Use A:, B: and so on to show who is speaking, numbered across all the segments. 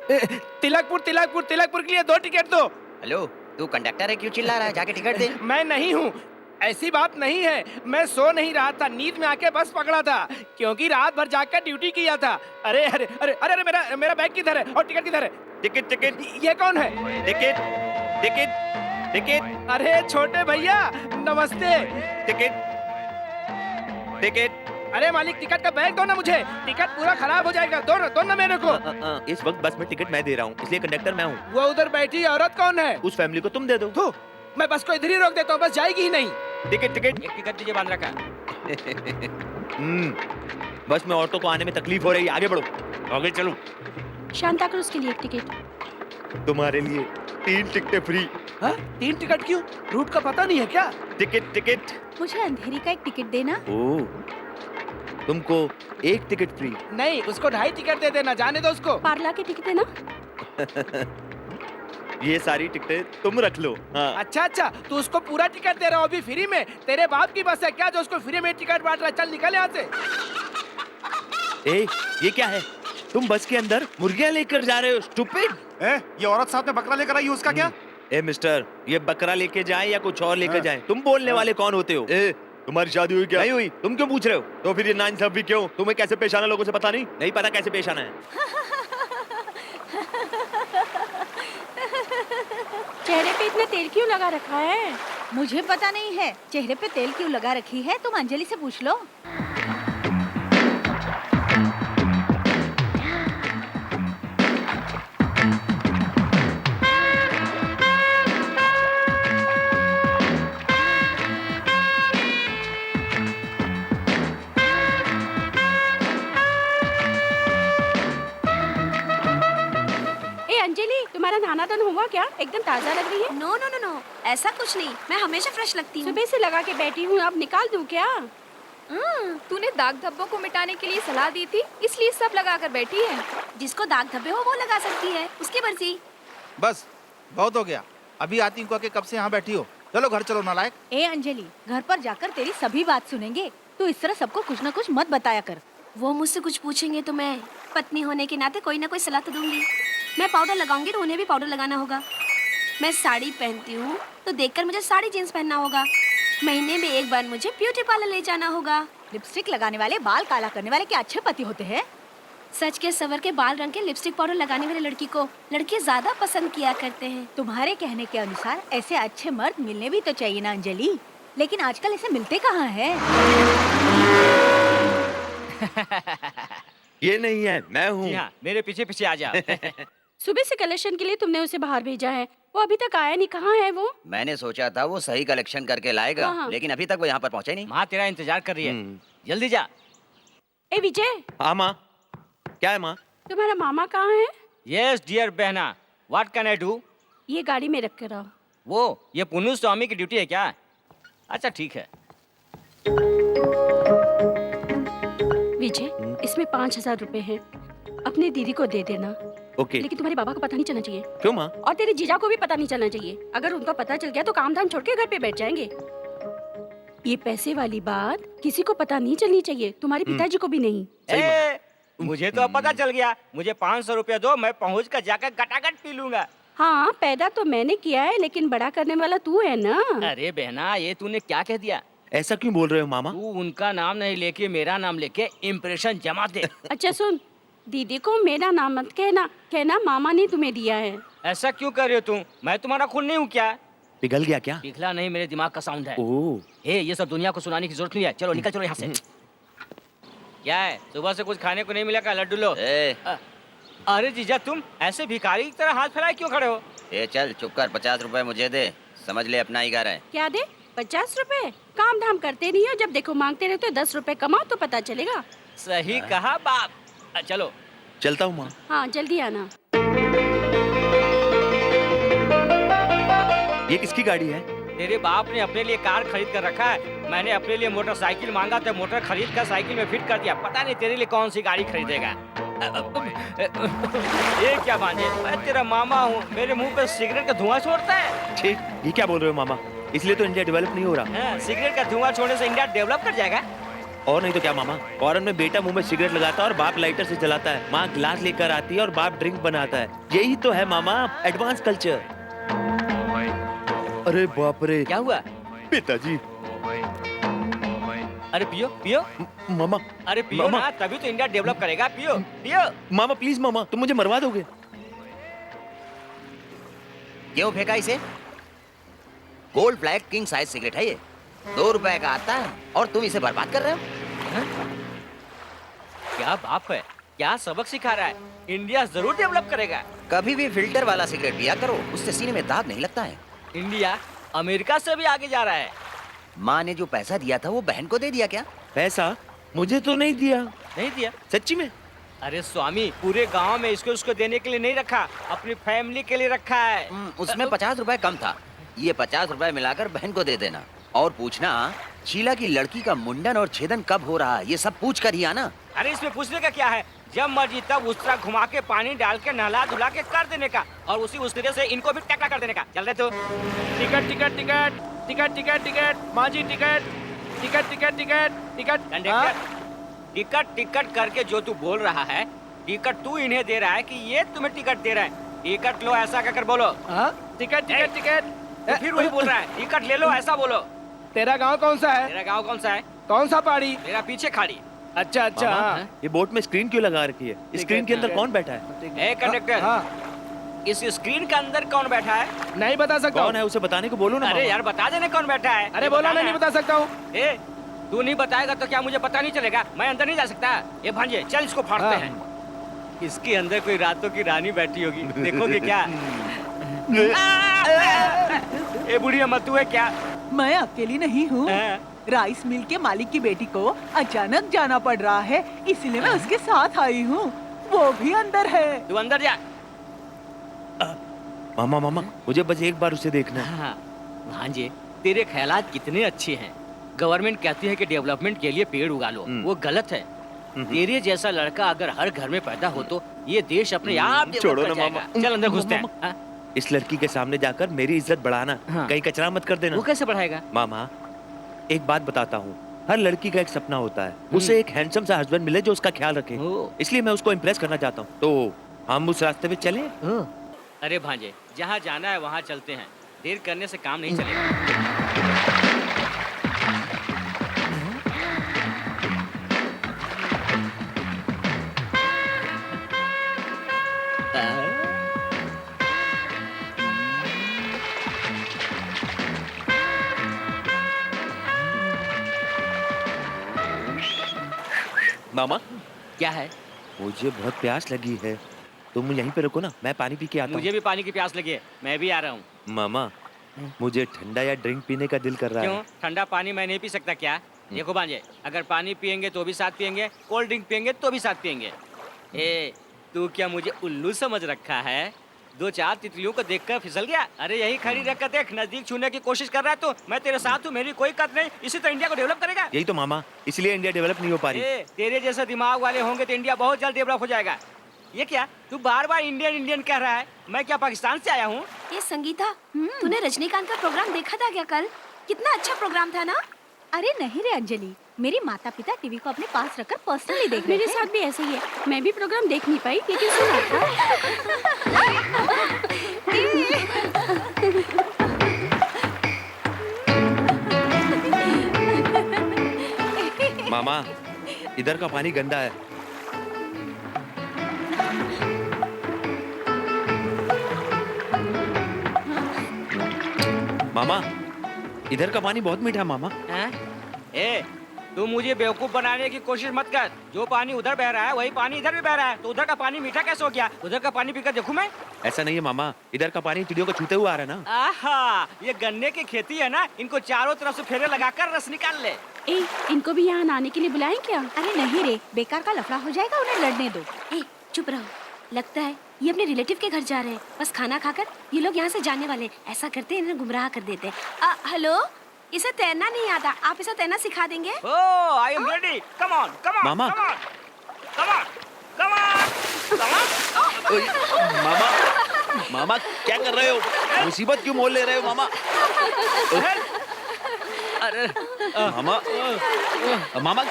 A: तिलकपुर तिलकपुर तिलकपुर के लिए 2 टिकट दो।
B: हेलो, तू कंडक्टर है, क्यों चिल्ला रहा है? जाके टिकट दे।
A: मैं नहीं हूँ, ऐसी बात नहीं है। मैं सो नहीं रहा था, नींद में आके बस पकड़ा था, क्योंकि रात भर जाकर ड्यूटी किया था। अरे अरे अरे अरे, अरे मेरा मेरा बैग किधर है और टिकट किधर है?
B: टिकट टिकट
A: ये कौन है?
B: टिकट टिकट टिकट
A: अरे छोटे भैया नमस्ते।
B: Ticket ticket.
A: अरे मालिक, टिकट का बैग दो ना मुझे, टिकट पूरा खराब हो जाएगा। दो ना मेरे को।
B: इस वक्त बस में टिकट मैं दे रहा हूँ, इसलिए कंडक्टर मैं हूँ।
A: वो उधर बैठी औरत कौन है?
B: उस फैमिली को तुम दे दो।
A: थू, मैं बस को इधर ही रोक देता हूँ, बस जाएगी ही नहीं।
B: Ticket ticket.
C: एक टिकट दीजिए, बांध रखा।
B: बस में औरतों को आने में तकलीफ हो रही है, आगे बढ़ो, आगे चलो।
D: शांता क्रूज के लिए एक टिकट।
B: तुम्हारे लिए 3 टिकटें फ्री।
A: हाँ? 3 टिकट क्यों? रूट का पता नहीं है क्या?
B: Ticket ticket.
D: मुझे अंधेरी का एक टिकट देना।
B: ओह, तुमको 1 टिकट फ्री।
A: नहीं, उसको 2.5 टिकट दे देना, जाने दो उसको।
D: पार्ला की टिकट देना।
B: ये सारी टिकटें तुम रख लो। हाँ।
A: अच्छा, तू उसको पूरा टिकट दे रहा हो अभी फ्री में? तेरे बाप की बस है क्या जो उसको फ्री में टिकट बांट रहा है? चल निकल यहाँ से।
B: ए, ये क्या है? तुम बस के अंदर मुर्गियाँ लेकर जा रहे हो, स्टूपिड।
E: ये औरत साथ में बकरा लेकर आई, उसका क्या?
B: ए मिस्टर, ये बकरा लेके जाए या कुछ और लेकर जाए, तुम बोलने वाले कौन होते हो? ए, तुम्हारी शादी हुई क्या? नहीं हुई, तुम क्यों पूछ रहे हो? तो फिर ये नाइंसाफी क्यों? तुम्हें कैसे पेश आना लोगों से पता नहीं? नहीं पता कैसे पेश आना है?
D: चेहरे पे इतना तेल क्यों लगा रखा है?
F: मुझे पता नहीं है चेहरे पे तेल क्यों लगा रखी है, तुम अंजलि से पूछ लो।
D: अंजलि, तुम्हारा नहाना धोना हुआ क्या? एकदम ताजा लग रही है।
G: नो नो नो नो, ऐसा कुछ नहीं, मैं हमेशा फ्रेश लगती हूँ।
D: सुबह से लगा के बैठी हूँ, अब निकाल दूँ क्या?
G: तूने दाग धब्बों को मिटाने के लिए सलाह दी थी, इसलिए सब लगा कर बैठी है। जिसको दाग धब्बे हो वो लगा सकती है, उसकी मर्जी।
E: बस बहुत हो गया, अभी आती हूँ कब से यहाँ बैठी हो? चलो घर चलो नालायक।
F: ए अंजलि, घर पर जाकर तेरी सभी बात सुनेंगे, तू इस तरह सबको कुछ न कुछ मत बताया कर।
G: वो मुझसे कुछ पूछेंगे तो मैं पत्नी होने के नाते कोई ना कोई सलाह तो दूंगी। मैं पाउडर लगाऊंगी तो उन्हें भी पाउडर लगाना होगा। मैं साड़ी पहनती हूँ तो देखकर मुझे साड़ी जींस पहनना होगा। महीने में एक बार मुझे ब्यूटी पार्लर ले जाना होगा।
F: लिपस्टिक लगाने वाले, बाल काला करने वाले क्या अच्छे पति होते हैं?
G: सच के सवर के बाल रंग के लिपस्टिक पाउडर लगाने वाले लड़की को लड़के ज्यादा पसंद किया करते हैं।
F: तुम्हारे कहने के अनुसार ऐसे अच्छे मर्द मिलने भी तो चाहिए ना अंजलि, लेकिन आजकल ऐसे मिलते कहाँ हैं?
B: ये नहीं है, मैं हूँ।
C: हाँ, मेरे पीछे पीछे आ जा।
D: सुबह से कलेक्शन के लिए तुमने उसे बाहर भेजा है, वो अभी तक आया नहीं। कहाँ है वो?
B: मैंने सोचा था वो सही कलेक्शन करके लाएगा,
D: हाँ।
B: लेकिन अभी तक वो यहाँ पर पहुँचा ही नहीं।
C: माँ तेरा इंतजार कर रही है, जल्दी जा।
D: ए विजय।
B: हाँ माँ, क्या है माँ?
D: तुम्हारा मामा कहाँ है?
C: यस डियर बहना, व्हाट कैन आई डू?
D: ये गाड़ी में रख कर आओ।
C: वो ये पुन्नू स्वामी की ड्यूटी है क्या? अच्छा ठीक है।
D: विजय, इसमें 5,000 रुपए हैं, अपने दीदी को दे देना।
B: ओके।
D: लेकिन तुम्हारे बाबा को पता नहीं चलना चाहिए।
B: क्यों माँ?
D: और तेरे जीजा को भी पता नहीं चलना चाहिए। अगर उनको पता चल गया तो काम धाम छोड़ के घर पे बैठ जाएंगे। ये पैसे वाली बात किसी को पता नहीं चलनी चाहिए, तुम्हारे पिताजी को भी नहीं।
C: मुझे तो अब पता चल गया। मुझे 500 रुपया दो, मैं पहुँच कर जाकर गटागट पी लूंगा।
D: हाँ, पैदा तो मैंने किया है, लेकिन बड़ा करने वाला तू है ना।
C: अरे बहना, ये तूने क्या कह दिया?
B: ऐसा क्यों बोल रहे हो मामा?
C: तू उनका नाम नहीं लेके मेरा नाम लेके इम्प्रेशन जमा दे।
D: अच्छा सुन, दीदी को मेरा नाम मत कहना, कहना मामा ने तुम्हें दिया है।
C: ऐसा क्यों कर रहे हो तुम? मैं तुम्हारा खून नहीं हूँ क्या?
B: पिघल गया क्या?
C: पिघला नहीं, मेरे दिमाग का साउंड है।
B: ओह,
C: ये सब दुनिया को सुनाने की जरूरत नहीं है। चलो निकल चलो यहाँ से। क्या है, सुबह से कुछ खाने को नहीं मिला क्या? लड्डू लो। अरे जीजा, तुम ऐसे भिखारी की तरह हाथ फैलाए क्यों खड़े हो?
B: चल चुप कर, 50 रुपए मुझे दे, समझ ले अपना ही घर है।
D: क्या दे? 50 रुपए? काम धाम करते नहीं हो, जब देखो मांगते रहते हो। 10 रुपए कमाओ तो पता चलेगा।
C: सही कहा बाप। चलो
B: चलता हूँ माँ।
D: हाँ जल्दी आना।
B: ये किसकी गाड़ी है?
C: तेरे बाप ने अपने लिए कार खरीद कर रखा है, मैंने अपने लिए मोटरसाइकिल मांगा तो मोटर खरीद कर साइकिल में फिट कर दिया। पता नहीं तेरे लिए कौन सी गाड़ी खरीदेगा। ये क्या भांजे, मैं तेरा मामा हूँ, मेरे मुंह पे सिगरेट का धुआं छोड़ता है।
B: ठीक, ये क्या बोल रहे हो मामा? इसलिए तो इंडिया डेवलप नहीं हो रहा।
C: सिगरेट का धुआं छोड़ने से इंडिया डेवलप कर जाएगा।
B: और नहीं तो क्या मामा, फॉरेन में बेटा मुंह में सिगरेट लगाता है और बाप लाइटर से जलाता है, माँ ग्लास लेकर आती है और बाप ड्रिंक बनाता है। यही तो है मामा एडवांस कल्चर। अरे बाप रे,
C: क्या हुआ?
B: पिताजी।
C: अरे पियो पियो।
B: मामा,
C: अरे पियो
B: मामा।
C: ना, तभी तो इंडिया डेवलप करेगा। पियो पियो।
B: मामा प्लीज मामा, तुम मुझे मरवा दोगे।
H: क्यों फेंका इसे? Gold flag king size cigarette है ये, 2 रुपए का आता है और तुम इसे बर्बाद कर रहे हो।
C: क्या बाप है, क्या सबक सिखा रहा है। इंडिया जरूर डेवलप करेगा।
H: कभी भी फिल्टर वाला सिगरेट पिया करो, उससे सीने में दाग नहीं लगता है।
C: इंडिया अमेरिका से भी आगे जा रहा है।
H: माँ ने जो पैसा दिया था वो बहन को दे दिया क्या?
B: पैसा मुझे तो नहीं दिया।
C: नहीं दिया?
B: सच्ची में?
C: अरे स्वामी, पूरे गांव में इसको उसको देने के लिए नहीं रखा, अपनी फैमिली के लिए रखा है।
H: उसमें 50 रुपए कम था। ये 50 रुपए मिलाकर बहन को दे देना और पूछना शीला की लड़की का मुंडन और छेदन कब हो रहा है, ये सब पूछ कर ही आना।
C: अरे इसमें पूछने का क्या है, जब मर्जी तब उस तरह घुमा के पानी डाल के नहला धुला के कर देने का और उसी उस तरह से इनको भी टकला कर देने का। चल रहे तो
A: ticket ticket ticket ticket ticket ticket माँ जी ticket ticket ticket ticket ticket.
C: Conductor, ticket ticket करके जो तू बोल रहा है, टिकट तू इन्हें दे रहा है कि ये तुम्हें टिकट दे रहा है? टिकट लो ऐसा कहकर बोलो।
A: Ticket ticket ticket.
C: तो फिर वही बोल रहा है, टिकट ले लो ऐसा बोलो।
A: तेरा गांव कौन सा है?
C: तेरा गांव कौन सा है?
A: कौन सा पहाड़ी?
C: तेरा पीछे खाड़ी।
A: अच्छा अच्छा।
B: मामा,
A: हाँ।
B: ये बोट में स्क्रीन क्यों लगा रखी है? स्क्रीन के अंदर कौन बैठा है?
C: ए कंडक्टर,
A: हाँ।
C: इस स्क्रीन के अंदर कौन बैठा है?
A: नहीं बता सकता
B: कौन है उसे बताने को बोलो ना।
C: अरे
B: मामा।
C: यार बता देने कौन बैठा है।
A: अरे बोला ना, नहीं बता सकता हूँ।
C: ए, तू नहीं बताएगा तो क्या मुझे पता नहीं चलेगा? मैं अंदर नहीं जा सकता। ये भांजे चल इसको फाड़ते
A: हाँ।
C: हैं। इसके अंदर कोई रातों की रानी बैठी होगी, देखोगे क्या? ए बुढ़ी अम्मा, तू है क्या?
I: मैं अकेली नहीं हूँ।
C: हाँ।
I: राइस मिल के मालिक की बेटी को अचानक जाना पड़ रहा है, इसलिए मैं उसके साथ आई हूँ। वो भी अंदर है।
C: तू अंदर जा।
B: मामा मामा, मुझे बस एक बार उसे देखना है।
C: हाँ, भांजे तेरे ख्यालात कितने अच्छे हैं। गवर्नमेंट कहती है कि डेवलपमेंट के लिए पेड़ उगा लो, वो गलत है। तेरे जैसा लड़का अगर हर घर में पैदा हो तो ये देश अपने आप डेवलप
B: छोड़ो
C: कर
B: ना
C: जाएगा।
B: मामा।
C: चल अंदर घुसते हैं। हाँ?
B: इस लड़की के सामने जाकर मेरी इज्जत बढ़ाना,
C: हाँ।
B: कहीं कचरा मत कर देना।
C: वो कैसे बढ़ाएगा?
B: मामा, एक बात बताता हूँ, हर लड़की का एक सपना होता है, उसे एक हैंडसम सा हस्बैंड मिले जो उसका ख्याल रखे।
C: ओ।
B: इसलिए मैं उसको इम्प्रेस करना चाहता हूँ, तो हम उस रास्ते पे चलें?
C: अरे भांजे, जहाँ जाना है वहाँ चलते हैं, देर करने से काम नहीं चलेगा।
B: मामा,
C: क्या है?
B: मुझे बहुत प्यास लगी है, तुम यहीं पे रुको ना, मैं पानी पी के आता
C: मुझे
B: हूँ।
C: भी पानी की प्यास लगी है, मैं भी आ रहा हूँ।
B: मामा, मुझे ठंडा या ड्रिंक पीने का दिल कर रहा
C: क्यों?
B: है।
C: ठंडा पानी मैं नहीं पी सकता क्या? देखो भांजे, अगर पानी पियेंगे तो भी साथ पियेंगे, कोल्ड ड्रिंक पियेंगे तो भी साथ पियेंगे। ए, तू क्या मुझे उल्लू समझ रखा है? 2-4 तितलियों को देखकर फिसल गया? अरे यही खड़ी रखकर देख, नजदीक छूने की कोशिश कर रहा है तो मैं तेरे साथ हूँ, मेरी कोई कत नहीं। इसी तो इंडिया को डेवलप करेगा।
B: यही तो मामा, इसलिए इंडिया डेवलप नहीं हो पा रही।
C: ए, तेरे जैसे दिमाग वाले होंगे तो इंडिया बहुत जल्द डेवलप हो जाएगा। ये क्या, तू बार बार इंडियन इंडियन कह रहा है? मैं क्या पाकिस्तान से आया हूँ?
G: ये संगीता, तूने रजनीकांत का प्रोग्राम देखा था क्या कल? कितना अच्छा प्रोग्राम था ना?
F: अरे नहीं रे अंजलि, मेरे माता पिता टीवी को अपने पास रखकर पर्सनली देख रहे
D: मेरे
F: थे।
D: साथ भी ऐसे ही है। मैं भी प्रोग्राम देख नहीं पाई, लेकिन सुना था।
B: मामा, इधर का पानी गंदा है। मामा, इधर का पानी बहुत मीठा है मामा।
C: हैं? ए, तू मुझे बेवकूफ बनाने की कोशिश मत कर। जो पानी उधर बह रहा है वही पानी इधर भी बह रहा है, तो उधर का पानी मीठा कैसे हो गया? उधर का पानी पीकर देखूं मैं?
B: ऐसा नहीं है मामा, इधर का पानी चिड़ियों को छूते हुए आ रहा है ना।
C: आहा, ये गन्ने की खेती है ना, इनको चारों तरफ से फेरे लगाकर रस निकाल ले।
D: ए, इनको भी यहाँ आने के लिए बुलाएं क्या?
F: अरे नहीं रे, बेकार का लफड़ा हो जाएगा, उन्हें लड़ने दो।
G: ए, चुप रहो। लगता है ये अपने रिलेटिव के घर जा रहे हैं। बस खाना खाकर ये लोग यहाँ से जाने वाले। ऐसा करते हैं, इन्हें गुमराह कर देते हैं। हेलो, इसे तैरना नहीं आता, आप इसे तैरना सिखा देंगे?
C: Oh, I am ready. Come on, come on,
B: मामा।
C: Come on, come on, come on, come on.
B: ओए, मामा, मामा क्या कर रहे हो? मुसीबत क्यों मोल ले रहे हो मामा? मामा मामा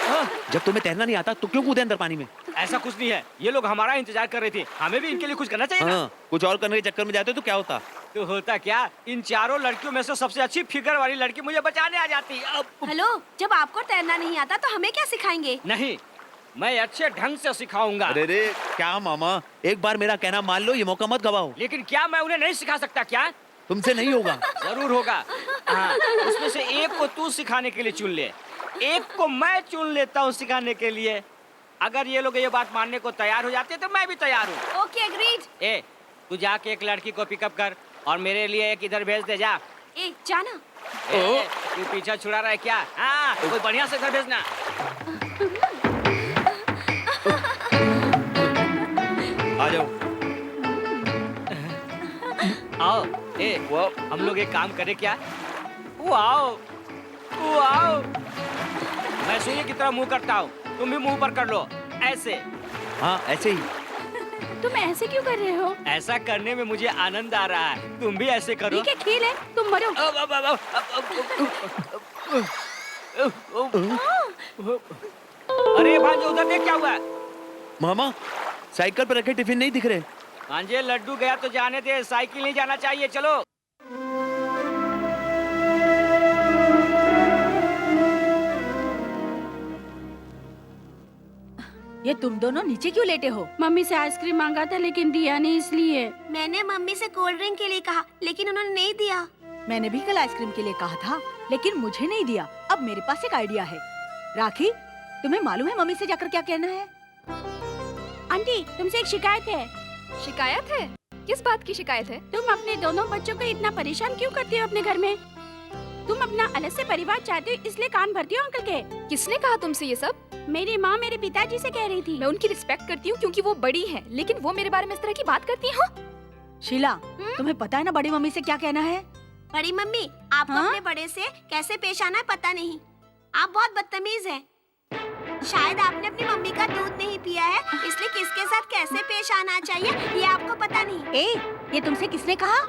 B: जब तुम्हें तैरना नहीं आता तो क्यों कूदे अंदर पानी में?
C: ऐसा कुछ नहीं है, ये लोग हमारा इंतजार कर रहे थे, हमें भी इनके लिए कुछ करना चाहिए ना।
B: हाँ, कुछ और करने के चक्कर में जाते तो क्या होता?
C: तो होता क्या, इन चारों लड़कियों में से सबसे अच्छी फिगर वाली लड़की मुझे बचाने आ जाती। अब
G: हेलो, जब आपको तैरना नहीं आता तो हमें क्या सिखाएंगे?
C: नहीं, मैं अच्छे ढंग से सिखाऊंगा।
B: अरे रे क्या मामा, एक बार मेरा कहना मान लो, ये मौका मत गवाओ।
C: लेकिन क्या मैं उन्हें नहीं सिखा सकता क्या?
B: तुमसे नहीं होगा।
C: जरूर होगा। हाँ, उसमें से एक को तू सिखाने के लिए चुन ले, एक को मैं चुन लेता हूँ सिखाने के लिए। अगर ये लोग ये बात मानने को तैयार हो जाते तो मैं भी तैयार हूँ।
G: Okay, agreed.
C: ए, तू जाके एक लड़की को पिकअप कर और मेरे लिए एक इधर भेज दे जा।
G: ए, जाना।
C: तू पीछा छुड़ा रहा है क्या? हाँ, कोई बढ़िया से इधर भेजना।
B: आ जाओ।
C: आओ। ए, वो हम लोग एक काम करें क्या? वो आओ, वो आओ। मैं सुइए की तरह मुंह करता हूँ, तुम भी मुंह पर कर लो, ऐसे।
B: हाँ ऐसे ही।
D: तुम ऐसे क्यों कर रहे हो?
C: ऐसा करने में मुझे आनंद आ रहा है, तुम भी ऐसे करो।
D: ठीक है, खेल है, तुम मरो।
C: अरे भांजे, उधर देख क्या हुआ?
B: मामा साइकिल पर रखे टिफिन नहीं दिख रहे।
C: भांजे, लड्डू गया तो जाने दे, साइकिल नहीं जाना चाहिए, चलो।
F: ये तुम दोनों नीचे क्यों लेटे हो?
D: मम्मी से आइसक्रीम मांगा था लेकिन दिया नहीं, इसलिए।
G: मैंने मम्मी से कोल्ड ड्रिंक के लिए कहा, लेकिन उन्होंने नहीं दिया।
F: मैंने भी कल आइसक्रीम के लिए कहा था, लेकिन मुझे नहीं दिया। अब मेरे पास एक आइडिया है। राखी, तुम्हें मालूम है मम्मी से जाकर क्या कहना है?
D: आंटी, तुमसे एक शिकायत है।
J: शिकायत है? किस बात की शिकायत है?
D: तुम अपने दोनों बच्चों को इतना परेशान क्यों करती हो अपने घर में? तुम अपना अलग से परिवार चाहते हो, इसलिए कान भरती हो अंकल के।
J: किसने कहा तुमसे ये सब?
D: मेरी माँ मेरे पिताजी से कह रही थी।
J: मैं उनकी रिस्पेक्ट करती हूँ क्योंकि वो बड़ी हैं, लेकिन वो मेरे बारे में इस तरह की बात करती हैं।
F: शीला, तुम्हें पता है ना बड़ी मम्मी से क्या कहना है?
G: बड़ी मम्मी, आपको
F: हाँ?
G: अपने बड़े से कैसे पेश आना है पता नहीं। आप बहुत बदतमीज हैं। शायद आपने अपनी मम्मी का दूध नहीं पिया है, इसलिए किसके साथ कैसे पेश आना चाहिए ये आपको पता नहीं।
F: ए, ये तुमसे किसने कहा?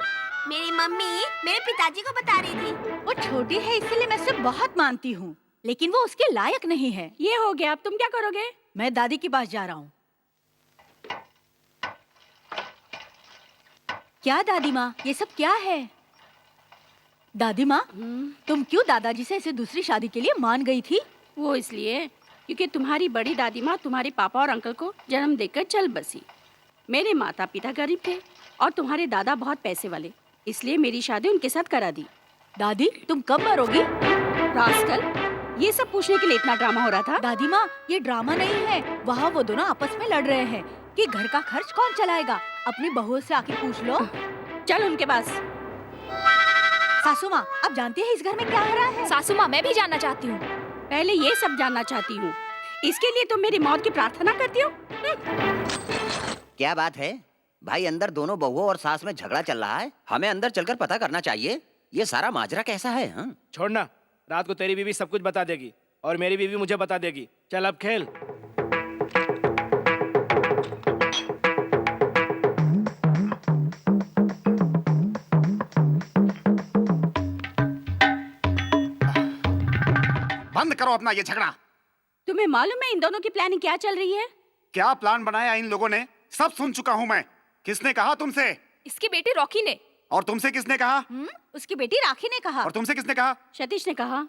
G: मेरी मम्मी मेरे पिताजी को बता रही थी।
F: वो छोटी है इसलिए मैं उसे बहुत मानती हूँ, लेकिन वो उसके लायक नहीं है।
D: ये हो गया, अब तुम क्या करोगे?
F: मैं दादी के पास जा रहा हूँ। क्या दादी माँ, ये सब क्या है? दादी माँ, तुम क्यों दादाजी से ऐसे दूसरी शादी के लिए मान गई थी?
D: वो इसलिए क्योंकि तुम्हारी बड़ी दादी माँ तुम्हारे पापा और अंकल को जन्म देकर चल बसी। मेरे माता पिता गरीब थे और तुम्हारे दादा बहुत पैसे वाले, इसलिए मेरी शादी उनके साथ करा दी।
F: दादी, तुम कब मरोगी?
D: रास्कल, ये सब पूछने के लिए इतना ड्रामा हो रहा था?
F: दादी माँ, ये ड्रामा नहीं है। वहाँ वो दोनों आपस में लड़ रहे हैं कि घर का खर्च कौन चलाएगा। अपनी बहुओं से आके पूछ लो।
D: चल उनके पास।
F: सासू माँ, अब जानती है इस घर में क्या हो रहा है?
J: सासू माँ, मैं भी जानना चाहती हूँ।
D: पहले ये सब जानना चाहती हूँ, इसके लिए तुम मेरी मौत की प्रार्थना करती हो?
H: क्या बात है भाई, अंदर दोनों बहुओं और सास में झगड़ा चल रहा है। हमें अंदर चलकर पता करना चाहिए ये सारा माजरा कैसा है। हाँ?
A: छोड़ना, रात को तेरी बीवी सब कुछ बता देगी और मेरी बीवी मुझे बता देगी। चल अब खेल।
K: बंद करो अपना ये झगड़ा।
D: तुम्हें मालूम है इन दोनों की प्लानिंग क्या चल रही है?
K: क्या प्लान बनाया इन लोगों ने, सब सुन चुका हूँ मैं। किसने कहा तुमसे?
J: इसके बेटे रॉकी ने।
K: और तुमसे किसने कहा?
F: उसकी बेटी राखी ने कहा।
K: और तुमसे किसने कहा?
D: सतीश ने कहा।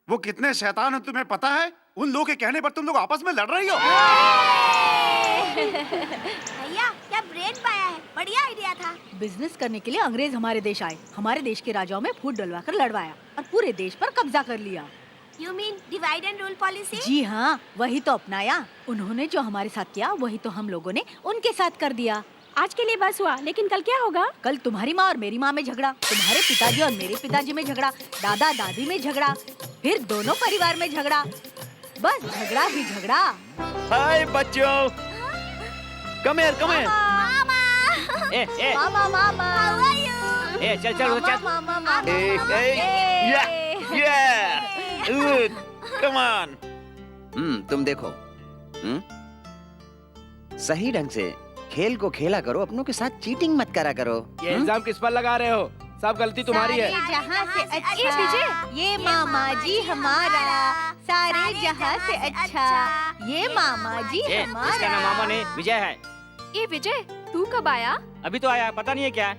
K: वो कितने शैतान हैं तुम्हें पता है? उन लोगों के कहने पर तुम लोग आपस में लड़ रही हो।
G: भैया, क्या ब्रेन पाया है, बढ़िया आइडिया था।
F: बिजनेस करने के लिए अंग्रेज हमारे देश आए, हमारे देश के राजाओं में फूट डलवाकर लड़वाया और पूरे देश पर कब्जा कर लिया।
G: You mean divide and rule policy?
F: जी हाँ, वही तो अपनाया। उन्होंने जो हमारे साथ किया वही तो हम लोगों ने उनके साथ कर दिया।
D: आज के लिए बस हुआ, लेकिन कल क्या होगा?
F: कल तुम्हारी माँ और मेरी माँ में झगड़ा, तुम्हारे पिताजी और मेरे पिताजी में झगड़ा, दादा दादी में झगड़ा, फिर दोनों परिवार में झगड़ा, बस झगड़ा ही झगड़ा।
B: हाय बच्चों, come here, come here.
C: A,
F: mama mama,
G: How are you?
C: ए, चल चल चल।
F: मामा मामा,
B: Good, come on.
H: तुम देखो। सही ढंग से खेल को खेला करो, अपनों के साथ चीटिंग मत करा करो।
A: ये इल्जाम किस पर लगा रहे हो? सब गलती तुम्हारी है।
F: सारे जहाँ से
J: विजय।
F: अच्छा ये मामा जी हमारा, सारे जहाँ से अच्छा ये मामा जी
C: इसका
F: हमारा।
C: नाम मामा नहीं विजय है।
J: ए विजय, तू कब आया?
C: अभी तो आया, पता नहीं है क्या है।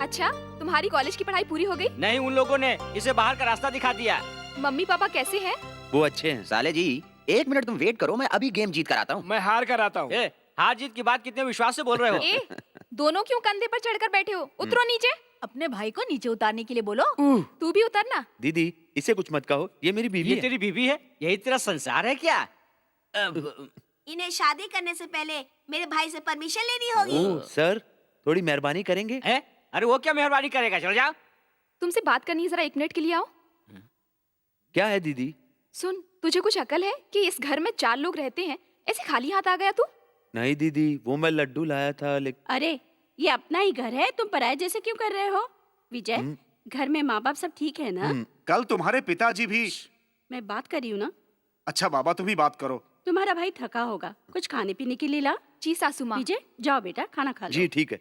J: अच्छा, तुम्हारी कॉलेज की पढ़ाई पूरी हो गई?
C: नहीं, उन लोगों ने इसे बाहर का रास्ता दिखा दिया।
J: मम्मी पापा कैसे हैं?
B: वो अच्छे हैं।
H: साले जी 1 मिनट तुम वेट करो, मैं अभी गेम जीत कर आता हूँ।
A: मैं हार कर आता हूँ।
C: ए, हार जीत की बात कितने विश्वास से बोल रहे हो?
J: ए, दोनों क्यों कंधे पर चढ़कर बैठे हो? उतरो नीचे।
F: अपने भाई को नीचे उतारने के लिए बोलो।
J: तू भी उतरना।
B: दीदी इसे कुछ मत कहो, ये मेरी बीवी
C: ये
B: है।
C: तेरी बीवी है? यही तेरा संसार है क्या?
G: इन्हें शादी करने से पहले मेरे भाई से परमिशन लेनी होगी।
B: ओह सर, थोड़ी मेहरबानी करेंगे?
C: है? अरे वो क्या मेहरबानी करेगा, चल जाओ।
J: तुमसे बात करनी है, जरा 1 मिनट के लिए आओ।
B: क्या है दीदी?
J: सुन, तुझे कुछ अकल है कि इस घर में 4 लोग रहते हैं, ऐसे खाली हाथ आ गया तू?
B: नहीं दीदी, वो मैं लड्डू लाया था लेकिन।
D: अरे ये अपना ही घर है, तुम पराये जैसे क्यों कर रहे हो? विजय, घर में माँ बाप सब ठीक है ना?
K: कल तुम्हारे पिताजी भी।
D: मैं बात कर रही हूँ ना।
K: अच्छा बाबा तुम ही बात करो।
D: तुम्हारा भाई थका होगा, कुछ खाने पीने के लिए ला।
J: जी सासू माँ।
D: विजय जाओ बेटा, खाना खा लो।
B: जी ठीक है।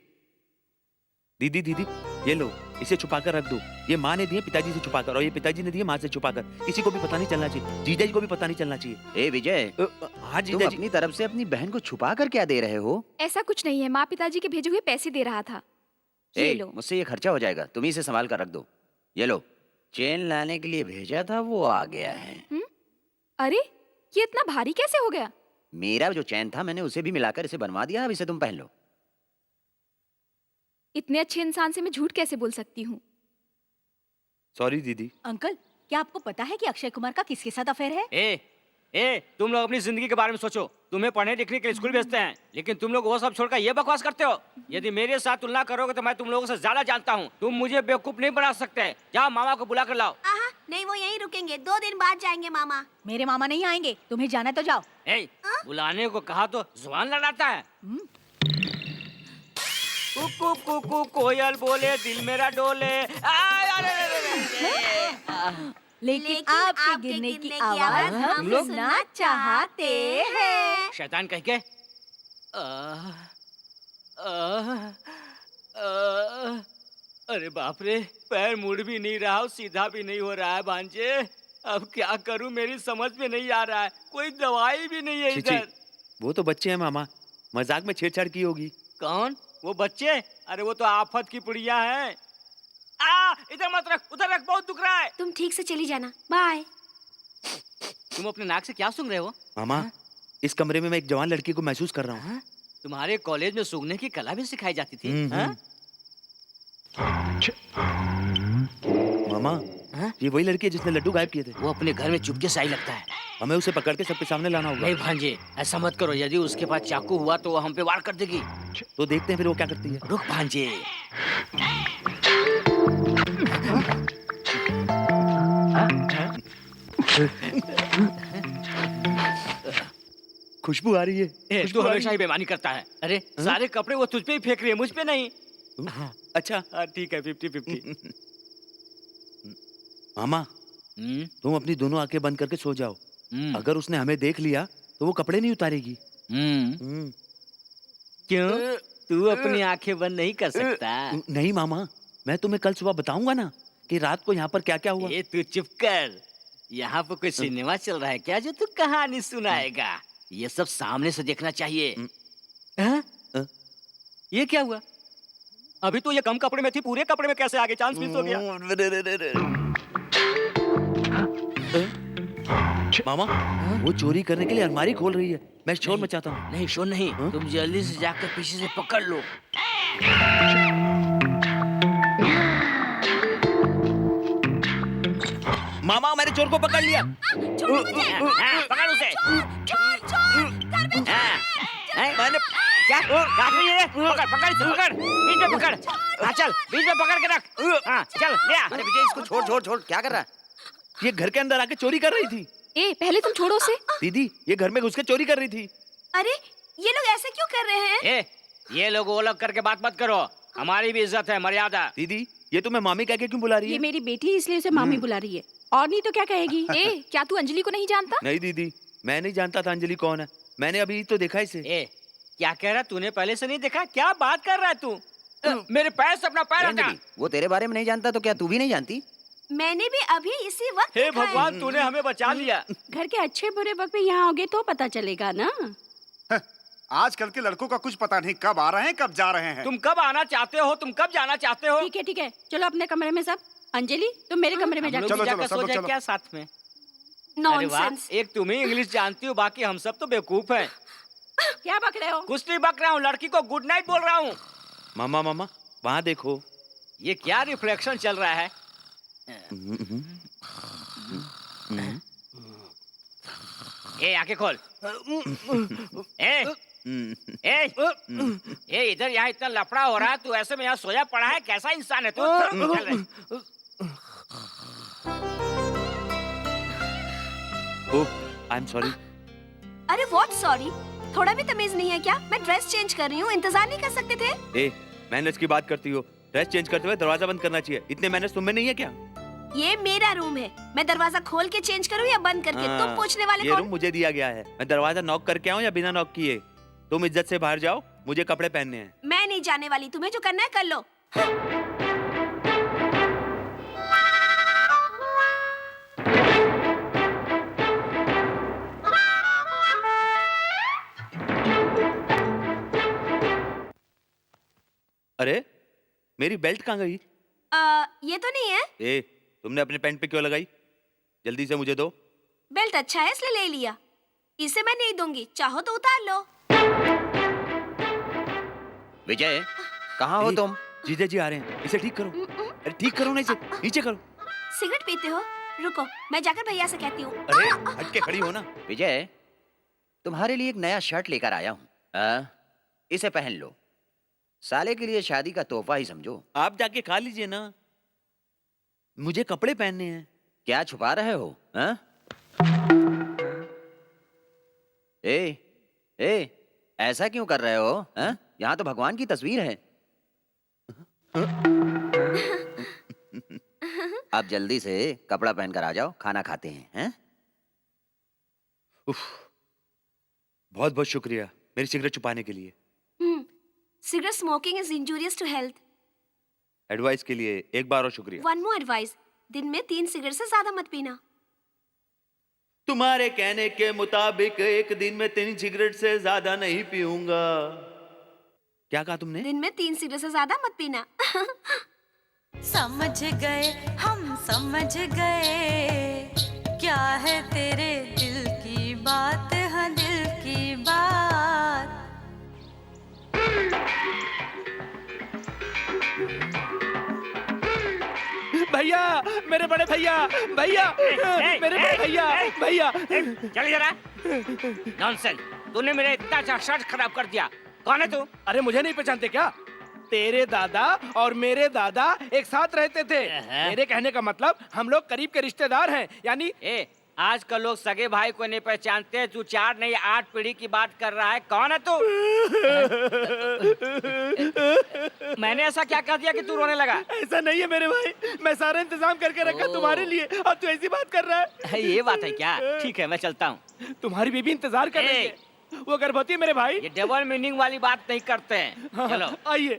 B: दीदी दीदी ये लो, इसे छुपा कर रख दो। ये माँ ने दिए पिताजी से छुपाकर, और ये पिताजी ने दिए माँ से छुपाकर। किसी को भी पता नहीं चलना चाहिए, जीजा जी को भी पता नहीं चलना चाहिए।
H: ए विजय,
B: हाँ
H: तुम
B: जीजा जी।
H: अपनी तरफ से अपनी बहन को छुपा कर क्या दे रहे हो?
J: ऐसा कुछ नहीं है, माँ पिताजी के भेजे हुए पैसे दे रहा था। ये
H: ए,
J: लो।
H: मुझसे ये खर्चा हो जाएगा, तुम ही इसे संभाल कर रख दो। ये लो, चेन लाने के लिए भेजा था, वो आ गया है।
J: अरे ये इतना भारी कैसे हो गया?
H: मेरा जो चैन था मैंने उसे भी मिलाकर इसे बनवा दिया, अब इसे तुम पहन लो।
J: इतने अच्छे इंसान से मैं झूठ कैसे बोल सकती हूँ?
B: सॉरी दीदी।
F: अंकल, क्या आपको पता है कि अक्षय कुमार का किसके साथ अफेयर है?
C: ए, तुम लोग अपनी जिंदगी के बारे में सोचो। तुम्हें पढ़ने लिखने के लिए स्कूल भेजते हैं, लेकिन तुम लोग वो सब छोड़कर ये बकवास करते हो। यदि मेरे साथ तुलना करोगे तो मैं तुम लोगों से ज्यादा जानता हूँ। तुम मुझे बेवकूफ नहीं बना सकते। जाओ मामा को बुला कर लाओ।
G: आहा, नहीं वो यहीं रुकेंगे, 2 दिन बाद जाएंगे मामा।
F: मेरे मामा नहीं आएंगे, तुम्हें जाना है तो जाओ।
C: ए, बुलाने को कहा तो जुबान लड़ाता है। कुकू कुकू कोयल बोले, दिल मेरा डोले।
F: लेकिन आपके गिरने की आवाज हम सुनना चाहते हैं।
C: शैतान कह के अरे बाप रे, पैर मुड़ भी नहीं रहा और सीधा भी नहीं हो रहा है भांजे। अब क्या करूं, मेरी समझ में नहीं आ रहा है। कोई दवाई भी नहीं है इधर।
B: वो तो बच्चे हैं मामा, मजाक में छेड़छाड़ की होगी।
C: कौन वो बच्चे? अरे वो तो आफत की पुड़िया है। इधर मत रख, उधर रख, बहुत दुख रहा है।
G: तुम ठीक से चली जाना, बाय।
C: तुम अपने नाक से क्या सूंघ रहे हो?
B: मामा, इस कमरे में मैं एक जवान लड़की को महसूस कर रहा हूँ।
C: तुम्हारे कॉलेज में सूंघने की कला भी सिखाई जाती थी?
B: मामा, ये वही लड़की है जिसने लड्डू गायब किए थे।
C: वो अपने घर में चुपके से आई लगता है।
B: हमें उसे पकड़ के सबके सामने लाना होगा।
C: नहीं भांजे, ऐसा मत करो। यदि उसके पास चाकू हुआ तो वो हम पे वार कर देगी।
B: तो देखते हैं फिर वो क्या करती है।
C: रुक भांजे।
B: खुशबू आ रही है।
C: तू हमेशा ही बेईमानी करता है। अरे सारे कपड़े वो तुझ पे ही फेंक रही है, मुझ पे नहीं।
B: अच्छा
C: ठीक है, 50-50।
B: मामा, तुम अपनी दोनों आंखें बंद करके सो जाओ। अगर उसने हमें देख लिया तो वो कपड़े नहीं उतारेगी।
C: क्यों? तू अपनी आंखें बंद नहीं कर सकता?
B: नहीं मामा, मैं तुम्हें कल सुबह बताऊंगा ना कि रात को यहाँ पर क्या क्या हुआ।
C: ये तू चुप कर। यहाँ पर कोई सिनेमा चल रहा है क्या जो तू कहानी सुनाएगा? ये सब सामने से देखना चाहिए। ये क्या हुआ? अभी तो ये कम कपड़े में थी, पूरे कपड़े में कैसे आगे? चांस मिस हो गया।
B: मामा, वो चोरी करने के लिए अलमारी खोल रही है। मैं शोर मचाता हूँ।
C: नहीं शोर नहीं, तुम जल्दी से जाकर पीछे से पकड़ लो।
B: मामा, मैंने चोर को पकड़ लिया।
C: पकड़ उसे।
B: मैंने
C: क्या काट रही है? पकड़ पकड़ इसे, पकड़ बीच में पकड़। हाँ चल, बीच में पकड़ के रख। हाँ चल ले आ।
H: अरे विजय, इसको छोड़ छोड़ छोड़, क्या कर रहा है?
B: ये घर के अंदर आके चोरी कर रही थी।
J: ए, पहले तुम छोड़ो उसे।
B: दीदी, ये घर में घुस के चोरी कर रही थी।
G: अरे ये लोग ऐसे क्यों कर रहे हैं?
C: ये लोग वो लोग करके बात मत करो। हमारी भी इज्जत है, मर्यादा।
B: दीदी, ये तुम्हें मामी कह के क्यों बुला रही है?
D: ये मेरी बेटी है इसलिए उसे मामी बुला रही है, और नहीं तो क्या कहेगी।
J: ए, क्या तू अंजलि को नहीं जानता?
B: नहीं दीदी, मैं नहीं जानता था अंजलि कौन है। मैंने अभी तो देखा इसे।
C: क्या कह रहा? तूने पहले से नहीं देखा? क्या बात कर रहा है तू? मेरे पैर से अपना पैर हटा।
H: अंजलि, वो तेरे बारे में नहीं जानता तो क्या तू भी नहीं जानती?
G: मैंने भी अभी इसी वक्त
C: हे
G: देखा है।
C: भगवान, तूने हमें बचा लिया।
D: घर के अच्छे बुरे वक्त में यहाँ आओगे तो पता चलेगा ना।
K: आजकल के लड़कों का कुछ पता नहीं, कब आ रहे हैं कब जा रहे हैं।
C: तुम कब आना चाहते हो, तुम कब जाना चाहते हो?
D: ठीक है, चलो अपने कमरे में सब। अंजलि तुम मेरे कमरे में
C: हम लोग
D: जाकर
C: भी
K: चलो,
C: जाकर
K: सब
C: सो
K: लोग
C: जाए
K: चलो।
C: क्या साथ में? अरे वाह,
G: नॉनसेंस।
C: एक तुम ही इंग्लिश जानती हो, बाकी हम सब तो बेवकूफ हैं।
D: क्या बक रहे हो?
C: कुछ नहीं बक रहा हूँ, लड़की को गुड नाइट बोल रहा हूँ।
B: मामा वहाँ देखो।
C: ये क्या रिफ्लेक्शन चल रहा है? ए आंखें खोल। ए इधर यहाँ इतना लफड़ा हो रहा है, तू ऐसे में यहाँ सोया पड़ा है, कैसा इंसान है तू? चल रे।
B: ओह, आई एम सॉरी।
G: अरे व्हाट सॉरी? थोड़ा भी तमीज नहीं है क्या? मैं ड्रेस चेंज कर रही हूँ, इंतजार नहीं कर सकते थे?
B: ए, मैनर्स की बात करती हो? ड्रेस चेंज करते हुए दरवाजा बंद करना चाहिए। इतने मैनर्स तुम में नहीं है क्या?
G: ये मेरा रूम है, मैं दरवाजा खोल के चेंज करूँ या बंद करके? तुम पूछने वाले
B: ये
G: कौन?
B: रूम मुझे दिया गया है। मैं दरवाजा नॉक करके आऊँ या बिना नॉक किए? तुम इज्जत से बाहर जाओ, मुझे कपड़े पहनने हैं।
G: मैं नहीं जाने वाली, तुम्हें जो करना है कर लो।
B: अरे मेरी बेल्ट कहाँ गई?
G: ये तो नहीं है।
B: ए, तुमने अपने पैंट पे क्यों लगाई? जल्दी से मुझे दो।
G: बेल्ट अच्छा है इसलिए ले लिया। इसे मैं नहीं दूंगी, चाहो तो उतार लो।
H: विजय, कहाँ हो
B: ए,
H: तुम?
B: जीजा जी आ रहे हैं, इसे ठीक करो। अरे ठीक करो ना इसे, नीचे करो।
G: सिगरेट पीते हो? रुको, मैं जाकर भैया से कहती हूँ।
B: अरे हट के खड़ी हो ना।
H: विजय, तुम्हारे लिए एक नया शर्ट लेकर आया हूँ। इसे पहन लो, साले के लिए शादी का तोहफा ही समझो।
B: आप जाके खा लीजिए ना, मुझे कपड़े पहनने हैं।
H: क्या छुपा रहे हो? हाँ? ए, ऐसा क्यों कर रहे हो? हाँ? यहाँ तो भगवान की तस्वीर है। आप जल्दी से कपड़ा पहनकर आ जाओ, खाना खाते हैं। हैं?
B: उफ, बहुत बहुत शुक्रिया मेरी सिगरेट छुपाने के लिए।
G: Cigarette smoking is injurious to health.
B: Advice के लिए एक बार और शुक्रिया।
G: वन मोर एडवाइस, दिन में 3 सिगरेट से ज्यादा मत पीना।
B: तुम्हारे कहने के मुताबिक एक दिन में 3 सिगरेट से ज्यादा नहीं पीऊंगा। क्या कहा तुमने?
G: दिन में 3 सिगरेट से ज्यादा मत पीना।
L: समझ गए, हम समझ गए, क्या है तेरे दिल की बात, हाँ दिल की बात।
A: भैया, मेरे बड़े भैया, भैया, मेरे बड़े भैया, भैया।
C: चल जरा। नॉनसेंस, तूने मेरा इतना अच्छा शर्ट खराब कर दिया। कौन है तू?
A: अरे मुझे नहीं पहचानते क्या? तेरे दादा और मेरे दादा एक साथ रहते थे। मेरे कहने का मतलब हम लोग करीब के रिश्तेदार हैं, यानी
C: आजकल लोग सगे भाई को नहीं पहचानते। तू 4 नहीं 8 पीढ़ी की बात कर रहा है। कौन है तू? मैंने ऐसा क्या कर दिया कि तू रोने लगा?
A: ऐसा नहीं है मेरे भाई, मैं सारा इंतजाम करके रखा तुम्हारे लिए और तू ऐसी बात कर रहा है।
C: ये बात है क्या? ठीक है, मैं चलता हूँ।
A: तुम्हारी बीबी इंतजार कर रही है, वो गर्भवती है मेरे भाई।
C: ये डबल मीनिंग वाली बात नहीं करते हैं। चलो
A: आइए।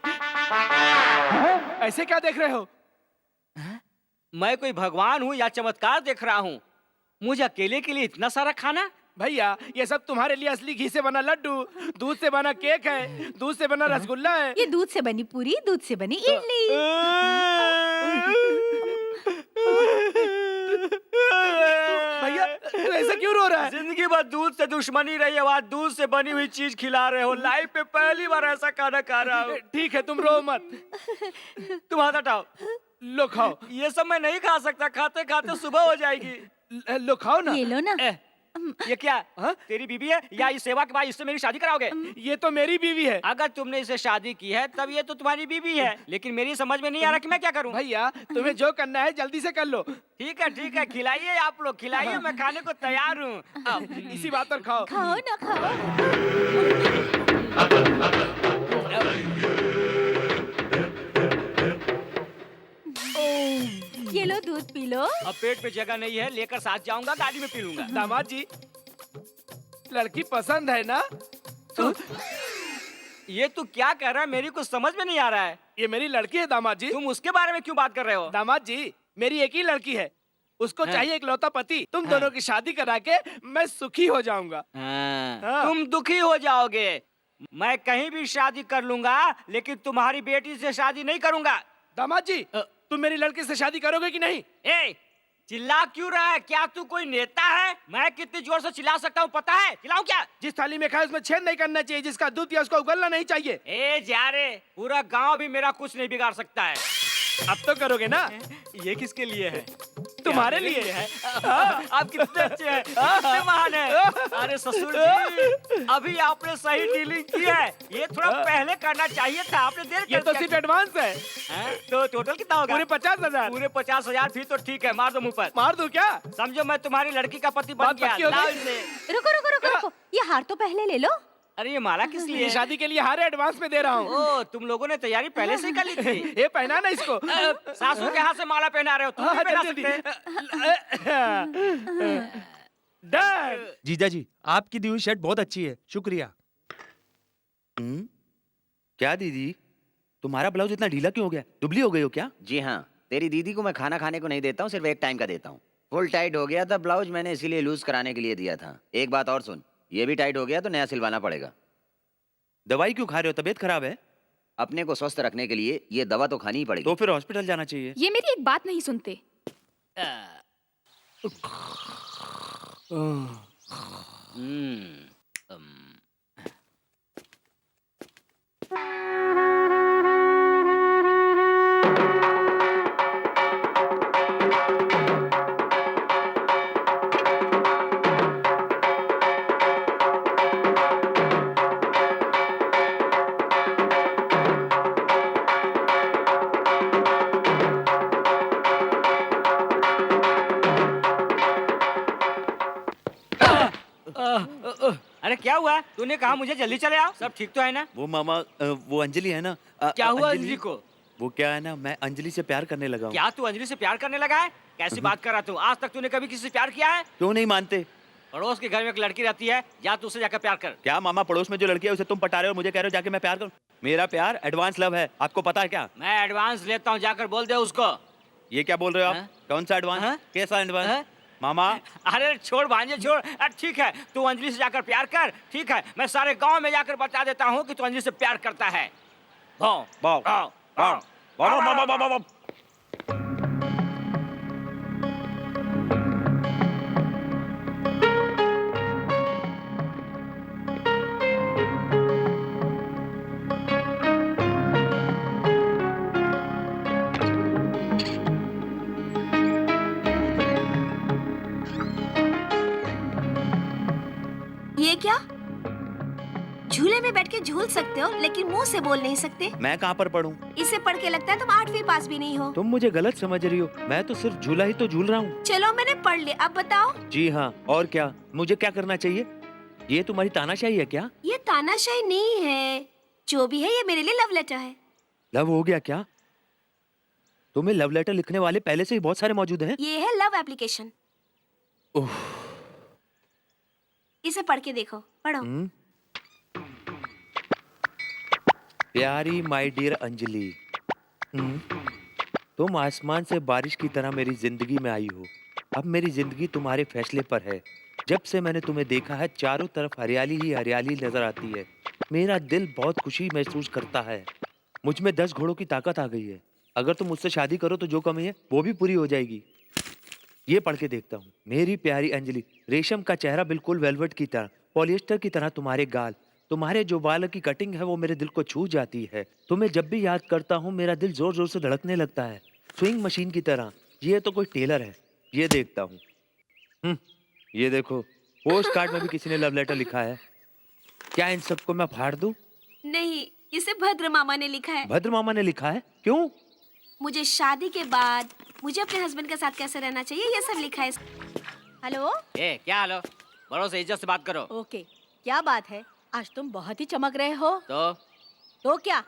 A: ऐसे क्या देख रहे हो?
C: मैं कोई भगवान हूँ या चमत्कार देख रहा हूँ? मुझे अकेले के लिए इतना सारा खाना?
A: भैया ये सब तुम्हारे लिए असली घी से बना लड्डू, दूध से बना केक है, दूध से बना रसगुल्ला है।
F: ये दूध से बनी पूरी, दूध से बनी इडली।
A: भैया तू ऐसा क्यों रो रहा है?
C: जिंदगी भर दूध से दुश्मनी रही है, आज दूध से बनी हुई चीज खिला रहे हो। लाइफ में पहली बार ऐसा खाना खा रहा हूँ।
A: ठीक है तुम रो मत।
C: तुम हाथ हटाओ।
A: लो खाओ।
C: ये सब मैं नहीं खा सकता, खाते खाते सुबह हो जाएगी।
A: लो खाओ ना।
F: ये लो ना।
C: ये क्या? तेरी बीवी है या इस सेवा के बाद इससे मेरी शादी कराओगे?
A: ये तो मेरी बीवी है।
C: अगर तुमने इसे शादी की है तब ये तो तुम्हारी बीवी है, लेकिन मेरी समझ में नहीं आ रहा कि मैं क्या करूं।
A: भैया तुम्हें जो करना है जल्दी से कर लो।
C: ठीक है, खिलाइए आप लोग, खिलाइए, मैं खाने को तैयार हूँ।
A: इसी बात पर खाओ।
F: खाओ ना खाओ। ये लो दूध पी लो।
C: अब पेट पे जगह नहीं है, लेकर साथ जाऊंगा, गाड़ी में पी लूंगा।
A: दामाद जी लड़की पसंद है ना?
C: ये तू क्या कह रहा है? मेरी कुछ समझ में नहीं आ रहा है।
A: ये मेरी लड़की है दामाद जी।
C: तुम उसके बारे में क्यों बात कर रहे हो?
A: दामाद जी, मेरी एक ही लड़की है, उसको चाहिए एक लौता पति। तुम दोनों की शादी करा के मैं सुखी हो जाऊंगा। हाँ।
C: तुम दुखी हो जाओगे। मैं कहीं भी शादी कर लूंगा, लेकिन तुम्हारी बेटी से शादी नहीं करूंगा।
A: दामाद जी, तुम मेरी लड़की से शादी करोगे कि नहीं?
C: ए, चिल्ला क्यों रहा है? क्या तू कोई नेता है? मैं कितनी जोर से चिल्ला सकता हूँ पता है? चिल्लाऊं क्या?
A: जिस थाली में खाए उसमें छेद नहीं करना चाहिए, जिसका दूध या उसको उगलना नहीं चाहिए।
C: ए जा रे, पूरा गांव भी मेरा कुछ नहीं बिगाड़ सकता है।
A: अब तो करोगे ना?
C: ये किसके लिए है?
A: तुम्हारे लिए
C: है। आप कितने अच्छे हैं, कितने महान हैं। अरे ससुर जी, अभी आपने सही डीलिंग की है। ये थोड़ा पहले करना चाहिए था, आपने देर
A: ये तो सिर्फ एडवांस है।
C: तो टोटल कितना होगा?
A: पूरे 50,000।
C: पूरे 50,000 फिर तो ठीक है, मार दो मुंह पर।
A: मार दूं क्या?
C: समझो मैं तुम्हारी लड़की का पति बन
A: बात
C: गया।
A: पक्की हो गई?
C: लाओ इसे।
F: रुको रुको रुको रुको, ये हार तो पहले ले लो।
C: अरे ये माला किस लिए?
A: ये शादी के लिए हार एडवांस में दे रहा हूँ।
C: ओ, तुम लोगों ने तैयारी पहले से ही कर ली थी।
A: ये पहना ना इसको।
C: सासू के हाथ से माला पहना रहे हो, तुम भी पहना सकते
A: डन।
B: जीजा जी, आपकी दी हुई शर्ट बहुत अच्छी है, शुक्रिया। क्या दीदी, तुम्हारा ब्लाउज इतना ढीला क्यों हो गया? दुबली हो गई हो क्या?
H: जी हाँ, तेरी दीदी को मैं खाना खाने को नहीं देता हूँ, सिर्फ एक टाइम का देता हूँ। फुल टाइट हो गया था ब्लाउज, मैंने इसीलिए लूज कराने के लिए दिया था। एक बात और सुन, ये भी टाइट हो गया तो नया सिलवाना पड़ेगा।
B: दवाई क्यों खा रहे हो? तबीयत खराब है?
H: अपने को स्वस्थ रखने के लिए ये दवा तो खानी ही पड़ेगी।
B: तो फिर हॉस्पिटल जाना चाहिए।
J: ये मेरी एक बात नहीं सुनते।
C: अरे क्या हुआ? तूने कहा मुझे जल्दी चले आओ। सब ठीक तो है ना?
B: वो मामा, वो अंजलि है ना।
C: क्या हुआ अंजलि को?
B: वो क्या है ना, मैं अंजलि से प्यार करने लगा हूँ।
C: क्या तू अंजलि से प्यार करने लगा है? कैसी बात कर रहा तू? आज तक तूने कभी किसी से प्यार किया है?
B: क्यों नहीं मानते?
C: पड़ोस के घर में एक लड़की रहती है, जा तू उससे जाकर प्यार कर।
B: क्या मामा, पड़ोस में जो लड़की है उसे तुम पटा रहे हो, मुझे कह रहे हो जाके मैं प्यार करूं? मेरा प्यार एडवांस लव है, आपको पता है क्या?
C: मैं एडवांस लेता हूँ, जाकर बोल दे उसको।
B: ये क्या बोल रहे हो आप? कौन सा एडवांस? कैसा एडवांस? मामा,
C: अरे छोड़ भांजे छोड़। ठीक है, तू अंजलि से जाकर प्यार कर। ठीक है, मैं सारे गांव में जाकर बता देता हूँ कि तू अंजलि से प्यार करता है।
B: बाओ, बाओ, बाओ, बाओ, बाओ, बाओ, बाओ।
G: ये क्या? झूले में बैठ के झूल सकते हो, लेकिन मुंह से बोल नहीं सकते।
B: मैं कहाँ पर पढ़ूं?
G: इसे पढ़ के लगता है तुम 8वीं पास भी नहीं हो।
B: तुम मुझे गलत समझ रही हो, मैं तो सिर्फ झूला ही तो झूल रहा हूँ।
G: चलो मैंने पढ़ लिया, अब बताओ।
B: जी हाँ, और क्या? मुझे क्या करना चाहिए? ये तुम्हारी तानाशाही है क्या?
G: ये तानाशाही नहीं है, जो भी है ये मेरे लिए लव लेटर है।
B: लव हो गया क्या? तुम्हें लव लेटर लिखने वाले पहले से ही बहुत सारे मौजूद हैं।
G: ये है लव एप्लीकेशन। इसे पढ़ के देखो, पढ़ो।
B: प्यारी माय डियर अंजलि, तुम आसमान से बारिश की तरह मेरी जिंदगी में आई हो। अब मेरी जिंदगी तुम्हारे फैसले पर है। जब से मैंने तुम्हें देखा है, चारों तरफ हरियाली ही हरियाली नजर आती है। मेरा दिल बहुत खुशी महसूस करता है। मुझ में 10 घोड़ों की ताकत आ गई है। अगर तुम मुझसे शादी करो तो जो कमी है वो भी पूरी हो जाएगी। ये पढ़ के देखता हूँ। मेरी प्यारी अंजलि, रेशम का चेहरा बिल्कुल वेलवेट की तरह, पॉलिएस्टर की तरह तुम्हारे गाल, तुम्हारे जो बाल की कटिंग है वो मेरे दिल को छू जाती है। तुम्हें जब भी याद करता हूँ मेरा दिल जोर जोर से धड़कने लगता है, स्विंग मशीन की तरह। ये तो कोई टेलर है। ये देखता हूँ। ये देखो, पोस्ट कार्ड में भी किसी ने लव लेटर लिखा है। क्या इन सबको मैं फाड़ दूं?
G: नहीं, इसे भद्र मामा ने लिखा है।
B: भद्र मामा ने लिखा है? क्यों?
G: मुझे शादी के बाद मुझे अपने हस्बैंड के साथ कैसे रहना चाहिए, ये सब लिखा है।
F: हेलो।
C: ए, क्या हेलो? बड़ों से इज्जत से बात करो।
F: ओके, क्या बात है? आज तुम बहुत ही चमक रहे हो।
C: तो
F: क्या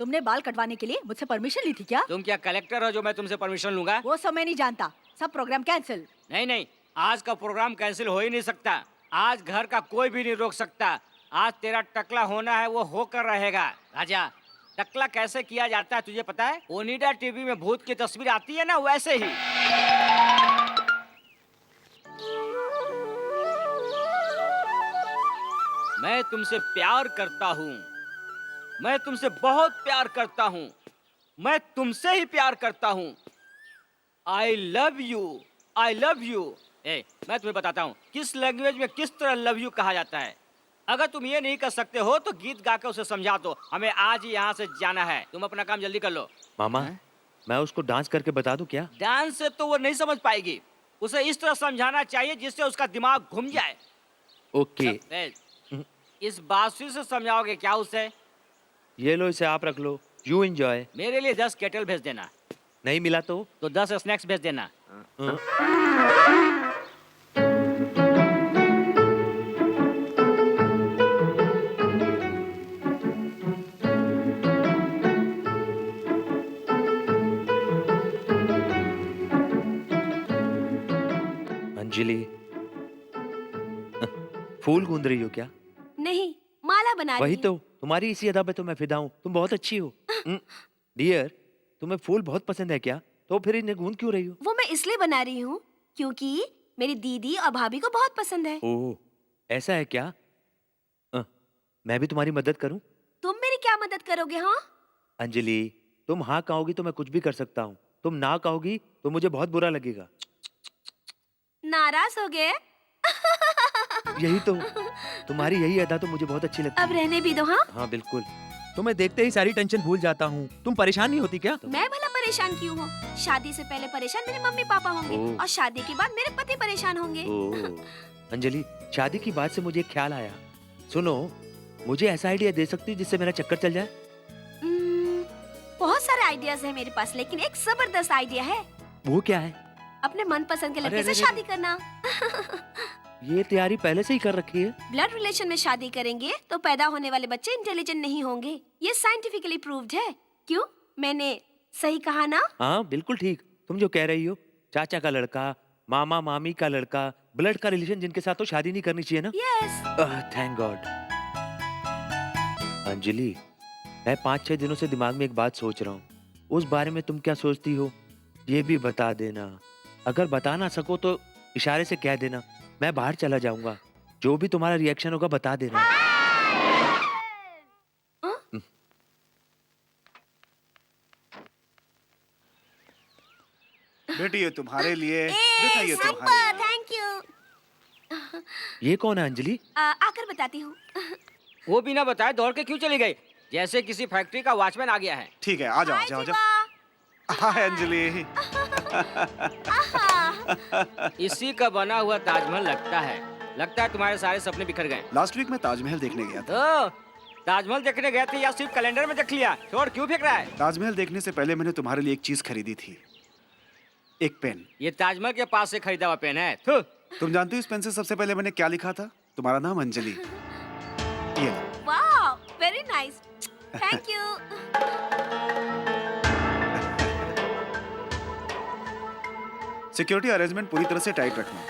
F: तुमने बाल कटवाने के लिए मुझसे परमिशन ली थी क्या?
C: तुम क्या कलेक्टर हो जो मैं तुमसे परमिशन लूंगा?
F: वो सब मैं नहीं जानता। सब प्रोग्राम कैंसिल।
C: नहीं नहीं, आज का प्रोग्राम कैंसिल हो ही नहीं सकता। आज घर का कोई भी नहीं रोक सकता। आज तेरा टकला होना है वो होकर रहेगा। राजा, टकला कैसे किया जाता है तुझे पता है? ओनिडा टीवी में भूत की तस्वीर आती है ना, वैसे ही। मैं तुमसे प्यार करता हूँ, मैं तुमसे बहुत प्यार करता हूँ, मैं तुमसे ही प्यार करता हूँ। I love you, I love you. मैं तुम्हें बताता हूँ किस लैंग्वेज में किस तरह लव यू कहा जाता है। अगर तुम ये नहीं कर सकते हो तो गीत गा के उसे समझा दो। हमें आज ही यहाँ से जाना है, तुम अपना काम जल्दी कर लो।
B: मामा, मैं उसको डांस करके बता दूं क्या?
C: डांस से तो वो नहीं समझ पाएगी, उसे इस तरह समझाना चाहिए जिससे उसका दिमाग घूम जाए।
B: ओके।
C: इस बांसुरी से समझाओगे क्या उसे?
B: ये लो, इसे आप रख लो। You enjoy.
C: मेरे लिए 10 केटल भेज देना।
B: नहीं मिला तो
C: 10 स्नैक्स भेज देना।
B: अंजलि, फूल गूंद रही हो क्या?
G: नहीं, माला बना रही
B: वही
G: हूँ।
B: तो, तुम्हारी इसी अदा पे तो मैं फिदा हूँ। तुम बहुत अच्छी हो। डियर, तुम्हें फूल बहुत पसंद है क्या? तो फिर इन्हें गूंद क्यों रही हो?
G: वो मैं इसलिए बना रही हूँ क्योंकि मेरी दीदी और भाभी को बहुत पसंद है।
B: ओह, ऐसा है क्या? मैं भी तुम्हारी मदद करूं?
G: तुम मेरी क्या मदद करोगे? हाँ,
B: अंजलि, तुम हाँ कहोगी तो मैं कुछ भी कर सकता हूँ। तुम ना कहोगी तो मुझे बहुत बुरा लगेगा।
G: नाराज हो गए?
B: यही तो, तुम्हारी यही अदा तो मुझे बहुत अच्छी लगती
G: अब रहने भी दो। हाँ,
B: हाँ बिल्कुल।
A: तुम्हें देखते ही सारी टेंशन भूल जाता हूँ। तुम परेशान नहीं होती क्या?
G: मैं भला परेशान क्यों हूँ? शादी से पहले परेशान मेरे मम्मी पापा होंगे
B: ओह।
G: और शादी के बाद मेरे पति परेशान होंगे।
B: ओह, अंजलि, शादी की बात से मुझे एक ख्याल आया। सुनो, मुझे ऐसा आइडिया दे सकती हो जिससे मेरा चक्कर चल जाए?
G: बहुत सारे आइडियाज हैं मेरे पास, लेकिन एक जबरदस्त आइडिया है।
B: वो क्या है?
G: अपने मनपसंद के
B: अरे,
G: लड़के से
B: अरे,
G: शादी करना।
B: ये तैयारी पहले से ही कर रखी है।
G: ब्लड रिलेशन में शादी करेंगे तो पैदा होने वाले बच्चे इंटेलिजेंट नहीं होंगे। ये साइंटिफिकली प्रूव्ड है। क्यों, मैंने सही कहा ना?
B: हाँ बिल्कुल ठीक। तुम जो कह रही हो, चाचा का लड़का, मामा मामी का लड़का, ब्लड का रिलेशन जिनके साथ तो शादी नहीं करनी चाहिए ना?
G: यस।
B: Thank God. अंजलि, मैं 5-6 दिनों से दिमाग में एक बात सोच रहा हूँ। उस बारे में तुम क्या सोचती हो ये भी बता देना। अगर बता ना सको तो इशारे से कह देना, मैं बाहर चला जाऊंगा। जो भी तुम्हारा रिएक्शन होगा बता देना।
K: बेटी ये तुम्हारे लिए, बेटा ये तुम्हारे लिए।
G: Thank you.
B: ये कौन है अंजलि?
G: आकर बताती हूँ।
C: वो बिना बताए दौड़ के क्यों चली गई? जैसे किसी फैक्ट्री का वॉचमैन आ गया है।
K: ठीक है, आ जाओ, आ जाओ, आ जाओ। हाय अंजलि।
C: इसी का बना हुआ ताजमहल लगता है। लगता है तुम्हारे सारे सपने बिखर गए।
K: लास्ट वीक में ताजमहल देखने गया था।
C: ताजमहल देखने गए थे या सिर्फ कैलेंडर में देख लिया? छोड़, क्यों फेंक रहा है?
K: ताजमहल देखने से पहले मैंने तुम्हारे लिए एक चीज खरीदी थी, एक पेन।
C: ये ताजमहल के पास से खरीदा हुआ पेन है। थू।
K: तुम जानते हो इस पेन से सबसे पहले मैंने क्या लिखा था? तुम्हारा नाम अंजलि। ये लो।
G: वाह, very nice. Thank you.
K: Security arrangement पूरी तरह से टाइट रखना।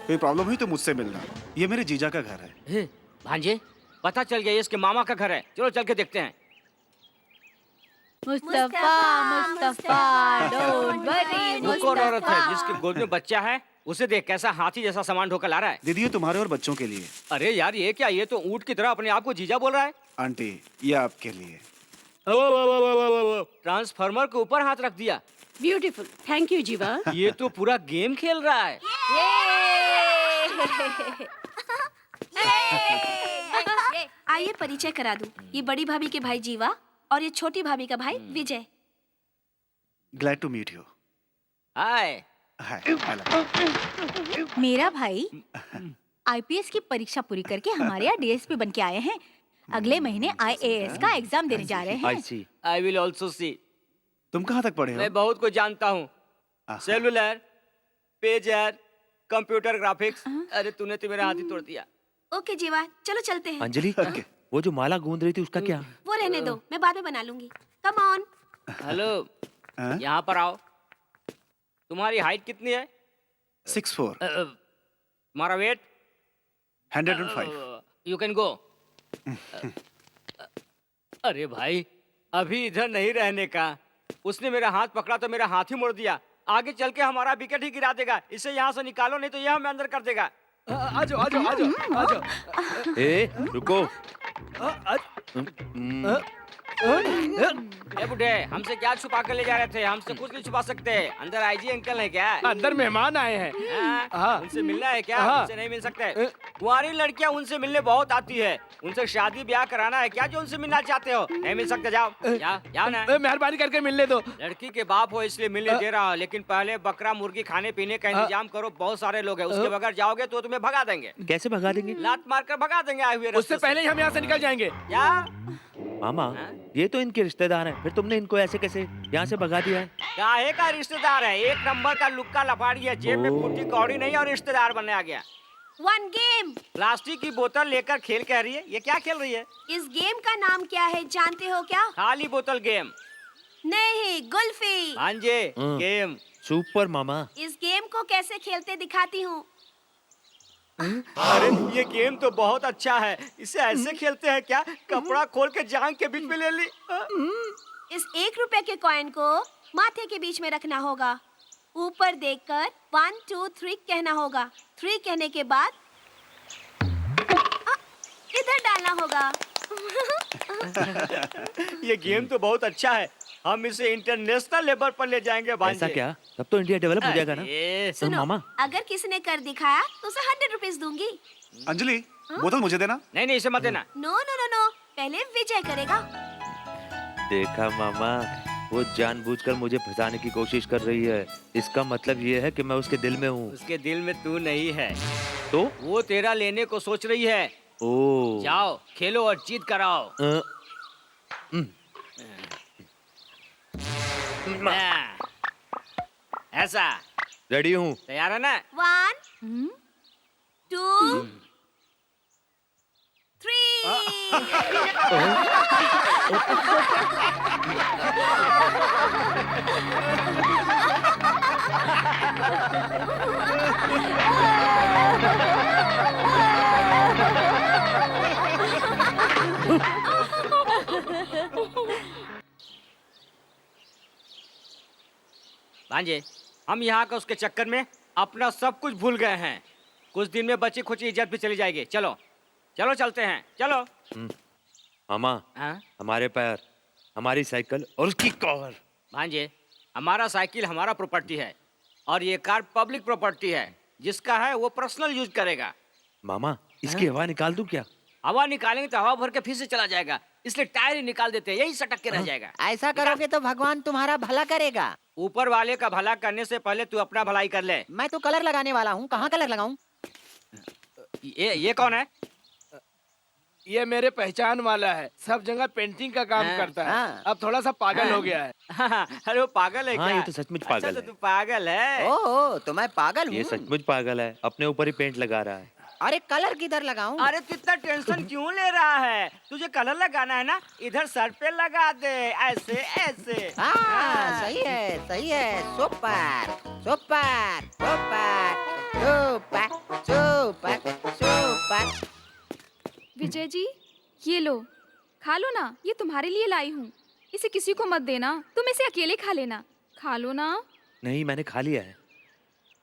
K: कोई प्रॉब्लम हुई तो मुझसे मिलना। ये मेरे जीजा का घर है।
C: भांजे, पता चल गया ये इसके मामा का घर है। चलो चल के देखते हैं।
F: मुस्तफा, मुस्तफा, डोंट वरी,
C: वो कौन औरत है
F: मुस्तफा।
C: जिसके गोद में बच्चा है? उसे देख, कैसा हाथी जैसा सामान ढोकर ला रहा है।
K: दीदी ये तुम्हारे और बच्चों के लिए।
C: अरे यार, ये क्या? ये तो ऊंट की तरह अपने आप को जीजा बोल रहा है।
K: आंटी ये आपके लिए।
C: ट्रांसफार्मर के ऊपर हाथ रख दिया।
D: ब्यूटीफुल, थैंक यू जीवा।
C: ये तो पूरा गेम खेल रहा है।
G: आइए परिचय करा दूं। ये बड़ी भाभी के भाई जीवा और ये छोटी भाभी का भाई Vijay.
K: Glad to meet you.
C: Hi.
F: मेरा भाई आईपीएस की परीक्षा पूरी करके हमारे यहाँ डीएसपी बन के आए हैं। अगले महीने आईएएस का एग्जाम देने जा रहे हैं।
B: I see.
C: I will also see.
K: तुम कहाँ तक पढ़े हो?
C: मैं बहुत कुछ जानता हूँ। Cellular, pager, computer graphics. अरे तूने तो मेरा हाथ ही तोड़ दिया।
G: ओके जीवा, चलो चलते हैं।
B: अंजलि, वो जो माला गूंद रही थी उसका क्या?
G: वो रहने दो, मैं बाद में बना लूंगी। Come on.
C: हेलो, यहाँ पर आओ। तुम्हारी हाइट कितनी है?
K: 6'4".
C: तुम्हारा वेट?
K: 105।
C: You can go. अरे भाई, अभी इधर नहीं रहने का। उसने मेरा हाथ पकड़ा तो मेरा हाथ ही मोड़ दिया। आगे चल के हमारा विकेट ही गिरा देगा। इसे यहाँ से निकालो, नहीं तो यह हमें अंदर कर देगा।
A: आ जाओ आ जाओ आ जाओ आ जाओ।
B: ए रुको।
C: ए बुढ़े, हमसे क्या छुपा कर ले जा रहे थे? हमसे कुछ नहीं छुपा सकते। अंदर आईजी अंकल है क्या?
A: अंदर मेहमान आए हैं। हाँ।
C: उनसे मिलना है क्या?
A: हाँ।
C: उनसे नहीं मिल सकते। कुंवारी लड़कियां उनसे मिलने बहुत आती है। उनसे शादी ब्याह कराना है क्या जो उनसे मिलना चाहते हो? नहीं मिल सकते, जाओ जाओ जाओ ना।
A: मेहरबानी करके मिलने दो।
C: लड़की के बाप हो इसलिए मिलने दे रहा हूँ, लेकिन पहले बकरा मुर्गी खाने पीने का इंतजाम करो। बहुत सारे लोग हैं, उसके बगैर जाओगे तो तुम्हें भगा देंगे।
B: कैसे भगा देंगे?
C: लात मार कर भगा देंगे आए हुए रास्ते
A: उससे पहले ही हम यहाँ से निकल जाएंगे।
C: क्या?
B: मामा, ये तो इनके रिश्तेदार हैं, फिर तुमने इनको ऐसे कैसे यहाँ से भगा दिया है?
C: काहे का रिश्तेदार है? एक नंबर का लुक्का लफाड़ी है, जेब में फूटी कौड़ी नहीं और रिश्तेदार बनने आ गया।
G: One game.
C: प्लास्टिक की बोतल लेकर खेल कह रही है, ये क्या खेल रही है?
G: इस गेम का नाम क्या है जानते हो क्या?
C: खाली बोतल गेम।
G: नहीं, गुल्फी।
C: भांजे, गेम।
B: सुपर मामा।
G: इस गेम को कैसे खेलते दिखाती हूँ।
C: अरे ये गेम तो बहुत अच्छा है। इसे ऐसे खेलते हैं क्या? कपड़ा खोल के जांग के बीच में ले ली।
G: इस 1 रुपए के कॉइन को माथे के बीच में रखना होगा। ऊपर देखकर 1 2 3 कहना होगा। 3 कहने के बाद इधर डालना होगा।
C: ये गेम तो बहुत अच्छा है। हम इसे इंटरनेशनल लेवल पर ले जाएंगे भांजे।
B: ऐसा क्या? तब तो इंडिया डेवलप हो जाएगा ना?
G: सुनो,
B: मामा,
G: अगर किसी ने कर दिखाया तो उसे 100 रुपीज दूंगी।
K: अंजलि, बोतल मुझे देना।
C: नहीं नहीं, इसे मत देना।
G: नो नो नो नो, पहले विजय करेगा।
B: देखा मामा, वो जानबूझकर मुझे फंसाने की कोशिश कर रही है। इसका मतलब ये है कि मैं उसके दिल में हूँ।
C: उसके दिल में तू नहीं है,
B: तो
C: वो तेरा लेने को सोच रही है।
B: ओ,
C: जाओ खेलो और जीत कराओ। ऐसा
B: रेडी हूँ।
C: तैयार है ना?
G: 1 2
C: भांजे, हम यहाँ का उसके चक्कर में अपना सब कुछ भूल गए हैं। कुछ दिन में बची खुची इज्जत भी चली जाएगी। चलो चलो चलते हैं, चलो।
B: मामा,
C: हाँ?
B: हमारे पैर, हमारी साइकिल और उसकी कार।
C: भांजे, हमारा साइकिल हमारा प्रॉपर्टी है और ये कार पब्लिक प्रॉपर्टी है। जिसका है वो पर्सनल यूज करेगा।
B: मामा, इसकी हवा निकाल दूं क्या?
C: हवा निकालेंगे तो हवा भर के फिर से चला जाएगा, इसलिए टायर ही निकाल देते हैं, यही सटक के रह जाएगा।
H: ऐसा करोगे तो भगवान तुम्हारा भला करेगा।
C: ऊपर वाले का भला करने से पहले तू अपना भलाई कर ले।
H: मैं तो कलर लगाने वाला हूँ, कहाँ कलर लगाऊं?
C: ये कौन है?
A: ये मेरे पहचान वाला है, सब जगह पेंटिंग का काम करता है। अब थोड़ा सा पागल हो गया है।
C: अरे वो पागल है
B: हाँ,
C: क्या?
B: ये तो सचमुच पागल
C: अच्छा,
B: है।
C: तो तू पागल है।
H: ओह, तो मैं पागल
B: ये
H: हूँ।
B: सचमुच पागल है, अपने ऊपर ही पेंट लगा रहा है।
H: अरे कलर किधर लगाऊं?
C: अरे तू इतना टेंशन क्यों ले रहा है? तुझे कलर लगाना है ना, इधर सर पे लगा दे, ऐसे ऐसे।
H: हाँ, सही है, super super super super super super.
J: Vijay ji, ये लो, खा लो ना, ये तुम्हारे लिए लाई हूँ। इसे किसी को मत देना, तुम इसे अकेले खा लेना। खा लो ना।
B: नहीं, मैंने खा लिया है।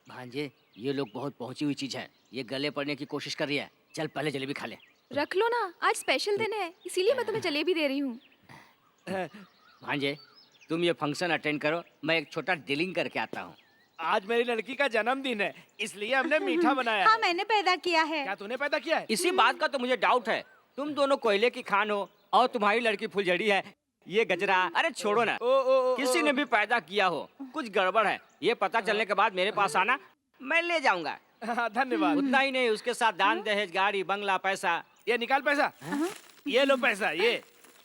C: भांजे, ये लोग बहुत पहुंची हुई चीज है, ये गले पड़ने की कोशिश कर रही है। चल पहले जलेबी खा ले।
J: रख लो ना, आज स्पेशल दिन है, इसीलिए मैं तुम्हें जलेबी दे रही हूँ।
C: भांजे, तुम ये फंक्शन अटेंड करो, मैं एक छोटा डीलिंग करके आता हूँ।
A: आज मेरी लड़की का जन्मदिन है, इसलिए हमने मीठा बनाया
F: हाँ,
A: है।
F: मैंने पैदा किया है।
A: क्या तूने पैदा किया है?
C: इसी बात का तो मुझे डाउट है। तुम दोनों कोयले की खान हो और तुम्हारी लड़की फुलझड़ी है। ये गजरा, अरे छोड़ो ना, किसी ने भी पैदा किया हो, कुछ गड़बड़ है। ये पता चलने के बाद मेरे पास आना, मैं ले जाऊंगा।
A: धन्यवाद।
C: उतना ही नहीं, उसके साथ दान दहेज, गाड़ी बंगला, पैसा।
A: ये निकाल पैसा। ये लो पैसा।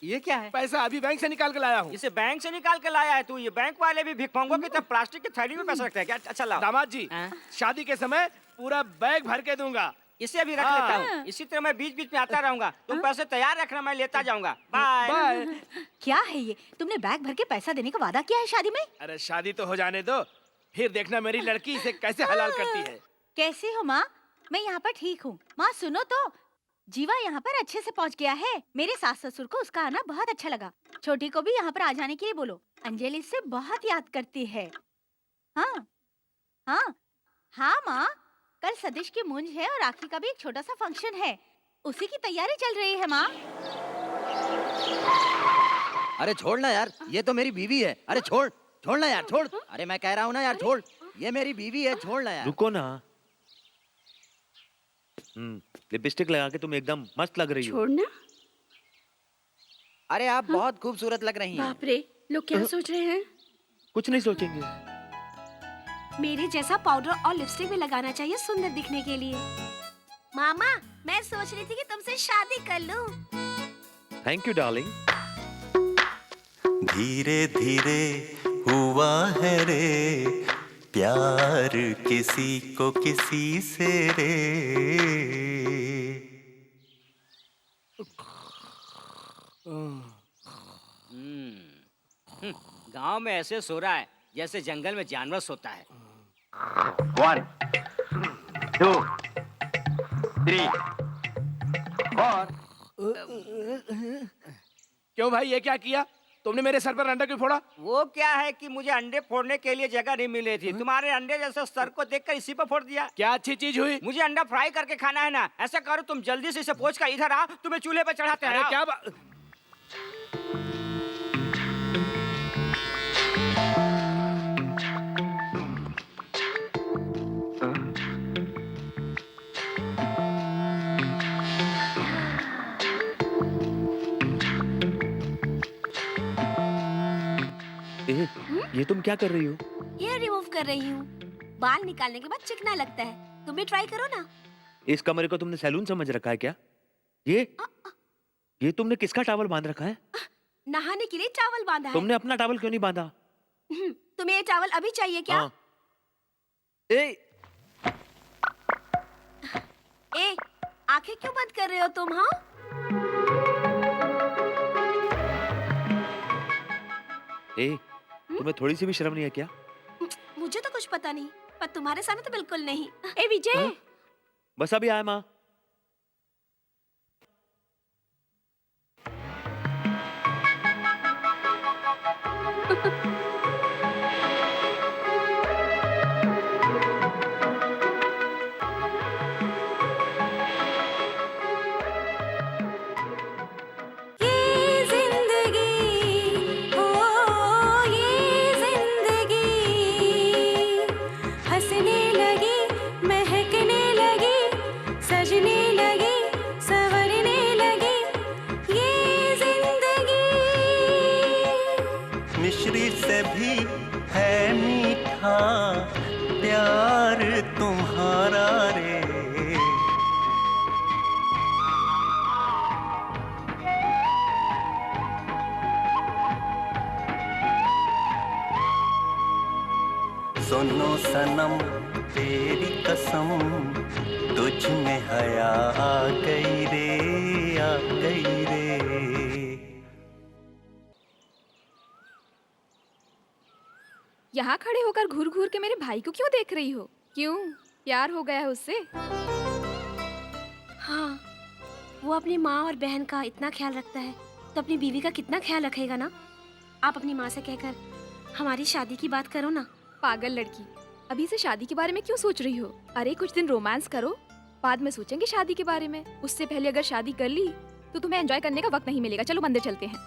C: ये क्या है?
A: पैसा अभी बैंक से निकाल के लाया हूँ।
C: इसे बैंक से निकाल के लाया है तू? ये बैंक वाले भी भिखमंगों की तरह प्लास्टिक की थैली में पैसा रखते हैं क्या? अच्छा लाओ।
A: दामाद जी, शादी के समय पूरा बैग भर के दूंगा।
C: इसे अभी रख लेता हूँ। इसी तरह मैं बीच बीच में आता रहूंगा। तुम पैसे तैयार रखना, मैं लेता जाऊंगा। बाय।
F: क्या है ये? तुमने बैग भर के पैसा देने का वादा किया है शादी में?
A: अरे शादी तो हो जाने दो, फिर देखना मेरी लड़की इसे कैसे हलाल करती है।
F: कैसे हो माँ? मैं यहाँ पर ठीक हूँ। माँ सुनो तो, जीवा यहाँ पर अच्छे से पहुँच गया है। मेरे सास ससुर को उसका आना बहुत अच्छा लगा। छोटी को भी यहाँ पर आ जाने के लिए बोलो। अंजलि से बहुत याद करती है। हाँ हाँ हाँ माँ, कल सतीश की मूंज है और राखी का भी एक छोटा सा फंक्शन है, उसी की तैयारी चल रही है माँ।
H: अरे छोड़ ना यार, ये तो मेरी बीवी है। अरे छोड़, छोड़ ना यार, छोड़। अरे मैं कह रहा हूँ ना यार, छोड़। ये मेरी बीवी है, छोड़ ना यार।
B: रुको ना। लिपस्टिक लगा के तुम एकदम मस्त लग रही हो।
D: छोड़ना।
H: अरे आप बहुत खूबसूरत लग रही हैं।
D: बाप रे, लोग क्या सोच रहे हैं?
B: कुछ नहीं सोचेंगे।
G: मेरे जैसा पाउडर और लिपस्टिक भी लगाना चाहिए सुंदर दिखने के लिए। मामा, मैं सोच रही थी कि तुमसे शादी कर लूं।
B: Thank you darling.
M: धीरे धीरे हुआ है रे प्यार किसी को किसी से रे।
C: गांव में ऐसे सो रहा है जैसे जंगल में जानवर सोता है।
N: 1 2 3 4।
A: क्यों भाई, ये क्या किया तुमने? मेरे सर पर अंडा क्यों फोड़ा?
C: वो क्या है कि मुझे अंडे फोड़ने के लिए जगह नहीं मिली थी। तुम्हारे अंडे जैसे सर को देखकर इसी पर फोड़ दिया।
A: क्या अच्छी चीज हुई?
C: मुझे अंडा फ्राई करके खाना है ना। ऐसा करो, तुम जल्दी से इसे पोंछ कर इधर आओ, तुम्हें चूल्हे पर चढ़ाते हैं।
A: अरे क्या
B: ये तुम क्या कर रही हो?
G: हेयर रिमूव कर रही हूँ। बाल निकालने के बाद चिकना लगता है। तुम भी ट्राई करो ना।
B: इस कमरे को तुमने सैलून समझ रखा है क्या? ये तुमने किसका टॉवल बांध रखा है?
G: नहाने के लिए चावल बांधा है।
B: तुमने अपना टॉवल क्यों नहीं बांधा?
G: तुम्हें ये चावल अभी चाहिए क्या?
B: हाँ।
G: आंखें क्यों बंद कर रहे हो तुम? हाँ,
B: तुम्हें थोड़ी सी भी शर्म नहीं है क्या?
G: मुझे तो कुछ पता नहीं, पर तुम्हारे सामने तो बिल्कुल नहीं।
D: ए विजय,
B: बस अभी आया माँ।
M: मिश्री से भी है मीठा प्यार तुम्हारा रे। सुनो सनम तेरी कसम तुझ में हया आ गई रे, आ गई रे।
J: यहाँ खड़े होकर घूर घूर के मेरे भाई को क्यों देख रही हो? क्यों, प्यार हो गया है उससे?
G: हाँ, वो अपनी माँ और बहन का इतना ख्याल रखता है तो अपनी बीवी का कितना ख्याल रखेगा ना। आप अपनी माँ से कहकर हमारी शादी की बात करो ना।
J: पागल लड़की, अभी से शादी के बारे में क्यों सोच रही हो? अरे कुछ दिन रोमांस करो, बाद में सोचेंगे शादी के बारे में। उससे पहले अगर शादी कर ली तो तुम्हें एंजॉय करने का वक्त नहीं मिलेगा। चलो मंदिर चलते हैं।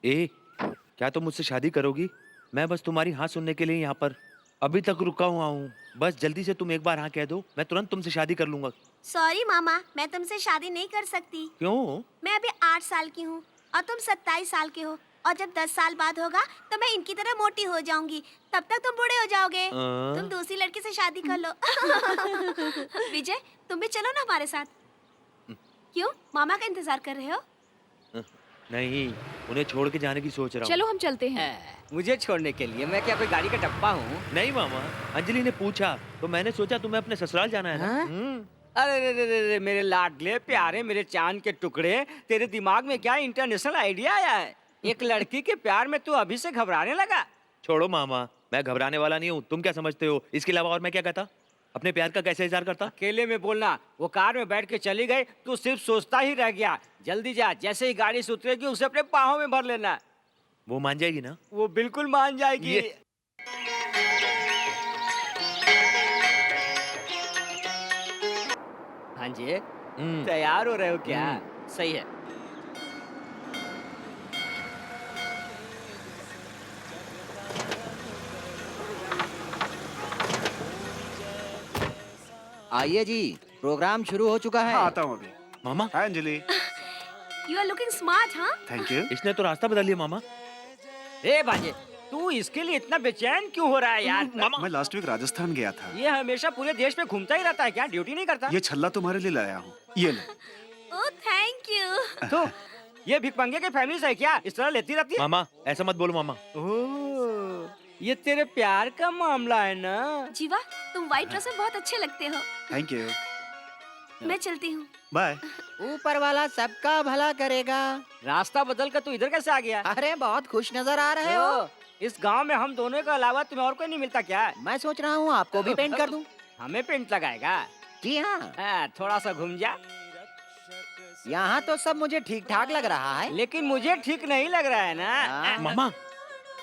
B: क्या तुम मुझसे शादी करोगी? मैं बस तुम्हारी हाँ सुनने के लिए यहाँ पर अभी तक रुका हुआ हूँ। बस जल्दी से तुम एक बार हाँ कह दो, मैं तुरंत तुमसे शादी कर लूंगा।
G: सॉरी मामा, मैं तुमसे शादी नहीं कर सकती।
B: क्यों?
G: मैं अभी 8 साल की हूँ और तुम 27 साल के हो, और जब 10 साल बाद होगा तो मैं इनकी तरह मोटी हो जाऊंगी। तब तक तुम बूढ़े हो जाओगे। तुम दूसरी लड़की से शादी कर लो। विजय, तुम भी चलो ना हमारे साथ। क्यों, मामा का इंतजार कर रहे हो?
B: नहीं, उन्हें छोड़ के जाने की सोच रहा हूँ।
J: चलो हम चलते हैं।
C: मुझे छोड़ने के लिए? मैं क्या कोई गाड़ी का डब्बा हूँ?
B: नहीं मामा, अंजलि ने पूछा तो मैंने सोचा तुम्हें अपने ससुराल जाना है ना।
C: अरे रे रे रे रे, मेरे लाडले प्यारे, मेरे चांद के टुकड़े, तेरे दिमाग में क्या इंटरनेशनल आइडिया आया है? एक लड़की के प्यार में तू अभी से घबराने लगा?
B: छोड़ो मामा, मैं घबराने वाला नहीं हूँ, तुम क्या समझते हो? इसके अलावा और मैं क्या कहता? अपने प्यार का कैसे इजहार करता?
C: अकेले में बोलना। वो कार में बैठ के चली गई तो सिर्फ सोचता ही रह गया। जल्दी जा, जैसे ही गाड़ी से उतरेगी उसे अपने बाहों में भर लेना।
B: वो मान जाएगी ना?
C: वो बिल्कुल मान जाएगी। भांजे, तैयार हो रहे हो क्या? सही है।
H: आइए जी, प्रोग्राम शुरू हो चुका है।
K: हाँ, आता हूँ अभी।
B: मामा।
K: Hi Anjali.
G: You are looking smart, हाँ?
K: Thank you.
B: इसने तो रास्ता बदल लिया मामा।
C: ए भांजे, तू इसके लिए इतना बेचैन क्यों हो रहा है यार?
K: मामा, मैं लास्ट वीक राजस्थान गया था।
C: ये हमेशा पूरे देश में घूमता ही रहता है क्या? ड्यूटी नहीं करता?
K: ये छल्ला तुम्हारे लिए लाया हूँ, ये लो।
G: Oh thank you.
C: तो ये भिखमंगे की फैमिली से क्या इस तरह लेती रहती है?
B: मामा ऐसा मत बोलो मामा।
C: ओह, ये तेरे प्यार का मामला है ना?
G: जीवा, तुम व्हाइट ड्रेस में बहुत अच्छे लगते हो।
K: Thank you.
G: मैं चलती हूँ।
K: बाय।
H: ऊपर वाला सबका भला करेगा।
C: रास्ता बदल कर तू इधर कैसे आ गया?
H: अरे बहुत खुश नजर आ रहे हो।
C: इस गांव में हम दोनों के अलावा तुम्हें और कोई नहीं मिलता क्या?
H: मैं सोच रहा हूँ आपको भी पेंट कर दूं।
C: हमें पेंट लगाएगा?
H: जी हाँ।
C: थोड़ा सा घूम जा।
H: यहाँ तो सब मुझे ठीक ठाक लग रहा है,
C: लेकिन मुझे ठीक नहीं लग रहा है ना।
B: मामा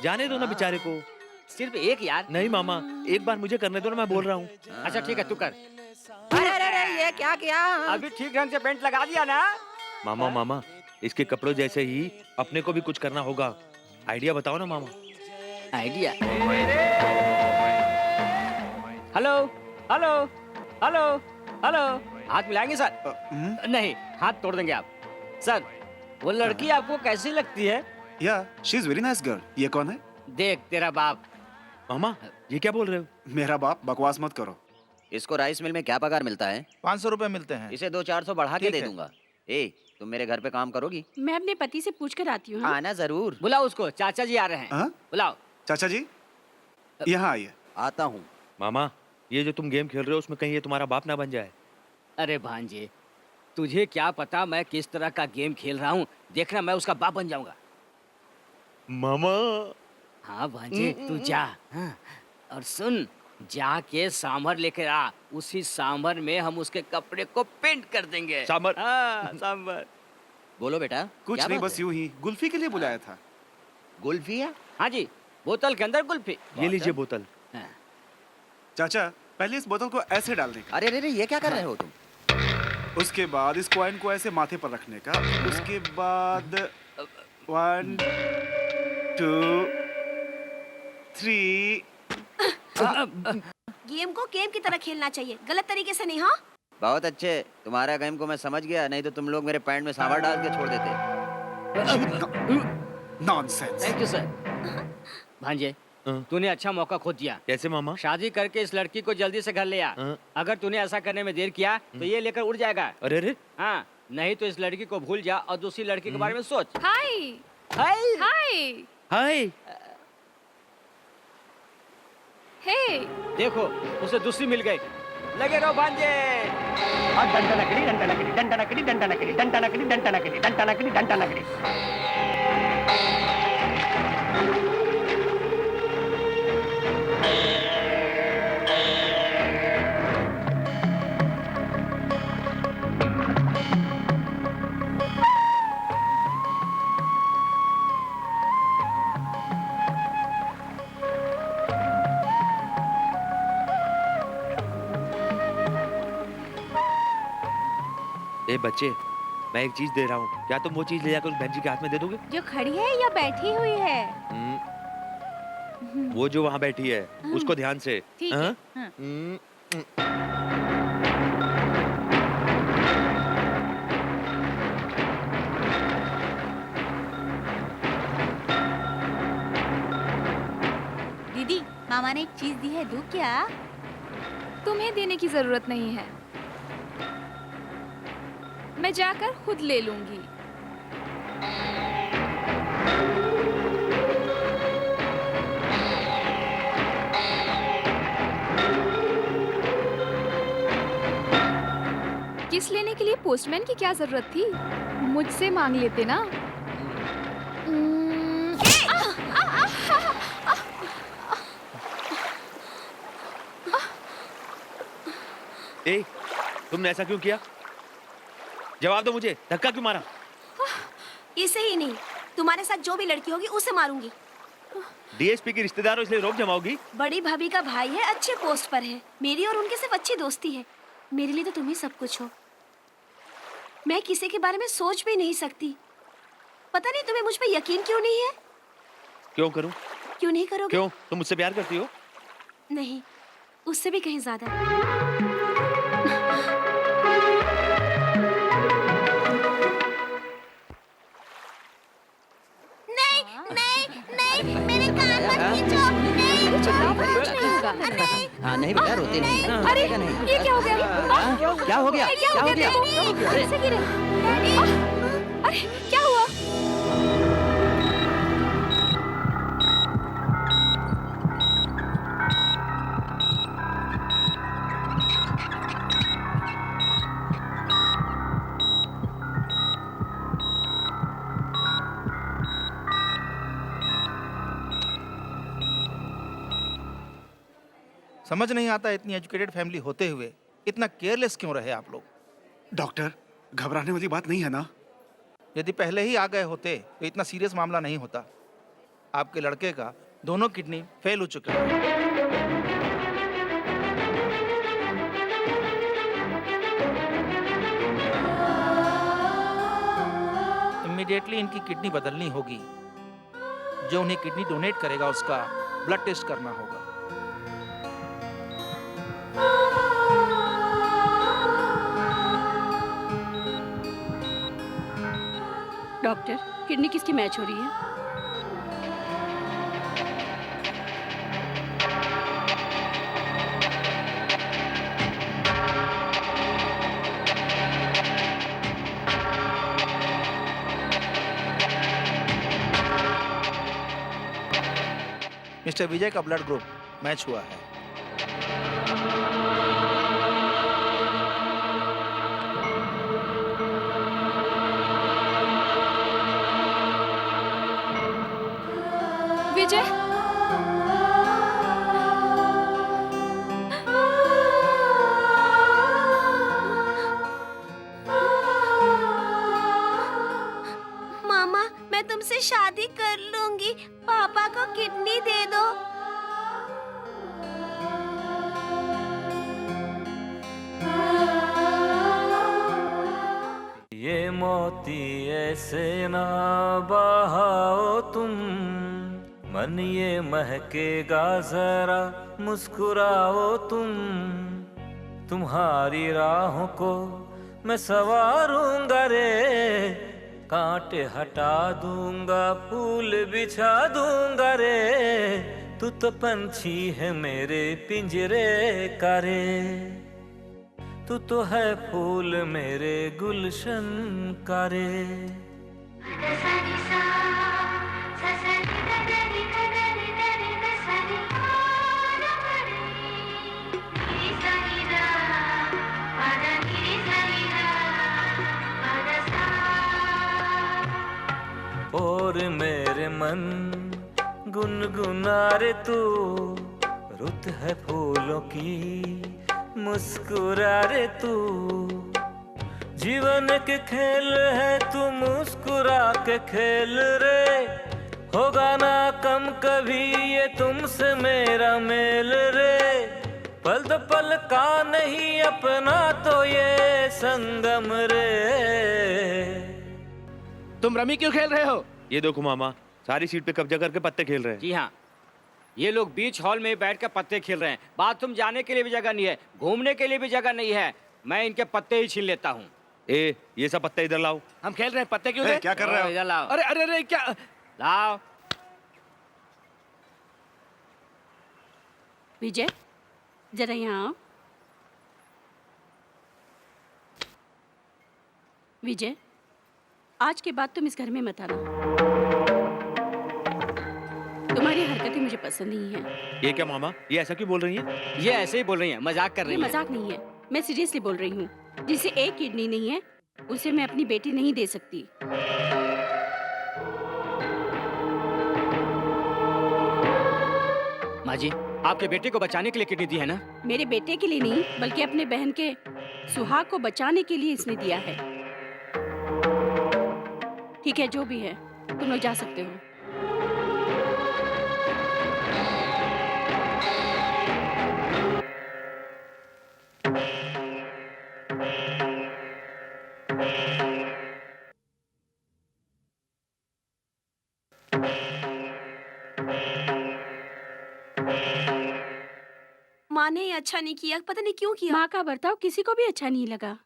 B: जाने दो ना बेचारे को।
C: सिर्फ एक यार।
B: नहीं मामा, एक बार मुझे करने दो ना, मैं बोल रहा हूँ।
C: अच्छा ठीक है, तू कर।
H: अरे अरे अरे, ये क्या किया?
C: अभी ठीक ढंग से पेंट लगा दिया ना?
B: मामा मामा, इसके कपड़ों जैसे ही अपने को भी कुछ करना होगा। आइडिया बताओ ना मामा।
C: Idea? Hello hello hello hello, हाथ मिलाएंगे सर? नहीं, हाथ तोड़ देंगे आप। सर, वो लड़की आपको कैसी लगती है?
K: या, she is very nice girl. ये कौन है?
C: देख तेरा बाप।
B: मामा ये क्या बोल रहे हो?
K: मेरा बाप? बकवास मत करो।
H: इसको राइस मिल में क्या पगार मिलता है?
E: 500 रुपए मिलते हैं।
H: इसे 200-400 बढ़ा के
E: ठीक
H: दे
E: है।
H: दूंगा। ए, तुम मेरे घर पे काम करोगी?
D: मैं अपने पति से पूछ कर आती हूँ। हाँ?
H: आना जरूर।
C: बुलाओ उसको, चाचा जी आ रहे हैं।
K: हाँ?
C: बुलाओ।
K: चाचा जी, यहाँ आइए।
H: आता हूँ।
B: मामा, ये जो तुम गेम खेल रहे हो उसमें कहीं ये तुम्हारा बाप ना बन जाए।
C: अरे भांजे, तुझे क्या पता मैं किस तरह का गेम खेल रहा हूँ? देखना, मैं उसका बाप बन जाऊंगा।
B: मामा।
C: हाँ भांजे, तू जा। हाँ। और सुन, जाके सांभर लेकर आ। उसी सांभर में हम उसके कपड़े को पेंट कर देंगे।
B: सांभर?
C: हाँ, सांभर।
H: बोलो बेटा।
K: कुछ
H: क्या
K: नहीं,
H: बात
K: बस
H: है?
K: यूं ही गुल्फी के लिए बुलाया था।
H: गुल्फी है?
C: हाँ जी, बोतल के अंदर कुल्फी।
B: ये लीजिए बोतल।
C: हाँ।
K: चाचा, पहले इस बोतल को ऐसे डालने का।
H: अरे अरे, ये क्या कर रहे हो तुम?
K: उसके बाद इस कॉइन को ऐसे माथे पर रखने का। उसके बाद 1 2 3।
G: गेम को गेम की तरह खेलना चाहिए, गलत तरीके से नहीं। हाँ,
H: बहुत अच्छे, तुम्हारा गेम को मैं समझ गया, नहीं तो तुम लोग मेरे पैंट में सांभर डाल के छोड़ देते।
K: नॉनसेंस।
C: Thank you sir. भांजे, तूने अच्छा मौका खो दिया।
B: कैसे मामा?
C: शादी करके इस लड़की को जल्दी से घर ले आ। अगर तूने ऐसा करने में देर किया तो ये लेकर उड़ जाएगा।
B: अरे अरे।
C: हाँ, नहीं तो इस लड़की को भूल जा और दूसरी लड़की के बारे में सोच।
J: हाय
C: हाय
J: हाय
B: हाय।
J: हे,
C: देखो, उसे दूसरी मिल गई। लगे रहो भांजे।
N: डंडा नकली, डंडा नकली, डंडा नकली, डंडा नकली, डंडा नकली, डंडा नकली, डंडा नकली, डंडा नकली।
B: ए बच्चे, मैं एक चीज दे रहा हूँ, क्या तुम वो चीज ले जाकर उस बहन जी के हाथ में दे दोगे?
F: जो खड़ी है या बैठी हुई है?
B: वो जो वहाँ बैठी है, उसको ध्यान से।
F: ठीक है।
B: हाँ?
F: दीदी, मामा ने एक चीज दी है, दूँ क्या?
J: तुम्हें देने की जरूरत नहीं है, मैं जाकर खुद ले लूंगी। किस लेने के लिए पोस्टमैन की क्या जरूरत थी? मुझसे मांग लेते ना।
B: ए, तुमने ऐसा क्यों किया? जवाब दो मुझे, धक्का क्यों मारा?
G: इसे ही नहीं, तुम्हारे साथ जो भी लड़की होगी उसे मारूंगी।
B: डीएसपी की रिश्तेदार हो इसलिए रोब जमाओगी?
G: बड़ी भाभी का भाई है, अच्छे पोस्ट पर है। मेरी और उनके सिर्फ अच्छी दोस्ती है। मेरे लिए तो तुम ही सब कुछ हो। मैं किसी के बारे में सोच भी नहीं सकती। पता नहीं तुम्हें मुझ पर यकीन क्यों नहीं है?
B: क्यों करूं?
G: क्यों नहीं करोगे?
B: क्यों? तुम मुझसे प्यार करती हो?
G: नहीं, उससे भी कहीं ज्यादा। नहीं, नहीं, नहीं, मेरे कान मत खींचो। नहीं, नहीं।
H: हाँ नहीं बेटा, रोते नहीं।
J: अरे ये क्या हो गया?
H: क्या हो गया?
J: क्या हो गया? कैसे गिरे? अरे क्या हुआ?
E: समझ नहीं आता इतनी एजुकेटेड फैमिली होते हुए इतना केयरलेस क्यों रहे आप लोग।
K: डॉक्टर, घबराने वाली बात नहीं है ना?
E: यदि पहले ही आ गए होते तो इतना सीरियस मामला नहीं होता। आपके लड़के का दोनों किडनी फेल हो चुके हैं। इमीडिएटली इनकी किडनी बदलनी होगी। जो उन्हें किडनी डोनेट करेगा उसका ब्लड टेस्ट करना होगा।
D: डॉक्टर, किडनी किसकी मैच हो रही है?
E: मिस्टर विजय का ब्लड ग्रुप मैच हुआ है।
J: विजय,
G: मामा, मैं तुमसे शादी कर लूंगी। पापा को किडनी दे दो।
O: ये मोती ऐसे ना बहाओ तुम, मन ये महकेगा जरा मुस्कुराओ तुम। तुम्हारी राहों को मैं सवारूंगा रे, कांटे हटा दूंगा, फूल बिछा दूंगा रे। तू तो पंछी है मेरे पिंजरे का रे, तू तो है फूल मेरे गुलशन का रे। और मेरे मन गुनगुना रे तू, रुत है फूलों की मुस्कुरा रे तू। जीवन के खेल है तू मुस्कुरा के खेल रे, होगा ना कम कभी ये तुमसे मेरा मेल रे। पल दो पल का नहीं अपना तो ये संगम रे।
A: तुम रमी क्यों खेल रहे हो?
B: ये देखो मामा, सारी सीट पे कब्जा करके पत्ते खेल रहे हैं।
C: जी हाँ, ये लोग बीच हॉल में बैठ कर पत्ते खेल रहे हैं। बाथरूम जाने के लिए भी जगह नहीं है, घूमने के लिए भी जगह नहीं है। मैं इनके पत्ते ही छीन लेता हूँ।
B: ए, ये सब पत्ते इधर लाओ।
A: हम खेल रहे हैं, पत्ते क्यों दे?
K: क्या कर रहे हो?
C: इधर लाओ।
A: अरे अरे अरे क्या?
C: लाओ।
D: विजय, जरा यहाँ आओ। विजय, आज के बाद तुम इस घर में मत आना। तुम्हारी हरकतें मुझे पसंद नहीं है।
B: ये क्या मामा, ये ऐसा क्यों बोल रही हैं?
C: ये ऐसे ही बोल रही हैं, मजाक कर
D: ये
C: रही हैं।
D: मजाक नहीं है, मैं सीरियसली बोल रही हूँ। जिसे एक किडनी नहीं है उसे मैं अपनी बेटी नहीं दे सकती।
C: माँ जी, आपके बेटे को बचाने के लिए किडनी दी है ना?
D: मेरे बेटे के लिए नहीं, बल्कि अपने बहन के सुहाग को बचाने के लिए इसने दिया है। ठीक है, जो भी है, तुम लोग जा सकते हो।
G: माँ ने ये अच्छा नहीं किया, पता नहीं क्यों किया।
D: माँ का बर्ताव किसी को भी अच्छा नहीं लगा।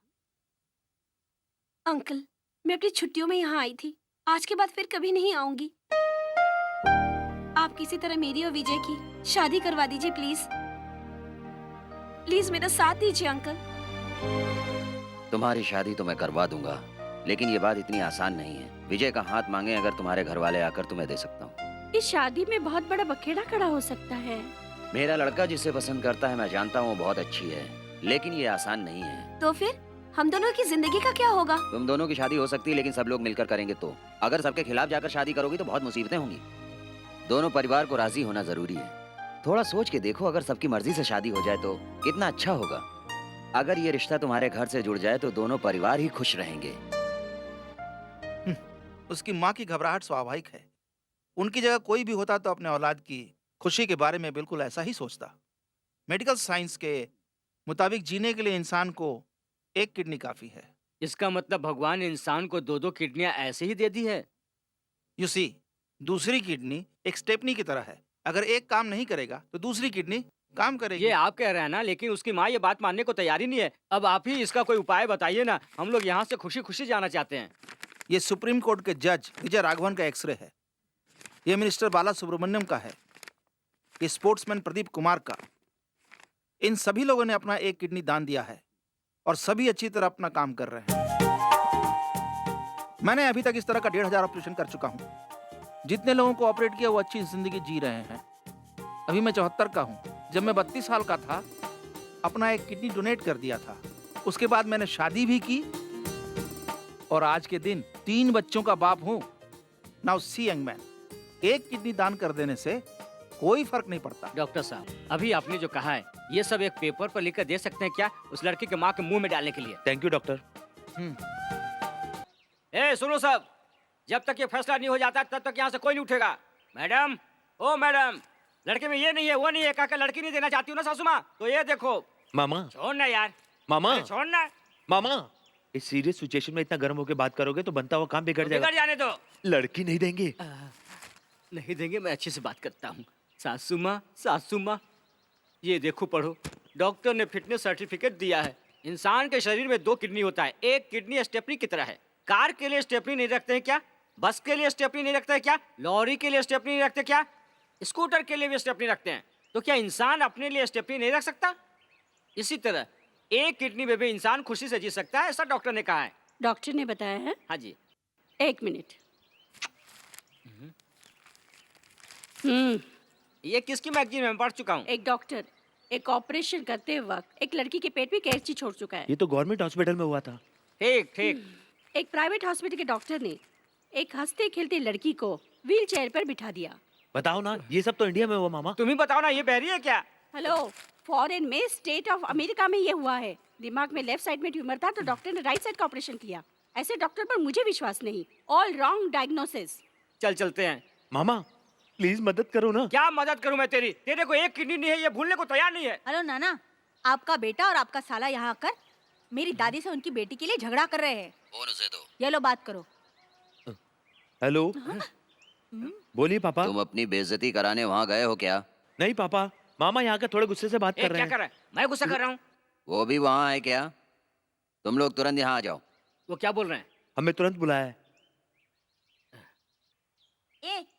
G: अंकल, मैं अपनी छुट्टियों में यहाँ आई थी, आज के बाद फिर कभी नहीं आऊंगी। आप किसी तरह मेरी और विजय की शादी करवा दीजिए प्लीज। प्लीज मेरा साथ दीजिए अंकल।
H: तुम्हारी शादी तो मैं करवा दूंगा, लेकिन ये बात इतनी आसान नहीं है। विजय का हाथ मांगे अगर तुम्हारे घर वाले आकर तुम्हें दे सकता हूँ।
D: इस शादी में बहुत बड़ा बखेड़ा खड़ा हो सकता है।
H: मेरा लड़का जिसे पसंद करता है मैं जानता हूँ वो बहुत अच्छी है, लेकिन ये आसान नहीं है।
G: तो फिर हम दोनों की जिंदगी का क्या होगा?
H: तुम दोनों की शादी हो सकती है, लेकिन सब लोग मिलकर करेंगे तो। अगर सबके खिलाफ जाकर शादी करोगी तो बहुत मुसीबतें होंगी। दोनों परिवार को राजी होना जरूरी है। थोड़ा सोच के देखो, अगर सबकी मर्जी से शादी हो जाए तो कितना अच्छा होगा। अगर ये रिश्ता तुम्हारे घर से जुड़ जाए तो दोनों परिवार ही खुश रहेंगे।
E: उसकी माँ की घबराहट स्वाभाविक है। उनकी जगह कोई भी होता तो अपने औलाद की खुशी के बारे में बिल्कुल ऐसा ही सोचता। मेडिकल साइंस के मुताबिक जीने के लिए इंसान को एक किडनी काफी है।
C: इसका मतलब भगवान ने इंसान को 2-2 किडनियां ऐसे ही दे दी है।
E: यू सी, दूसरी किडनी एक स्टेपनी की तरह है। अगर एक काम नहीं करेगा तो दूसरी किडनी काम करेगी।
C: ये आप कह रहे हैं ना, लेकिन उसकी माँ ये बात मानने को तैयार ही नहीं है। अब आप ही इसका कोई उपाय बताइए ना, हम लोग यहाँ से खुशी खुशी जाना चाहते हैं।
E: ये सुप्रीम कोर्ट के जज विजय राघवन का एक्सरे है। ये मिनिस्टर बाला सुब्रमण्यम का है। ये स्पोर्ट्समैन प्रदीप कुमार का। इन सभी लोगों ने अपना एक किडनी दान दिया है और सभी अच्छी तरह अपना काम कर रहे हैं। मैंने अभी तक इस तरह का 1500 ऑपरेशन कर चुका हूं। जितने लोगों को ऑपरेट किया वो अच्छी जिंदगी जी रहे हैं। अभी मैं 74 का हूं। जब मैं 32 साल का था अपना एक किडनी डोनेट कर दिया था। उसके बाद मैंने शादी भी की और आज के दिन 3 बच्चों का बाप हूं। नाउ सी यंग मैन, एक किडनी दान कर देने से कोई फर्क नहीं पड़ता।
C: डॉक्टर साहब, अभी आपने जो कहा है ये सब एक पेपर पर लिखकर दे सकते हैं क्या, उस लड़की के माँ के मुंह में डालने के लिए?
B: Thank you doctor.
C: ए सुनो सब, जब तक ये फैसला नहीं हो जाता तब तक यहाँ से कोई नहीं उठेगा। मैडम, ओ मैडम, लड़के में ये नहीं है वो नहीं है, काका लड़की नहीं देना चाहती हूँ ना सासू माँ, तो ये देखो।
B: मामा,
C: छोड़ना यार
B: मामा,
C: छोड़ना
B: मामा। इस सीरियस सिचुएशन में इतना गर्म होकर बात करोगे तो बनता हुआ काम बिगड़ जाएगा।
C: बिगड़ जाने दो।
B: लड़की नहीं देंगे।
C: नहीं देंगे, मैं अच्छे से बात करता हूँ। सासू माँ, ये देखो पढ़ो, डॉक्टर ने फिटनेस सर्टिफिकेट दिया है। इंसान के शरीर में 2 किडनी होता है। एक किडनी स्टेपनी की तरह है। कार के लिए स्टेपनी नहीं रखते हैं क्या? बस के लिए स्टेपनी नहीं रखते हैं क्या? लॉरी के लिए स्टेपनी नहीं रखते क्या? स्कूटर के लिए भी स्टेपनी रखते हैं। तो क्या इंसान अपने लिए स्टेपनी नहीं रख सकता? इसी तरह एक किडनी में भी इंसान खुशी से जी सकता है, ऐसा डॉक्टर ने कहा है।
D: डॉक्टर ने बताया है?
C: हाँ जी।
D: 1 मिनट।
C: ये किसकी मैगजीन में पढ़ चुका हूँ।
D: एक डॉक्टर एक ऑपरेशन करते वक्त एक लड़की के पेट में कैंची छोड़ चुका है।
B: ये तो गवर्नमेंट हॉस्पिटल में हुआ था।
C: ठीक ठीक।
D: एक प्राइवेट हॉस्पिटल के डॉक्टर ने एक हंसते खेलते लड़की को व्हील चेयर पर बिठा दिया।
B: बताओ ना, ये सब तो इंडिया में हुआ मामा।
C: तुम ही बताओ ना, ये बहरी है क्या?
D: हेलो, फॉरेन में स्टेट ऑफ अमेरिका में ये हुआ है। दिमाग में लेफ्ट साइड में ट्यूमर था तो डॉक्टर ने राइट साइड का ऑपरेशन किया। ऐसे डॉक्टर पर मुझे विश्वास नहीं। All wrong diagnosis.
C: चल चलते हैं।
B: मामा प्लीज मदद करो ना।
C: क्या मदद करूं मैं तेरी? तेरे को एक किडनी नहीं है, ये भूलने को तैयार नहीं है।
F: हेलो नाना, आपका बेटा और आपका साला यहाँ आकर मेरी दादी से उनकी बेटी के लिए झगड़ा कर रहे हैं।
H: फोन उसे दो।
F: ये लो बात करो।
B: हेलो, बोलिए पापा।
H: तुम अपनी बेइज्जती कराने वहाँ गए हो क्या?
B: नहीं पापा, मामा यहाँ के थोड़े गुस्से से बात कर रहे हैं।
C: क्या कर रहा है? मैं गुस्सा कर रहा हूँ?
H: वो भी वहाँ है क्या? तुम लोग तुरंत यहाँ आ जाओ।
C: वो क्या बोल रहे हैं?
B: हमें तुरंत बुलाया है।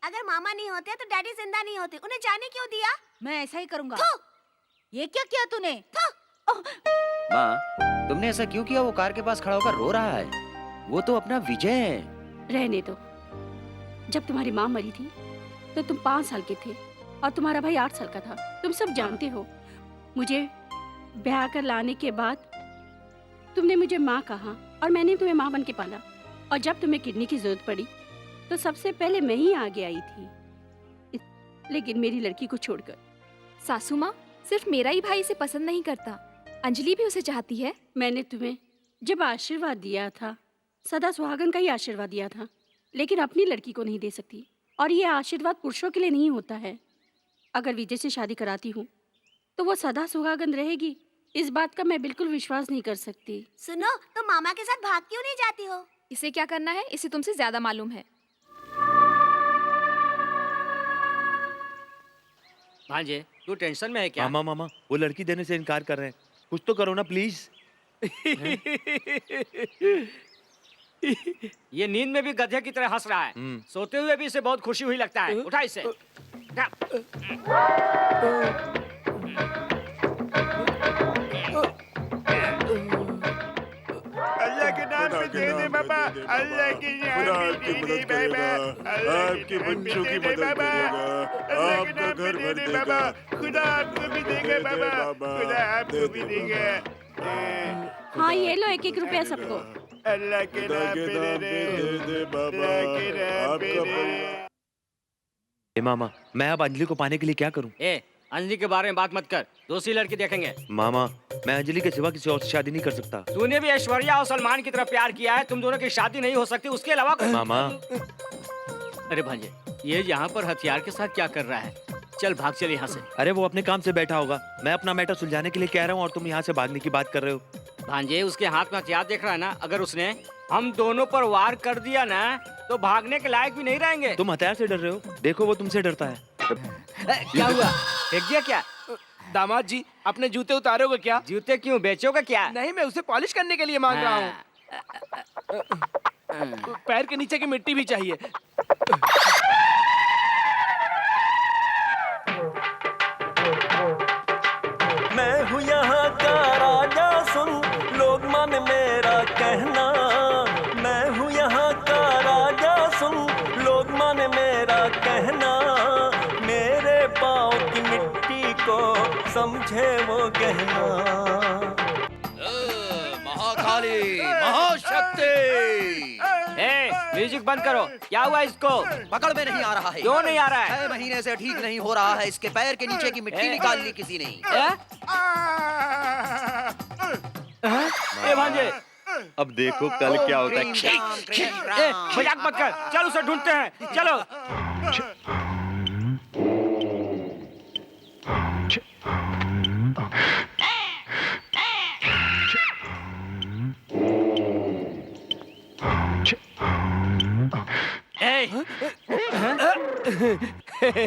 G: अगर मामा नहीं होते तो डैडी जिंदा नहीं होते। उन्हें जाने क्यों दिया?
F: मैं ऐसा ही करूँगा। ये क्या किया तूने?
H: माँ, तुमने ऐसा क्यों किया? वो कार के पास खड़ा होकर रो रहा है। वो तो अपना विजय है।
D: रहने दो। जब तुम्हारी माँ मरी थी तो तुम 5 साल के थे और तुम्हारा भाई 8 साल का था। तुम सब जानते हो। मुझे ब्याह कर लाने के बाद तुमने मुझे माँ कहा और मैंने तुम्हें माँ बन के पाला। और जब तुम्हें किडनी की जरूरत पड़ी तो सबसे पहले मैं ही आगे आई थी। लेकिन मेरी लड़की को छोड़कर
J: सासू माँ, सिर्फ मेरा ही भाई इसे पसंद नहीं करता, अंजलि भी उसे चाहती है।
D: मैंने तुम्हें जब आशीर्वाद दिया था, सदा सुहागन का ही आशीर्वाद दिया था, लेकिन अपनी लड़की को नहीं दे सकती। और ये आशीर्वाद पुरुषों के लिए नहीं होता है। अगर विजय से शादी कराती हूँ तो वो सदा सुहागन रहेगी, इस बात का मैं बिल्कुल विश्वास नहीं कर सकती।
G: सुनो, तो मामा के साथ भाग क्यों नहीं जाती हो?
J: इसे क्या करना है, इसे तुमसे ज्यादा मालूम है।
C: भांजे, तू टेंशन में है क्या?
B: मामा मामा, वो लड़की देने से इनकार कर रहे हैं, कुछ तो करो ना प्लीज।
C: ये नींद में भी गधे की तरह हंस रहा है, सोते हुए भी इसे बहुत खुशी हुई लगता है। उठा इसे। उठा।
A: अल्लाह के नाम पे दे दे बाबा, अल्लाह के नाम पे दे दे बाबा,
K: आपके बच्चों की मदद करेगा, आपका घर भर देगा,
A: खुदा आपको भी देगा बाबा, खुदा आपको भी देगा।
D: हाँ, ये लो 1-1 रुपया सबको।
A: अल्लाह के नाम पे दे दे बाबा, आपका।
B: ए मामा, मैं अब अंजलि को पाने के लिए क्या करूं?
C: ए, अंजलि के बारे में बात मत कर, दूसरी लड़की देखेंगे।
B: मामा, मैं अंजलि के सिवा किसी और से शादी नहीं कर सकता।
C: तूने भी ऐश्वर्या और सलमान की तरफ प्यार किया है, तुम दोनों की शादी नहीं हो सकती उसके अलावा।
B: मामा,
C: अरे भांजे, ये यहाँ पर हथियार के साथ क्या कर रहा है? चल भाग, चल यहाँ से।
B: अरे वो अपने काम से बैठा होगा, मैं अपना मैटर सुलझाने के लिए कह रहा हूँ और तुम यहाँ से भागने की बात कर रहे हो।
C: भांजे, उसके हाथ में हथियार देख रहा है ना, अगर उसने हम दोनों पर वार कर दिया ना तो भागने के लायक भी नहीं रहेंगे।
B: तुम हथियार से डर रहे हो, देखो वो तुमसे डरता है।
C: क्या हुआ, फेंक दिया क्या?
A: दामाद जी, अपने जूते उतारोगे क्या?
C: जूते क्यों, बेचोगे क्या?
A: नहीं, मैं उसे पॉलिश करने के लिए मांग रहा हूँ। पैर के नीचे की मिट्टी भी चाहिए।
M: मैं हूँ यहाँ का राजा, सुन लोग मान मेरा कहना। मैं हूँ यहाँ का राजा, सुन लोग मान मेरा कहना। मेरे पाँव की मिट्टी को समझे वो गहना।
B: महाकाली, महाशक्ति।
C: म्यूजिक बंद करो। क्या हुआ इसको?
H: पकड़ में नहीं आ रहा है।
C: क्यों नहीं आ रहा है?
H: 6 महीने से ठीक नहीं हो रहा है। इसके पैर के नीचे की मिट्टी निकाल ली किसी ने।
C: ए भांजे,
B: अब देखो कल क्या होता है।
C: मजाक मत कर, चल उसे ढूंढते हैं, चलो।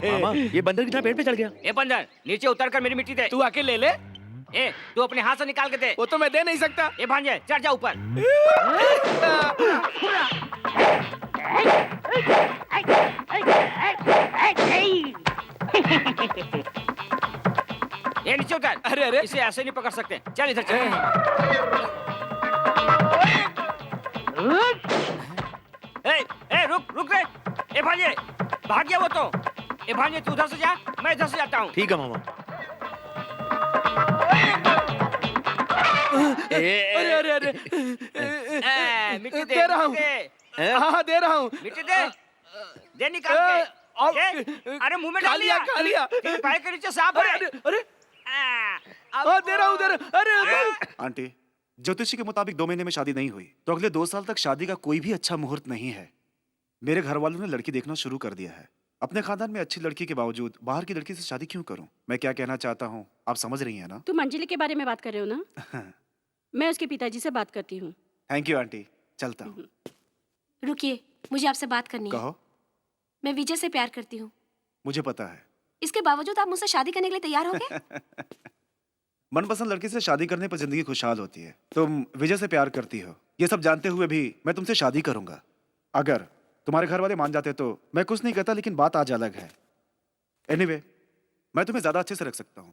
B: मामा, ये बंदर कितना पेड़ पे चढ़ गया?
C: ए बंदर, नीचे उतर कर मेरी मिट्टी दे।
A: तू आके ले ले।
C: ए, तू अपने हाथ से निकाल के दे।
A: वो तो मैं दे नहीं सकता।
C: ए भांजे, चढ़ जा ऊपर। ए, नीचे उतर।
A: अरे अरे,
C: इसे ऐसे नहीं पकड़ सकते। चल इधर चल। रुक रे। ए भांजे, भाग गया वो तो। ए भांजे, तू उधर से जा, मैं इधर से जाता हूँ।
B: ठीक है मामा।
A: अरे अरे अरे,
C: मिट्टी दे,
A: दे रहा हूँ। हाँ, दे रहा हूँ।
C: मिट्टी दे, दे निकाल के। अरे मुंह में डाल लिया।
A: खा लिया।
C: तेरे पैर के नीचे सांप है।
A: अरे, दे रहा हूँ, दे रहा। अरे
K: आंटी, ज्योतिषी के मुताबिक 2 महीने में शादी नहीं हुई तो अगले 2 साल तक शादी का कोई भी अच्छा मुहूर्त नहीं है। मेरे घर वालों ने लड़की देखना शुरू कर दिया है। अपने खानदान में अच्छी लड़की के बावजूद बाहर की लड़की से शादी क्यों करूं? मैं क्या कहना चाहता हूं, आप समझ रही हैं ना?
D: तुम अंजलि के बारे में बात कर रहे हो ना? मैं उसके पिताजी से बात करती हूँ।
K: थैंक यू आंटी, चलता हूँ।
G: रुकिए, मुझे आपसे बात करनी है।
K: कहो।
G: मैं विजय से प्यार करती हूँ।
K: मुझे पता है।
G: इसके बावजूद आप मुझसे शादी करने के लिए तैयार हो गए?
K: मनपसंद लड़की से शादी करने पर जिंदगी खुशहाल होती है। तुम विजय से प्यार करती हो, ये सब जानते हुए भी मैं तुमसे शादी करूंगा। अगर तुम्हारे घर वाले मान जाते तो मैं कुछ नहीं कहता, लेकिन बात आज अलग है। एनीवे, मैं तुम्हें ज्यादा अच्छे से रख सकता हूँ,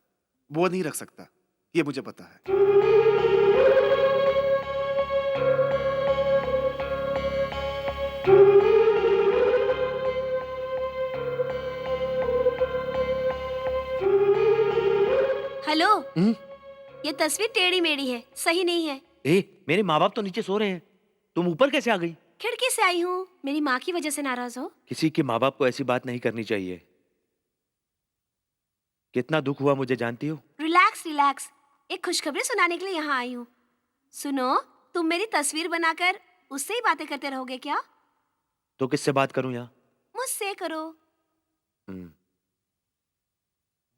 K: वो नहीं रख सकता, ये मुझे पता है।
G: हेलो। ये तस्वीर टेढ़ी मेढ़ी है, सही नहीं है।
B: मेरे माँ बाप तो नीचे सो रहे हैं, तुम ऊपर कैसे आ गई?
G: खिड़की से आई हूँ। मेरी माँ की वजह से नाराज हो?
B: किसी के माँ बाप को ऐसी बात नहीं करनी चाहिए। कितना दुख हुआ मुझे जानती हो?
G: रिलैक्स रिलैक्स, एक खुशखबरी सुनाने के लिए यहाँ आई हूँ। सुनो, तुम मेरी तस्वीर बनाकर उससे ही बातें करते रहोगे क्या?
B: तो किससे बात करूं यहाँ?
G: मुझसे करो।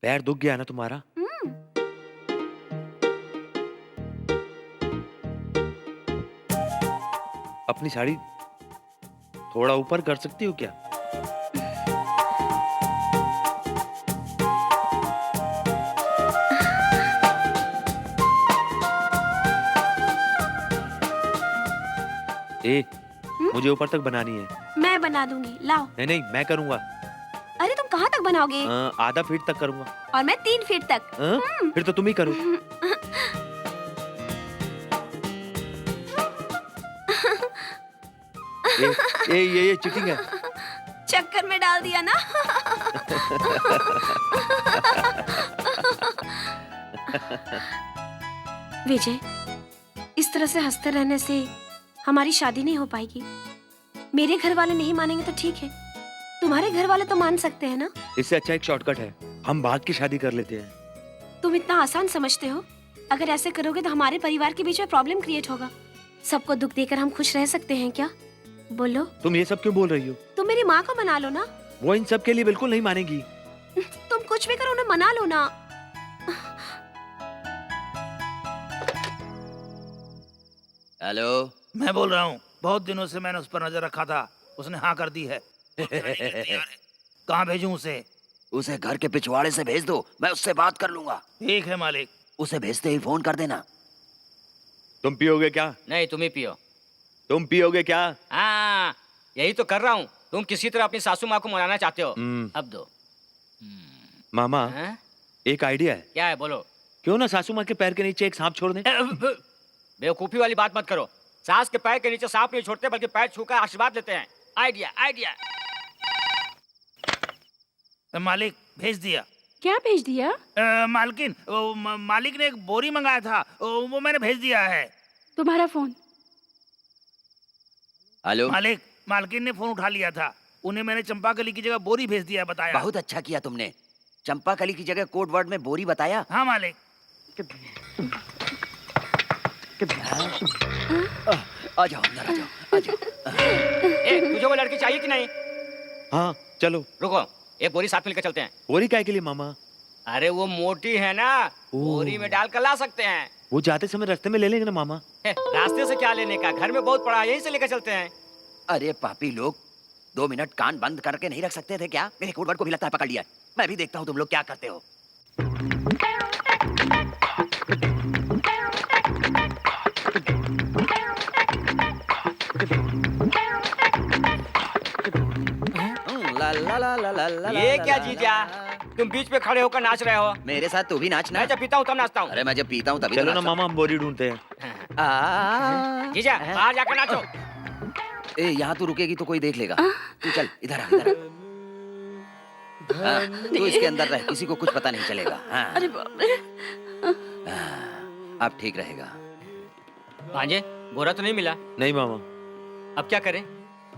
B: पैर दुख गया ना तुम्हारा? अपनी साड़ी थोड़ा ऊपर कर सकती हो क्या? ए, मुझे ऊपर तक बनानी है।
G: मैं बना दूंगी, लाओ।
B: नहीं नहीं, मैं करूंगा।
G: अरे तुम कहाँ तक बनाओगे?
B: आधा फीट तक करूंगा।
G: और मैं 3 फीट तक।
B: फिर तो तुम ही करो। ये चीटिंग है।
G: चक्कर में डाल दिया ना। विजय, इस तरह से हंसते रहने से हमारी शादी नहीं हो पाएगी। मेरे घर वाले नहीं मानेंगे तो ठीक है, तुम्हारे घर वाले तो मान सकते हैं ना।
B: इससे अच्छा एक शॉर्टकट है, हम भाग की शादी कर लेते हैं।
G: तुम इतना आसान समझते हो? अगर ऐसे करोगे तो हमारे परिवार के बीच में प्रॉब्लम क्रिएट होगा। सबको दुख देकर हम खुश रह सकते हैं क्या? बोलो।
B: तुम ये सब क्यों बोल रही हो?
G: तुम मेरी माँ को मना लो ना।
B: वो इन सब के लिए बिल्कुल नहीं मानेगी।
G: तुम कुछ भी करो, उन्हें मना लो ना।
H: हेलो,
E: मैं बोल रहा हूँ। बहुत दिनों से मैंने उस पर नजर रखा था, उसने हाँ कर दी है। कहाँ भेजूं उसे?
H: उसे घर के पिछवाड़े से भेज दो, मैं उससे बात कर लूंगा।
E: ठीक है मालिक।
H: उसे भेजते ही फोन कर देना।
B: तुम पियोगे क्या?
C: नहीं, तुम ही पियो।
B: तुम पियोगे क्या?
C: हाँ, यही तो कर रहा हूँ। तुम किसी तरह अपनी सासू माँ को मनाना चाहते हो। अब दो।
B: मामा, एक आइडिया है।
C: क्या है, बोलो।
B: क्यों ना सासू माँ के पैर के नीचे एक सांप छोड़ दें?
C: बेवकूफी वाली बात मत करो। सास के पैर के नीचे सांप नहीं छोड़ते, बल्कि पैर छूकर आशीर्वाद लेते हैं। Idea idea.
E: मालिक, भेज दिया।
D: क्या भेज दिया?
E: मालकिन, मालिक ने एक बोरी मंगाया था, वो मैंने भेज दिया है।
D: तुम्हारा फोन?
H: हेलो
E: मालिक, मालकिन ने फोन उठा लिया था। उन्हें मैंने चंपाकली की जगह बोरी भेज दिया, बताया।
H: बहुत अच्छा किया तुमने। चंपाकली की जगह कोड वर्ड में बोरी बताया।
E: हाँ मालिक।
H: आ जाओ अंदर, आ जाओ, आ जाओ।
C: तुझे वो लड़की चाहिए कि नहीं?
B: हाँ चलो।
C: रुको, एक बोरी साथ मिलकर चलते हैं।
B: बोरी काय के लिए मामा?
C: अरे वो मोटी है ना, बोरी में डालकर ला सकते हैं।
B: वो जाते समय रास्ते में ले लेंगे ना मामा।
C: रास्ते से क्या लेने का, घर में बहुत पड़ा है, यहीं से लेकर चलते हैं।
H: अरे पापी लोग, 2 मिनट कान बंद करके नहीं रख सकते थे क्या? मेरे कोड वर्ड को भी लगता है पकड़ लिया। मैं भी देखता हूँ तुम लोग क्या करते हो।
C: ये क्या जीजा, तुम बीच पे खड़े होकर नाच रहे हो?
H: मेरे साथ तू भी नाचना।
C: मैं जब पीता हूँ तब नाचता हूँ।
H: अरे मैं जब पीता हूँ तभी
B: चलो ना मामा, हम बोरी ढूंढते हैं।
C: जीजा, बाहर जाकर नाचो।
H: ए, यहाँ तू रुकेगी तो कोई देख लेगा। तू चल इधर आ, इधर आ। तू इसके अंदर रह, किसी को कुछ पता नहीं चलेगा। हाँ।
D: अरे बाप रे।
H: अब ठीक रहेगा।
C: भांजे, बोरा तो नहीं मिला?
B: नहीं मामा।
C: अब क्या करें?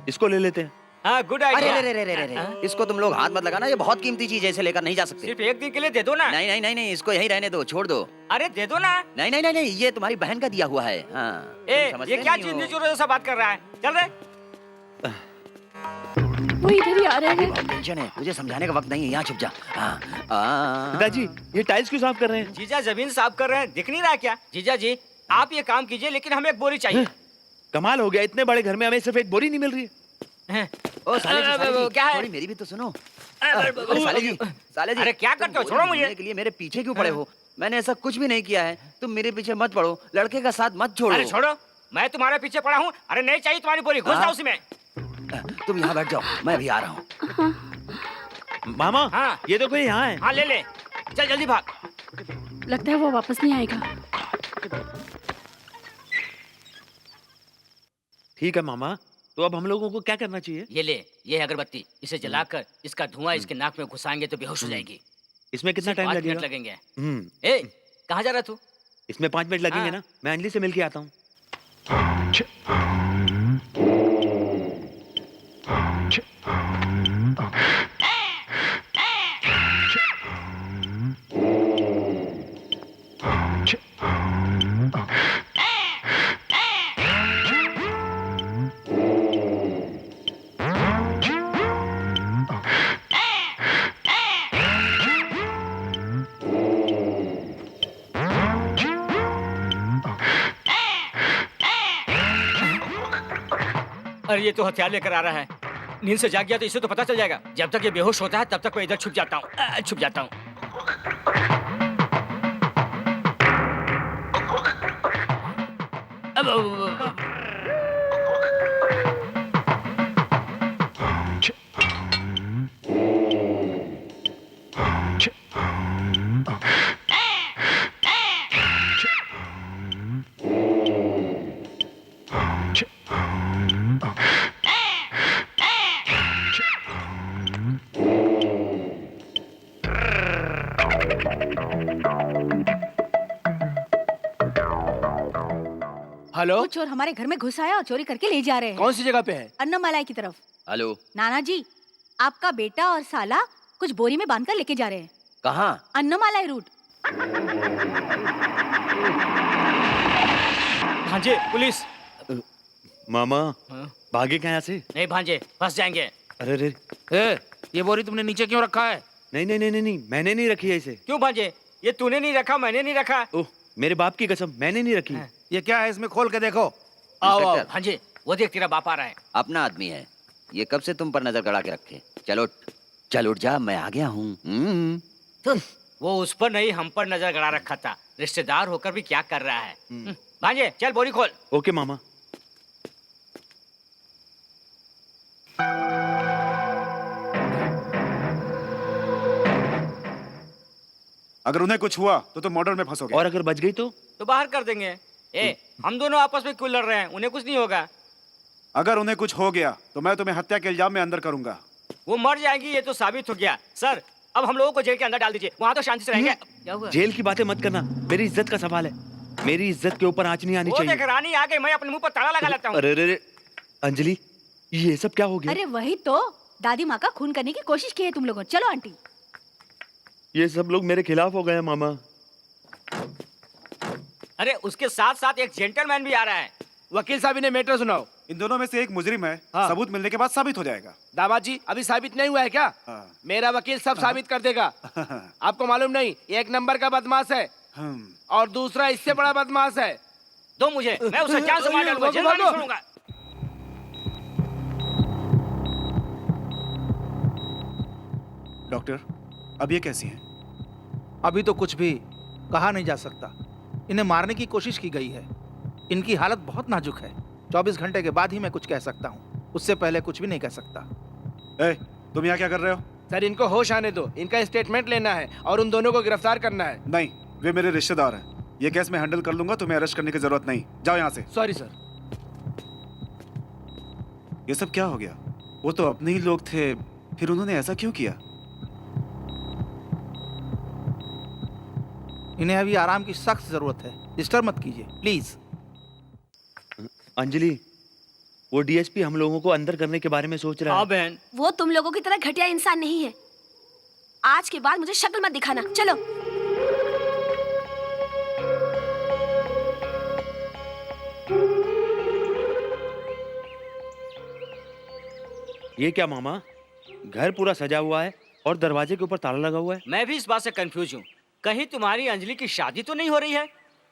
B: इसको ले लेते हैं।
C: हाँ, गुड आइडिया।
H: अरे रे रे रे रे, इसको तुम लोग हाथ मत लगाना, ये बहुत कीमती चीज है, इसे लेकर नहीं जा सकते।
C: सिर्फ एक दिन के लिए दे दो ना।
H: नहीं नहीं नहीं नहीं, इसको यहीं रहने दो, छोड़ दो।
C: अरे दे दो ना।
H: नहीं नहीं नहीं नहीं, ये तुम्हारी बहन का दिया हुआ है। हाँ,
C: ये क्या चीज निचोड़ जैसा बात कर रहा है? चल रहे।
D: वो इधर ही आ रहे हैं।
H: बहुत टेंशन है, मुझे समझाने का वक्त नहीं है, यहाँ छुप जा।
B: पिताजी, ये टाइल्स क्यों साफ कर रहे हैं?
C: जीजा जमीन साफ कर रहे हैं, दिख नहीं रहा क्या? जीजा जी, आप ये काम कीजिए, लेकिन हमें एक बोरी चाहिए।
B: कमाल हो गया, इतने बड़े घर में हमें सिर्फ एक बोरी नहीं मिल रही है।
H: ओ साले जी,
C: क्या है?
H: थोड़ी मेरी भी तो सुनो। अरे साले जी, साले जी,
C: अरे क्या करते हो? छोड़ो मुझे।
H: के लिए मेरे पीछे क्यों पड़े हो? मैंने ऐसा कुछ भी नहीं किया है, तुम मेरे पीछे मत पड़ो, लड़के का साथ मत छोड़ो।
C: अरे छोड़ो, मैं तुम्हारे पीछे पड़ा हूँ। अरे नहीं चाहिए तुम्हारी बोरी, घुस जाओ उसमें।
H: तुम यहाँ बैठ जाओ, मैं अभी आ रहा हूँ।
B: मामा,
C: हाँ
B: ये तो कोई यहाँ है।
C: हाँ ले ले, चल जल्दी भाग।
D: लगता है वो वापस नहीं आएगा।
B: ठीक है मामा, तो अब हम लोगों को क्या करना चाहिए?
C: ये ले, ये है अगरबत्ती, इसे जलाकर इसका धुआं इसके नाक में घुसाएंगे तो बेहोश हो जाएगी।
B: इसमें कितना टाइम
C: 5 मिनट
B: लगेगा?
C: लगेंगे। ए, कहाँ जा रहा तू?
B: इसमें 5 मिनट लगेंगे ना? मैं अंजलि से मिलके आता हूँ।
C: सर ये तो हथियार लेकर आ रहा है। नींद से जाग गया तो इसे तो पता चल जाएगा। जब तक ये बेहोश होता है तब तक मैं इधर छुप जाता हूँ, छुप जाता हूँ।
A: हेलो,
F: वो चोर हमारे घर में घुस आया और चोरी करके ले जा रहे हैं।
A: कौन सी जगह पे है?
F: अन्नमलाई की तरफ।
H: हेलो,
F: नाना जी, आपका बेटा और साला कुछ बोरी में बांधकर लेके जा रहे हैं।
H: कहाँ?
F: अन्नमलाई रूट।
C: भांजे, पुलिस।
B: मामा
C: हाँ?
B: भागे क्या यहाँ से?
C: नहीं भांजे, फंस जाएंगे।
B: अरे रे,
E: ये बोरी तुमने नीचे क्यों रखा है?
B: नहीं नहीं नहीं नहीं नहीं, मैंने नहीं रखी है इसे।
C: क्यों भांजे? ये तूने नहीं रखा, मैंने नहीं रखा।
B: ओह, मेरे बाप की कसम, मैंने नहीं रखी।
E: ये क्या है इसमें, खोल के देखो।
C: आओ आओ
H: इंस्पेक्टर।
C: भांजे, वो देख तेरा बाप आ रहा है।
H: अपना आदमी है, ये कब से तुम पर नजर गड़ा के रखे। चल उठ जा, मैं आ गया हूँ।
C: वो उस पर नहीं, हम पर नजर गड़ा रखा था। रिश्तेदार होकर भी क्या कर रहा है। भांजे चल बोरी खोल।
B: ओके मामा।
K: अगर उन्हें कुछ हुआ तो तुम मर्डर में फंसोगे।
B: और अगर बच गई तो
C: बाहर कर देंगे। हम दोनों आपस में क्यों लड़ रहे हैं? उन्हें कुछ नहीं होगा।
K: अगर उन्हें कुछ हो गया तो मैं तुम्हें हत्या के इल्जाम में अंदर करूंगा।
C: वो मर जाएंगी, ये तो साबित हो गया। सर अब हम लोगों को जेल के अंदर डाल दीजिए, वहाँ तो शांति से रहेंगे। क्या हुआ?
B: जेल की बातें मत करना, मेरी इज्जत का सवाल है। मेरी इज्जत के ऊपर आंच नहीं आनी
C: वो
B: चाहिए।
C: देख रानी आ गई, मैं अपने मुंह पर ताला लगा लेता हूँ।
B: अरे अरे अंजलि, ये सब क्या हो गया?
F: अरे वही तो, दादी माँ का खून करने की कोशिश की है तुम लोगों। चलो आंटी।
B: ये सब लोग मेरे खिलाफ हो गए हैं मामा।
C: अरे उसके साथ साथ एक जेंटलमैन भी आ रहा है।
A: वकील साहब इन्हें मैटर सुनाओ।
K: इन दोनों में से एक मुजरिम है।
A: हाँ।
K: सबूत मिलने के बाद साबित हो जाएगा।
A: दामाद जी, अभी साबित नहीं हुआ है क्या?
K: हाँ।
A: मेरा वकील सब साबित कर देगा। आपको मालूम नहीं, एक नंबर का बदमाश है और दूसरा इससे बड़ा बदमाश है।
C: दो मुझे, मैं उसे जान से मार डालूंगा, जेल में नहीं छोड़ूंगा।
K: डॉक्टर, अब ये कैसी हैं?
E: अभी तो कुछ भी कहा नहीं जा सकता। इन्हें मारने की कोशिश की गई है। इनकी हालत बहुत नाजुक है। 24 घंटे के बाद ही मैं कुछ कह सकता हूँ, उससे पहले कुछ भी नहीं कह सकता।
K: तुम यहाँ क्या कर रहे हो?
A: सर इनको होश आने दो, इनका स्टेटमेंट लेना है और उन दोनों को गिरफ्तार करना है।
K: नहीं, वे मेरे रिश्तेदार हैं। ये केस मैं हैंडल कर लूंगा, तुम्हें अरेस्ट करने की जरूरत नहीं। जाओ यहाँ से।
A: Sorry sir.
K: ये सब क्या हो गया? वो तो अपने ही लोग थे, फिर उन्होंने ऐसा क्यों किया?
E: इन्हें अभी आराम की सख्त जरूरत है। डिस्टर्ब मत कीजिए प्लीज।
B: अंजलि, वो डीएसपी हम लोगों को अंदर करने के बारे में सोच रहा है।
C: हाँ बहन।
G: वो तुम लोगों की तरह घटिया इंसान नहीं है। आज के बाद मुझे शक्ल मत दिखाना। चलो।
B: ये क्या मामा, घर पूरा सजा हुआ है और दरवाजे के ऊपर ताला लगा हुआ है।
C: मैं भी इस बात से कंफ्यूज हूँ, कहीं तुम्हारी अंजलि की शादी तो नहीं हो रही है?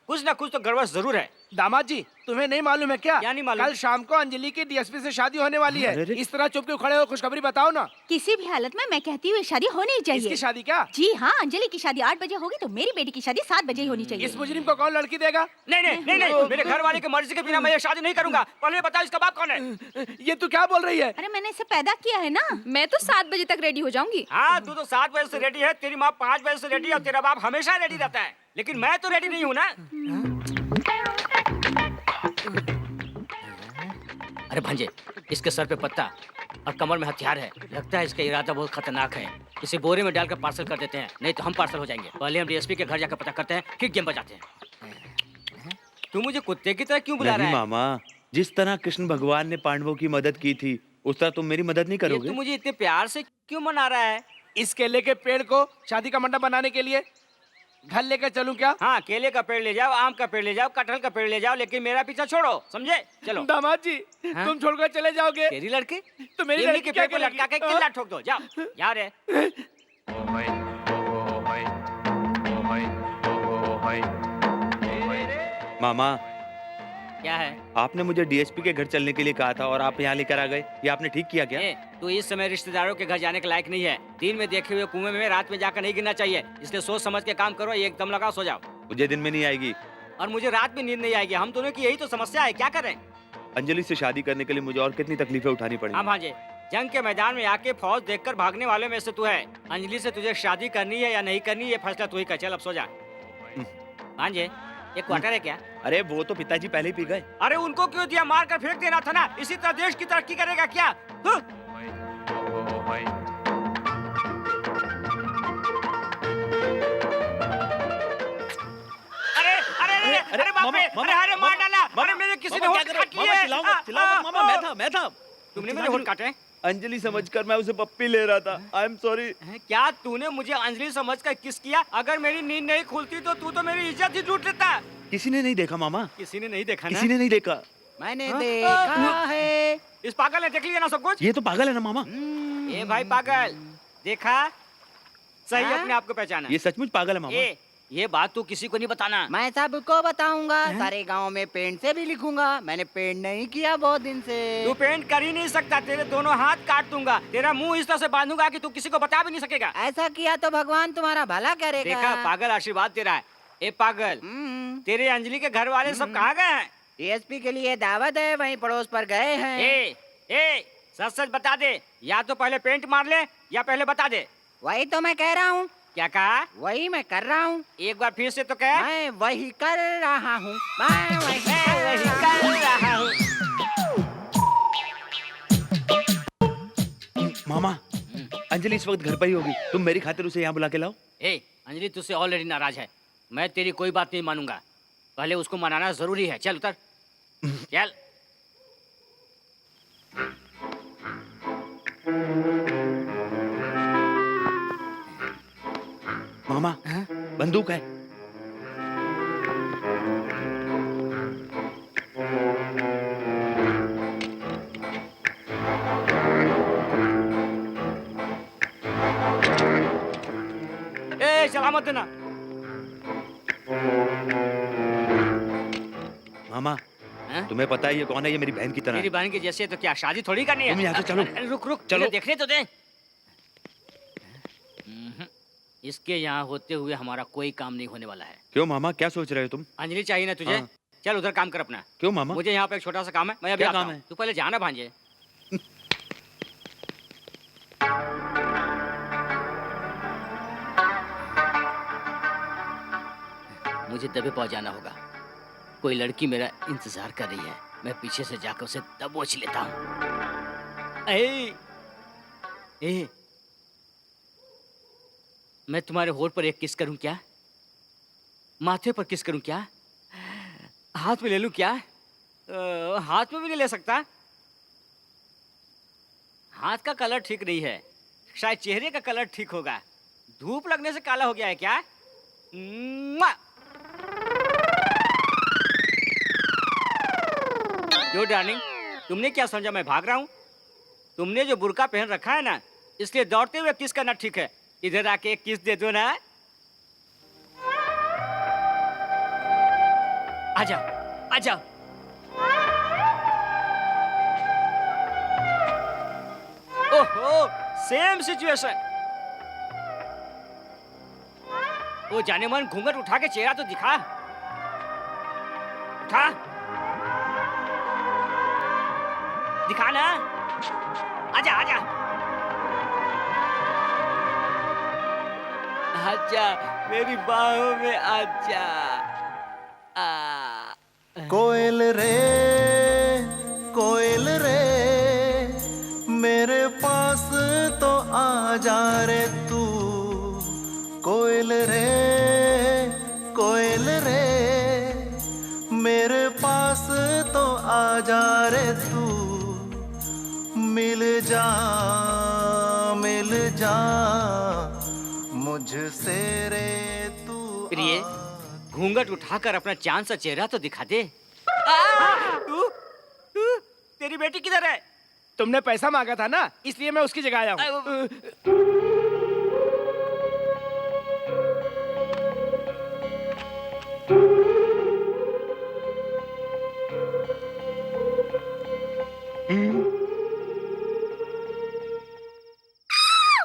C: कुछ ना कुछ तो गड़बड़ जरूर है।
A: दामाद जी, तुम्हें नहीं मालूम है क्या?
C: नहीं मालूम।
A: कल शाम को अंजलि की डीएसपी से शादी होने वाली है।
B: अरे।
A: इस तरह चुप क्यों खड़े हो? खुशखबरी बताओ ना।
F: किसी भी हालत में मैं कहती हूँ ये शादी होनी ही चाहिए।
A: इसकी शादी क्या?
F: जी हाँ, अंजलि की शादी 8 बजे होगी तो मेरी बेटी की शादी 7 बजे ही होनी चाहिए।
A: इस मुजरिम को कौन लड़की देगा?
C: नहीं नहीं नहीं नहीं, मेरे घर वाले की मर्जी के बिना मैं ये शादी नहीं करूंगा। पहले बता इसका बाप कौन है?
A: ये तू क्या बोल रही है?
F: अरे मैंने इसे पैदा किया है ना।
J: मैं तो 7 बजे तक रेडी हो जाऊंगी।
C: हाँ, तू तो 7 बजे से रेडी है, तेरी माँ 5 बजे से रेडी है और तेरा बाप हमेशा रेडी रहता है, लेकिन मैं तो रेडी नहीं हूँ ना। अरे भांजे, इसके सर पे पत्ता और कमर में हथियार है। लगता है इसका इरादा बहुत खतरनाक है। इसे बोरे में डालकर पार्सल कर देते हैं, नहीं तो हम पार्सल हो जाएंगे। पहले हम डीएसपी के घर जाकर पता करते हैं, फिर गेम बजाते हैं। तू मुझे कुत्ते की तरह क्यों बुला रहा
B: नहीं
C: है?
B: मामा, जिस तरह कृष्ण भगवान ने पांडवों की मदद की थी, उस तरह तुम मेरी मदद नहीं
C: ये
B: करोगे?
C: तू मुझे इतने प्यार से क्यों मना रहा है?
A: इस केले के पेड़ को शादी का मंडप बनाने के लिए घर लेकर चलूं क्या?
C: हाँ, केले का पेड़ ले जाओ, आम का पेड़ ले जाओ, कटहल का पेड़ ले जाओ, लेकिन मेरा पीछा छोड़ो, समझे? चलो।
A: दामाद जी,
C: हाँ?
A: तुम छोड़कर चले जाओगे?
C: तेरी लड़की
A: तो मेरी
C: इमली
A: लड़की
C: के
A: क्या
C: पेड़ को लटका के
A: करेगी?
C: किल्ला ठोक दो। जाओ जा रे।
B: मामा,
C: क्या है?
B: आपने मुझे डीएसपी के घर चलने के लिए कहा था और आप यहाँ लेकर आ गए। ये आपने ठीक किया क्या?
C: तू इस समय रिश्तेदारों के घर जाने के लायक नहीं है। दिन में देखे हुए कुएं में रात में जाकर नहीं गिरना चाहिए। इसलिए सोच समझ के काम करो, एकदम लगाओ, सो जाओ।
B: मुझे दिन में नहीं आएगी
C: और मुझे रात में नींद नहीं आएगी। हम दोनों की यही तो समस्या है, क्या करें?
B: अंजलि से शादी करने के लिए मुझे और कितनी तकलीफें उठानी पड़ी।
C: हाँ भांजे, जंग के मैदान में आके फौज देखकर भागने वालों में से तू है। अंजलि से तुझे शादी करनी है या नहीं करनी, ये फैसला तू ही कर। चल अब सो जा। भांजे, एक क्वार्टर है क्या?
B: अरे वो तो पिताजी पहले ही पी गए।
C: अरे उनको क्यों दिया? मार कर फेंक देना था ना। इसी तरह देश की तरक्की करेगा क्या? अरे बाप रे! अरे मार डाला! अरे मेरे किसी ने होठ काट लिए।
B: मैं था।
C: तुमने मेरे होठ काटे?
B: अंजलि समझकर मैं उसे पप्पी ले रहा था। I am sorry.
C: क्या तूने मुझे अंजलि समझकर किस किया? अगर मेरी नींद नहीं खुलती तो तू तो मेरी इज्जत ही लूट लेता।
B: किसी ने नहीं देखा मामा।
C: किसी ने नहीं देखा ना?
B: किसी ने नहीं देखा।
C: मैंने देखा है। इस पागल ने देख लिया ना सब कुछ?
B: ये तो पागल है ना मामा।
C: ए भाई पागल, देखा? सही अपने आप को पहचाना।
B: ये सचमुच पागल है मामा।
C: ये बात तू किसी को नहीं बताना।
P: मैं सबको बताऊंगा। सारे गांव में पेंट से भी लिखूंगा। मैंने पेंट नहीं किया बहुत दिन से।
C: तू पेंट कर ही नहीं सकता। तेरे दोनों हाथ काट दूंगा। तेरा मुंह इस तरह से बांधूंगा कि तू किसी को बता भी नहीं सकेगा।
P: ऐसा किया तो भगवान तुम्हारा भला करेगा।
C: देखा, पागल आशीर्वाद तेरा है। ए पागल, तेरे अंजलि के घर वाले सब कहाँ गए हैं?
P: डीएसपी के लिए दावत है, वहीं पड़ोस पर गए हैं।
C: सच सच बता दे। या तो पहले पेंट मार ले या पहले बता दे।
P: वही तो मैं कह रहा हूँ।
C: क्या कहा?
P: वही मैं कर रहा हूँ।
C: एक बार फिर से तो कह।
P: मैं वही कर रहा हूँ। मैं वही
C: कर रहा हूँ।
B: मामा, अंजलि इस वक्त घर पर ही होगी। तुम मेरी खातिर उसे यहाँ बुला के लाओ।
C: अंजलि तुझसे ऑलरेडी नाराज है। मैं तेरी कोई बात नहीं मानूंगा। पहले उसको मनाना जरूरी है। चल उतर। चल।
B: मामा, बंदूक है।
C: चला मत देना।
B: मामा, तुम्हें पता है ये कौन है? ये मेरी बहन की तरह
C: मेरी बहन की जैसे तो क्या शादी थोड़ी करनी है?
B: तुम यहाँ से चलो।
C: रुक
B: चलो।
C: देखने तो दे। इसके यहाँ होते हुए हमारा कोई काम नहीं होने वाला है।
B: क्यों मामा, क्या सोच रहे हो तुम?
C: अंजलि चाहिए ना तुझे?
B: हाँ।
C: चल उधर काम कर अपना।
B: क्यों मामा?
C: मुझे यहाँ पे एक छोटा सा काम है। मैं अभी
B: क्या
C: आता
B: काम
C: हूँ।
B: है?
C: तू पहले जाना भांजे। मुझे दबे पहुंचाना होगा। कोई लड़की मेरा इंतजार कर रही है। मैं पीछे से जाकर उसे दबोच लेता हूँ। मैं तुम्हारे होठ पर एक किस करूं क्या? माथे पर किस करूं क्या? हाथ में ले लूं क्या? हाथ में भी नहीं ले सकता। हाथ का कलर ठीक नहीं है। शायद चेहरे का कलर ठीक होगा। धूप लगने से काला हो गया है क्या? यो डार्लिंग, तुमने क्या समझा मैं भाग रहा हूं? तुमने जो बुर्का पहन रखा है ना, इसलिए दौड़ते हुए किस करना ठीक है। इधर आके एक किस दे दो ना। आजा, आजा। ओहो, सेम सिचुएशन। वो जाने मन घूंघट उठा के चेहरा तो दिखा। उठा, दिखा ना। आजा, आजा। आजा, मेरी बाहों में आजा।
Q: कोयल रे, कोयल रे, मेरे पास तो आ जा रे तू। कोयल रे, कोयल रे, मेरे पास तो आ जा रे तू। मिल जा, मिल जा मुझसे रे तू।
C: प्रिय, घूंघट उठाकर अपना चांद सा चेहरा तो दिखा दे। तू तेरी बेटी किधर है?
A: तुमने पैसा मांगा था ना, इसलिए मैं उसकी जगह आया हूँ।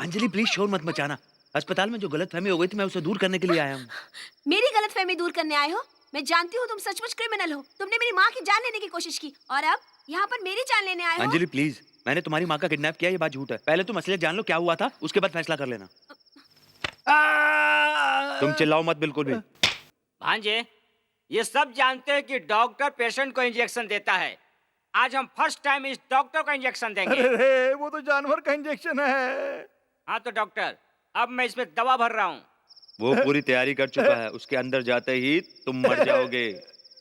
B: अंजलि प्लीज शोर मत मचाना। अस्पताल में जो गलतफहमी हो गई थी मैं उसे दूर करने के लिए आया हूँ।
G: मेरी गलतफहमी दूर करने आए हो? मैं जानती हूँ तुम सचमुच क्रिमिनल हो। तुमने मेरी माँ की जान लेने की कोशिश की और अब यहाँ पर मेरी जान लेने आए हो।
B: अंजलि प्लीज, मैंने तुम्हारी माँ का किडनैप किया, ये बात झूठ है। पहले तुम असलियत जान लो क्या हुआ था, उसके बाद फैसला कर लेना। तुम चिल्लाओ मत बिल्कुल भी।
C: भांजे, ये सब जानते हैं कि डॉक्टर पेशेंट को इंजेक्शन देता है। आज हम फर्स्ट टाइम इस डॉक्टर को इंजेक्शन देंगे।
E: अरे वो तो जानवर का इंजेक्शन है।
C: हाँ तो डॉक्टर, अब मैं इसमें दवा भर रहा हूँ।
B: वो पूरी तैयारी कर चुका है, उसके अंदर जाते ही तुम मर जाओगे।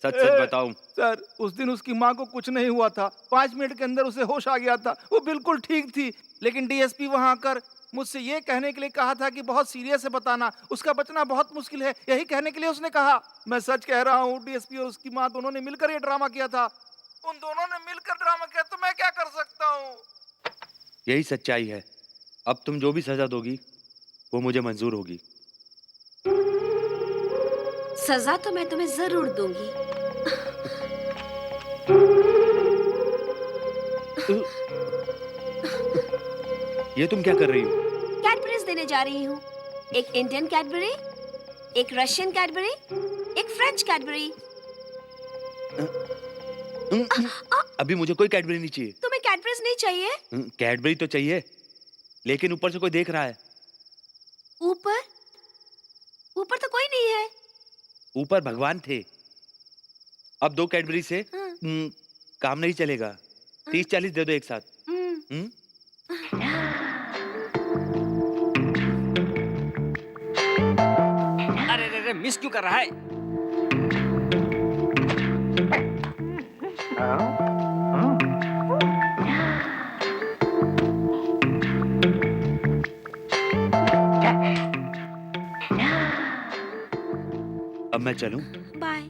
B: सच सच बताऊं
E: सर, उस दिन उसकी माँ को कुछ नहीं हुआ था। 5 मिनट के अंदर उसे होश आ गया था, वो बिल्कुल ठीक थी। लेकिन डीएसपी वहाँ आकर मुझसे ये कहने के लिए कहा था कि बहुत सीरियस है, बताना उसका बचना बहुत मुश्किल है। यही कहने के लिए उसने कहा। मैं सच कह रहा हूँ, डीएसपी और उसकी माँ दोनों ने मिलकर ये ड्रामा किया था। उन दोनों ने मिलकर ड्रामा किया, तो मैं क्या कर सकता हूँ?
B: यही सच्चाई है। अब तुम जो भी सजा दोगी वो मुझे मंजूर होगी।
G: सजा तो मैं तुम्हें जरूर दूंगी।
B: ये तुम क्या कर रही हो?
G: कैडबरीज देने जा रही हूँ। एक इंडियन कैडबरी, एक रशियन कैडबरी, एक फ्रेंच कैडबरी।
B: अभी मुझे कोई कैडबरी नहीं चाहिए।
G: तुम्हें कैडबरीज नहीं चाहिए?
B: कैडबरी तो चाहिए, लेकिन ऊपर से कोई देख रहा है।
G: ऊपर? ऊपर तो कोई नहीं है।
B: ऊपर भगवान थे। अब 2 कैडबरी से काम नहीं चलेगा। 30-40 दे दो एक साथ।
C: अरे मिस क्यों कर रहा है?
B: अब मैं चलूं?
G: बाय।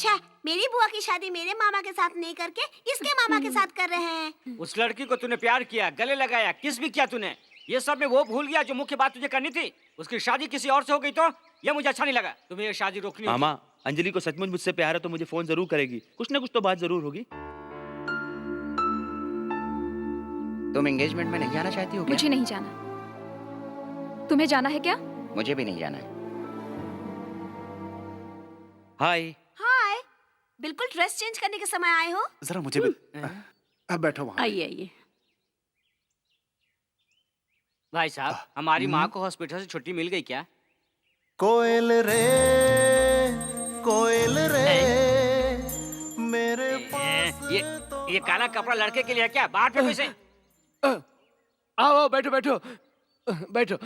G: छे, मेरी बुआ की शादी मेरे मामा के साथ नहीं करके इसके मामा के साथ कर रहे हैं।
C: उस लड़की को तूने प्यार किया, गले लगाया, किस भी किया तूने। ये सब में वो भूल गया जो मुख्य बात तुझे करनी थी। उसकी शादी किसी और से हो गई तो ये मुझे अच्छा नहीं लगा। तुम्हें ये शादी रोकनी होगी।
B: मामा, अंजलि को सचमुच मुझसे प्यार है तो मुझे फोन जरूर करेगी। कुछ ना कुछ तो बात जरूर होगी।
H: तुम एंगेजमेंट में नहीं जाना चाहती हो क्या?
J: मुझे नहीं जाना। तुम्हें जाना है क्या?
H: मुझे भी नहीं जाना है।
B: हाय।
G: हाय, बिल्कुल ड्रेस चेंज करने के समय आए हो।
K: जरा मुझे भी। अब बैठो वहाँ।
D: आइए आइए।
C: भाई साहब, हमारी माँ को हॉस्पिटल से छुट्टी मिल गई क्या?
Q: कोयल रे, कोयल रे, मेरे पास
C: ये काला कपड़ा लड़के के लिए है क्या? बाहर पे से।
A: आओ बैठो बैठो बैठो।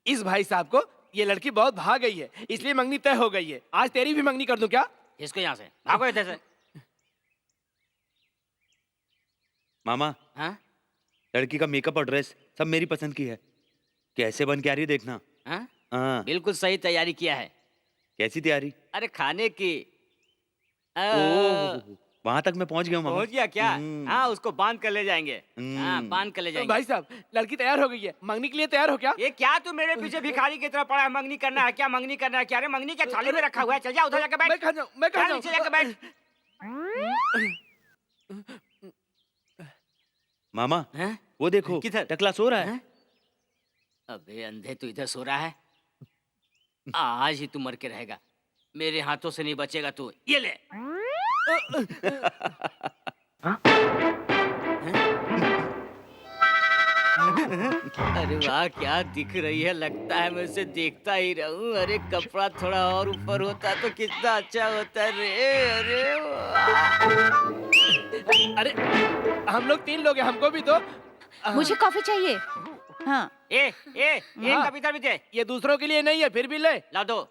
A: इस भाई साहब को ये लड़की बहुत भाग गई है, इसलिए मंगनी तय हो गई है। आज तेरी भी मंगनी कर दूं क्या?
C: इसको यहाँ से भागो इधर से।
B: मामा,
C: हाँ?
B: लड़की का मेकअप और ड्रेस सब मेरी पसंद की है। कैसे बन के आ रही है देखना।
C: हाँ?
B: हाँ।
C: बिल्कुल सही तैयारी किया है।
B: कैसी तैयारी?
C: अरे खाने की।
B: वहां तक मैं पहुंच गया हूँ मामा।
C: पहुंच गया क्या? हाँ, उसको बांध कर ले जाएंगे। हाँ, बांध कर ले जाएंगे।
A: भाई साहब, लड़की तैयार हो गई है, मंगनी के लिए तैयार हो क्या?
C: ये क्या तू मेरे पीछे भिखारी की तरह पड़ा है? मंगनी करना है क्या? मंगनी करना है क्या? अरे मंगनी क्या थाली में रखा हुआ है? चल जा उधर जाकर बैठ।
A: मैं कहाँ जाऊँ? मैं कहाँ जाऊँ?
C: नीचे जाकर बैठ।
B: मामा, वो देखो
C: किधर?
B: टकला सो रहा है।
C: अबे अंधे, तू इधर सो रहा है? आज ही तू मर के रहेगा। मेरे हाथों से नहीं बचेगा तू। ये ले। अरे वाह, क्या दिख रही है। लगता है मैं उसे देखता ही रहूं। अरे कपड़ा थोड़ा और ऊपर होता तो कितना अच्छा होता रे। अरे वाह।
A: अरे हम लोग 3 लोग हैं, हमको भी तो।
F: मुझे कॉफी चाहिए। हाँ।
C: हाँ। कभी इधर भी दे।
A: ये दूसरों के लिए नहीं है, फिर भी ले।
C: ला दो।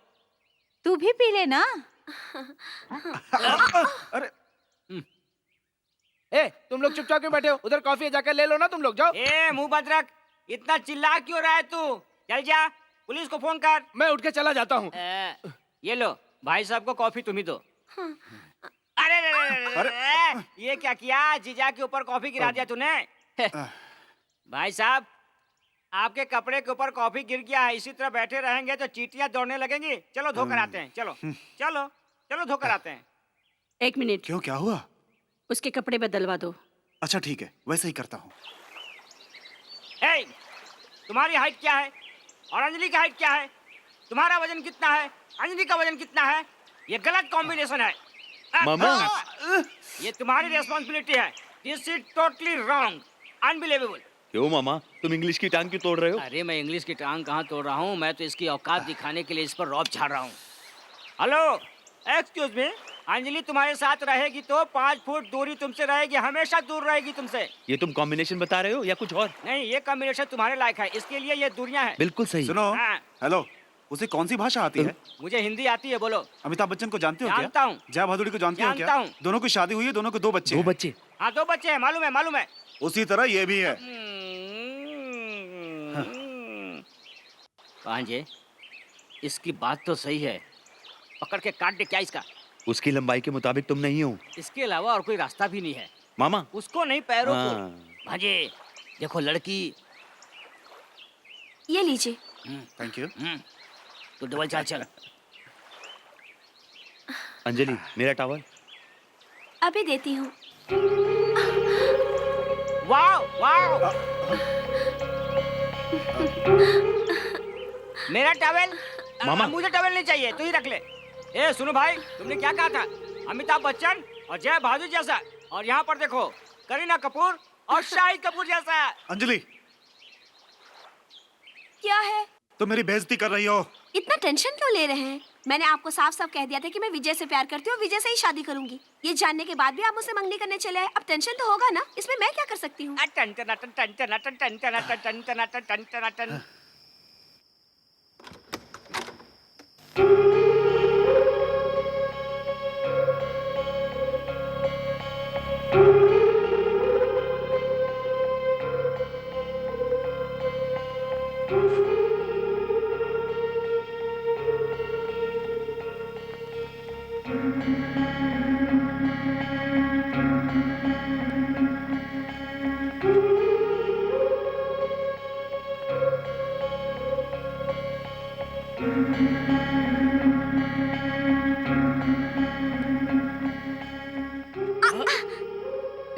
F: तू भी पी ले ना।
A: अरे ए, तुम लोग चुपचाप क्यों बैठे हो? उधर कॉफी है, जाकर ले लो ना तुम लोग, जाओ।
C: मुंह बंद रख। इतना चिल्ला क्यों रहा है तू? चल जा, पुलिस को फोन कर।
A: मैं उठ के चला जाता हूँ।
C: ये लो, भाई साहब को कॉफी तुम ही दो। अरे ये क्या किया? जीजा के ऊपर कॉफी गिरा दिया तूने। भाई साहब, आपके कपड़े के ऊपर कॉफी गिर गया है। इसी तरह बैठे रहेंगे तो चींटियां दौड़ने लगेंगी। चलो धोकर आते हैं। चलो चलो चलो धोकर आते हैं।
D: 1 मिनट।
K: क्यों, क्या हुआ?
D: उसके कपड़े बदलवा दो।
K: अच्छा ठीक है, वैसे ही करता हूँ।
C: हे, तुम्हारी हाइट क्या है और अंजलि की हाइट क्या है? तुम्हारा वजन कितना है, अंजलि का वजन कितना है? ये गलत कॉम्बिनेशन है।
B: मामा।
C: ये तुम्हारी रिस्पॉन्सिबिलिटी है। This is totally wrong, unbelievable.
B: क्यों मामा, तुम इंग्लिश की टांग क्यों तोड़ रहे हो?
C: अरे मैं इंग्लिश की टांग कहाँ तोड़ रहा हूँ, मैं तो इसकी औकात दिखाने के लिए इस पर रौब झाड़ रहा हूँ। हेलो, एक्सक्यूज मी, अंजलि तुम्हारे साथ रहेगी तो 5 फुट दूरी तुमसे रहेगी, हमेशा दूर रहेगी तुमसे।
B: ये तुम कॉम्बिनेशन बता रहे हो या कुछ और?
C: नहीं, ये कॉम्बिनेशन तुम्हारे लायक है, इसके लिए ये दूरियां हैं।
B: बिल्कुल सही।
K: सुनो,
C: हाँ।
K: हेलो, उसे कौन सी भाषा आती है?
C: मुझे हिंदी आती है, बोलो।
K: अमिताभ बच्चन को जानते हो क्या?
C: जानता हूँ।
K: जया भादुड़ी को जानते हो क्या?
C: जानता हूँ।
K: दोनों की शादी हुई है, दोनों को 2 बच्चे हैं।
B: 2 बच्चे?
C: हाँ, 2 बच्चे हैं, मालूम है, मालूम है।
K: उसी तरह ये भी है।
C: भांजे, इसकी बात तो सही है, पकड़ के काट दे क्या इसका?
B: उसकी लंबाई के मुताबिक तुम नहीं हो।
C: इसके अलावा और कोई रास्ता भी नहीं है।
B: मामा।
C: उसको नहीं, पैरों को।
B: हाँ।
C: भांजे, देखो लड़की।
G: ये लीजिए।
K: Thank you.
C: तो डबल चाल चल।
B: अंजलि, मेरा टॉवल।
G: अभी देती हूँ।
C: वाव, वाव। मेरा टॉवेल?
B: मामा।
C: मुझे टॉवेल नहीं चाहिए, तू ही रख ले। ए सुनो भाई, तुमने क्या कहा था? अमिताभ बच्चन और जया भादुरी जैसा, और यहाँ पर देखो करीना कपूर और शाहिद कपूर जैसा।
K: अंजलि,
G: क्या है?
K: तुम मेरी बेइज्जती कर रही हो।
G: इतना टेंशन क्यों ले रहे हैं? मैंने आपको साफ साफ कह दिया था कि मैं विजय से प्यार करती हूँ, विजय से ही शादी करूंगी। ये जानने के बाद भी आप मुझसे मंगनी करने चले आए। अब टेंशन तो होगा ना, इसमें मैं क्या कर सकती हूँ?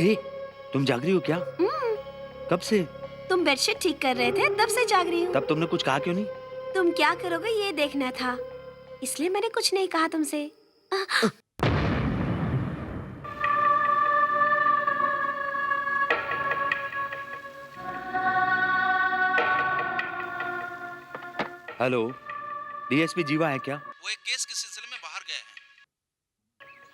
B: ए, तुम जाग रही हो क्या? कब से?
G: तुम बेडशीट ठीक कर रहे थे, तब से जाग रही हूँ।
B: तब तुमने कुछ कहा क्यों नहीं?
G: तुम क्या करोगे ये देखना था, इसलिए मैंने कुछ नहीं कहा तुमसे।
B: हेलो, डीएसपी जीवा है क्या?
E: वो एक केस के सिलसिले में बाहर गए हैं।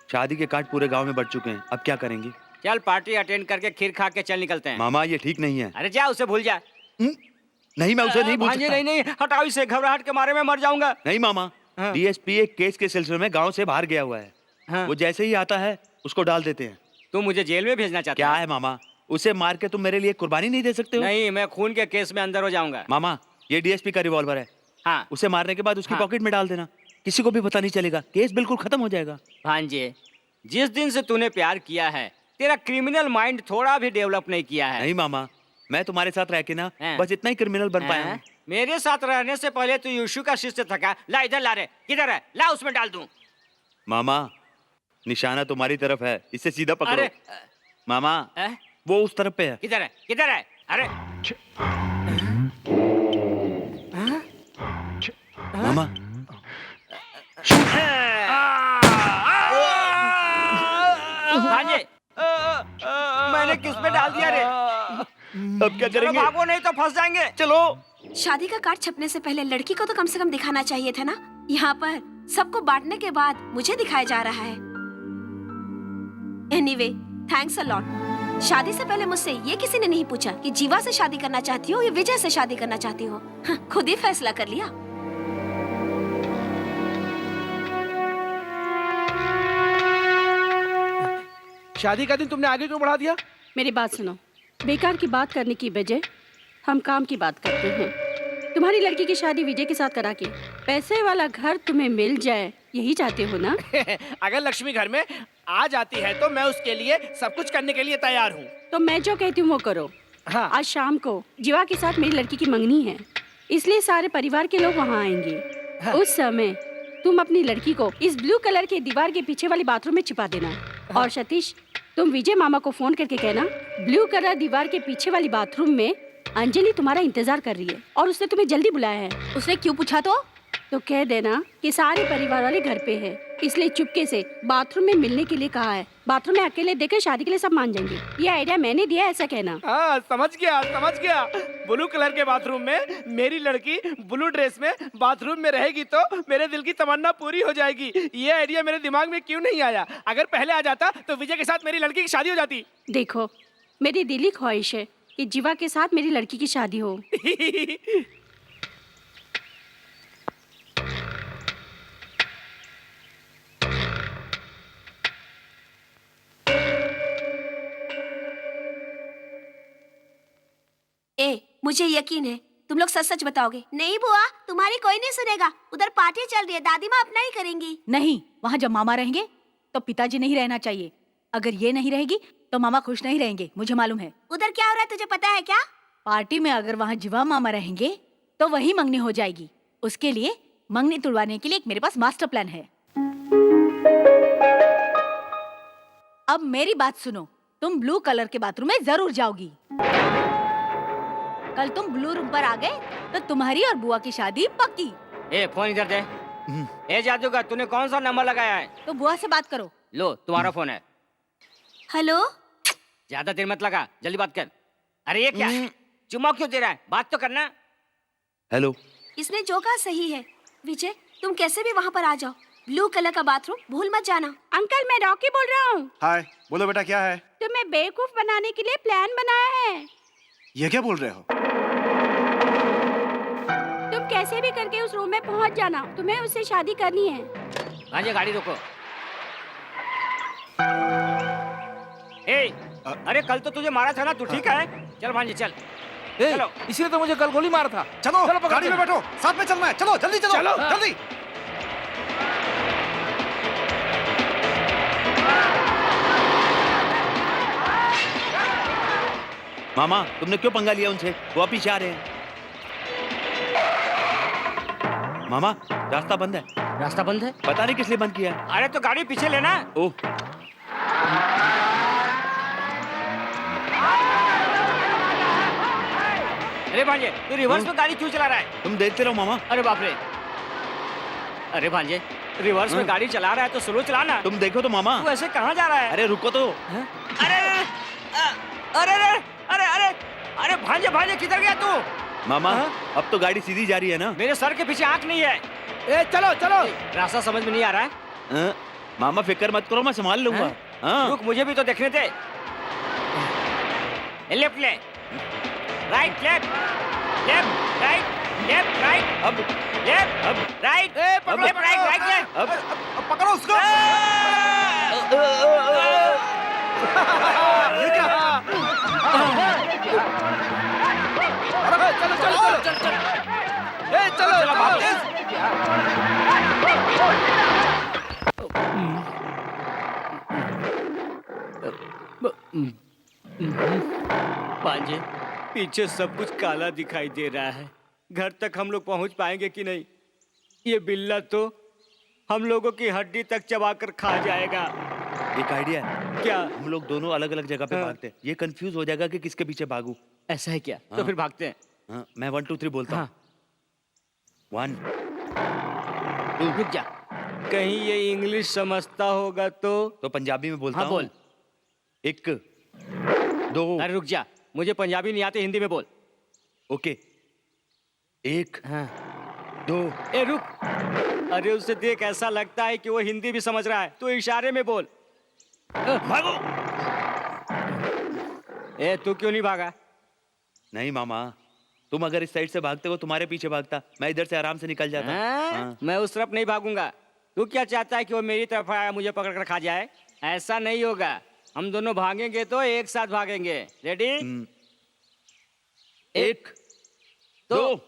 B: शादी के कार्ड पूरे गांव में बढ़ चुके हैं, अब क्या करेंगे?
C: चल पार्टी अटेंड करके खीर खा के चल निकलते हैं।
B: मामा, ये ठीक नहीं है।
C: अरे जा, उसे भूल जा।
B: नहीं, मैं उसे नहीं भूल
C: भांजे,
B: सकता।
C: नहीं नहीं, हटाओ इसे, घबराहट के मारे में मर जाऊंगा।
B: नहीं मामा, डीएसपी एक केस के सिलसिले में गांव से बाहर गया हुआ है। वो जैसे ही आता है उसको डाल देते हैं।
C: तुम मुझे जेल में भेजना चाहते
B: क्या है मामा, उसे मार के तुम मेरे लिए कुर्बानी नहीं दे सकते हो?
C: नहीं, मैं खून के केस में अंदर हो जाऊंगा।
B: मामा, ये डीएसपी का रिवॉल्वर है।
C: हाँ।
B: उसे मारने के बाद उसकी पॉकेट में डाल देना, किसी को भी पता नहीं चलेगा, केस बिल्कुल खत्म हो जाएगा।
C: भांजे, जिस दिन से तूने प्यार किया है, तेरा क्रिमिनल माइंड थोड़ा भी डेवलप नहीं किया है।
B: नहीं मामा, मैं तुम्हारे साथ रह के ना बस इतना ही क्रिमिनल बन पाया हूँ।
C: मेरे साथ रहने से पहले तू यीशु का शिष्य था। ला इधर, ला रे, किधर है? ला, उसमें डाल दूं।
B: मामा, निशाना तुम्हारी तरफ है, इसे सीधा पकड़ो।
C: अरे,
B: मामा, वो उस तरफ पे है।
C: किधर है? किधर है? अरे
B: मामा,
C: भांजे, मैंने किस पे डाल दिया रे?
B: अब क्या करेंगे?
C: भागो, नहीं तो फंस जाएंगे।
B: चलो।
G: शादी का कार्ड छपने से पहले लड़की को तो कम से कम दिखाना चाहिए था ना। यहाँ पर सबको बांटने के बाद मुझे दिखाया जा रहा है। Anyway, thanks a lot. शादी से पहले मुझसे ये किसी ने नहीं पूछा कि जीवा से शादी करना चाहती हो या विजय से शादी करना चाहती हो। खुद ही फैसला कर लिया।
A: शादी का दिन तुमने आगे क्यों बढ़ा दिया?
D: मेरी बात सुनो, बेकार की बात करने की बजाय हम काम की बात करते हैं। तुम्हारी लड़की की शादी विजय के साथ करा के पैसे वाला घर तुम्हें मिल जाए, यही चाहते हो ना?
A: अगर लक्ष्मी घर में आ जाती है तो मैं उसके लिए सब कुछ करने के लिए तैयार हूँ।
D: तो मैं जो कहती हूँ वो करो।
A: हाँ।
D: आज शाम को जीवा के साथ मेरी लड़की की मंगनी है, इसलिए सारे परिवार के लोग वहाँ आएंगे। हाँ। उस समय तुम अपनी लड़की को इस ब्लू कलर के दीवार के पीछे वाली बाथरूम में छिपा देना। हाँ। और सतीश, तुम विजय मामा को फोन करके कहना ब्लू कलर दीवार के पीछे वाली बाथरूम में अंजलि तुम्हारा इंतजार कर रही है और उसने तुम्हें जल्दी बुलाया है।
F: उसने क्यों पूछा तो
D: कह देना कि सारे परिवार वाले घर पे है, इसलिए चुपके से बाथरूम में मिलने के लिए कहा है। बाथरूम में अकेले देकर शादी के लिए सब मान जाएंगे। ये आइडिया मैंने दिया, ऐसा कहना।
A: हाँ समझ गया। ब्लू कलर के बाथरूम में मेरी लड़की ब्लू ड्रेस में बाथरूम में रहेगी तो मेरे दिल की तमन्ना पूरी हो जाएगी। ये आइडिया मेरे दिमाग में क्यों नहीं आया? अगर पहले आ जाता तो विजय के साथ मेरी लड़की की शादी हो जाती।
D: देखो, मेरी दिली ख्वाहिश है कि जीवा के साथ मेरी लड़की की शादी हो।
G: मुझे यकीन है तुम लोग सच सच बताओगे। नहीं बुआ, तुम्हारी कोई नहीं सुनेगा। उधर पार्टी चल रही है, दादी माँ अपना ही करेंगी।
F: नहीं, वहाँ जब मामा रहेंगे तो पिताजी नहीं रहना चाहिए। अगर ये नहीं रहेगी तो मामा खुश नहीं रहेंगे, मुझे मालूम है।
G: उधर क्या हो रहा है तुझे पता है क्या?
F: पार्टी में अगर वहाँ जीवा मामा रहेंगे तो वही मंगनी हो जाएगी। उसके लिए मंगनी तुड़वाने के लिए एक मेरे पास मास्टर प्लान है। अब मेरी बात सुनो, तुम ब्लू कलर के बाथरूम में जरूर जाओगी। कल तुम ब्लू रूम पर आ गए तो तुम्हारी और बुआ की शादी पक्की।
C: ए फोन इधर दे। ए जादूगर, तूने कौन सा नंबर लगाया है?
F: तो बुआ से बात करो।
C: लो तुम्हारा फोन है।
G: हेलो,
C: ज्यादा देर मत लगा, जल्दी बात कर। अरे ये क्या चुम्मा क्यों दे रहा है? बात तो करना।
B: हेलो।
G: इसने जो कहा सही है। विजय, तुम कैसे भी वहाँ पर आ जाओ। ब्लू कलर का बाथरूम भूल मत जाना।
D: अंकल, मैं रॉकी बोल रहा हूँ।
K: हाय, बोलो बेटा क्या है?
D: तुम्हें बेवकूफ बनाने के लिए प्लान बनाया है।
K: ये क्या बोल रहे हो?
D: तुम कैसे भी करके उस रूम में पहुँच जाना, तुम्हें उससे शादी करनी है।
C: भांजे गाड़ी रोको। ए, अरे कल तो तुझे मारा था ना, तू ठीक है? चल भांजे चल।
E: चलो, इसलिए तो मुझे कल गोली मारा था।
K: चलो
E: पकड़
K: गाड़ी में बैठो, साथ में चलना है। चलो जल्दी चलो,
A: चलो।
K: जल्दी।
B: मामा, तुमने क्यों पंगा लिया उनसे? वो आप पीछे आ रहे हैं। मामा, रास्ता बंद है।
C: रास्ता बंद है?
B: पता नहीं किस लिए बंद किया।
C: अरे तो गाड़ी पीछे लेना।
B: ओह,
C: अरे भांजे, तू रिवर्स में गाड़ी क्यों चला रहा है?
B: तुम देखते रहो मामा।
C: अरे बाप रे। अरे भांजे, रिवर्स में गाड़ी चला रहा है तो स्लो चलाना।
B: तुम देखो तो मामा।
C: तू ऐसे कहाँ जा रहा है?
B: अरे रुको तो।
C: अरे अरे अरे अरे अरे अरे भांजे भांजे किधर गया तू?
B: मामा, अब तो गाड़ी सीधी जा रही है ना?
C: मेरे सर के पीछे आँख नहीं है।
A: ए चलो चलो।
C: रास्ता समझ में नहीं आ रहा है।
B: मामा फिक्र मत करो, मैं संभाल लूंगा।
C: रुक, मुझे भी तो देखने दे। लेफ्ट ले, right left, left right, left right,
B: अब
C: लेफ्ट, अब right, left right, right left.
K: अब पकड़ो उसको। ये क्या?
A: चलो चलो चलो चलो चलो। ए चलो चलो भाग।
C: पांजे, पीछे सब कुछ काला दिखाई दे रहा है। घर तक हम लोग पहुंच पाएंगे कि नहीं? ये बिल्ला तो हम लोगों की हड्डी तक चबाकर खा जाएगा।
B: एक आइडिया है।
C: क्या?
B: हम लोग दोनों अलग अलग जगह पे भागते हैं। ये कंफ्यूज हो जाएगा कि किसके पीछे भागूं।
C: ऐसा है क्या? तो फिर भागते हैं।
B: हाँ, मैं 1 2 3 बोलता हूँ। 1 2।
C: रुक जा, कहीं ये इंग्लिश समझता होगा तो
B: पंजाबी में बोलता
C: हाँ,
B: हूँ।
C: बोल।
B: 1 2।
C: अरे रुक जा, मुझे पंजाबी नहीं आती, हिंदी में बोल।
B: ओके। 1 2।
C: ए रुक, अरे उसे देख, ऐसा लगता है कि वो हिंदी भी समझ रहा है। तू इशारे में बोल।
B: भागो।
C: ए तू क्यों नहीं भागा?
B: नहीं मामा, तुम अगर इस साइड से भागते हो तुम्हारे पीछे भागता, मैं इधर से आराम से निकल जाता। हाँ।
C: मैं उस तरफ नहीं भागूंगा। तू क्या चाहता है कि वो मेरी तरफ आया मुझे पकड़ कर खा जाए? ऐसा नहीं होगा। हम दोनों भागेंगे तो एक साथ भागेंगे। रेडी?
B: 1 2।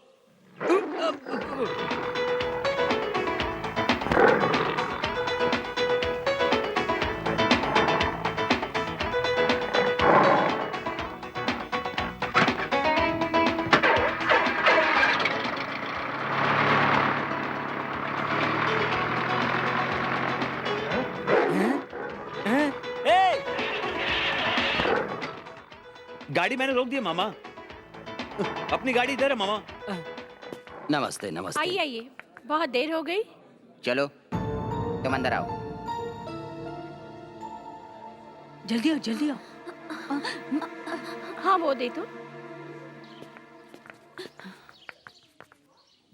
B: गाड़ी मैंने रोक दी मामा। अपनी गाड़ी इधर है मामा।
H: नमस्ते नमस्ते।
D: आइए आइए, बहुत देर हो गई।
P: चलो तुम अंदर आओ।
I: जल्दी आओ जल्दी आओ।
D: हाँ वो दे दो।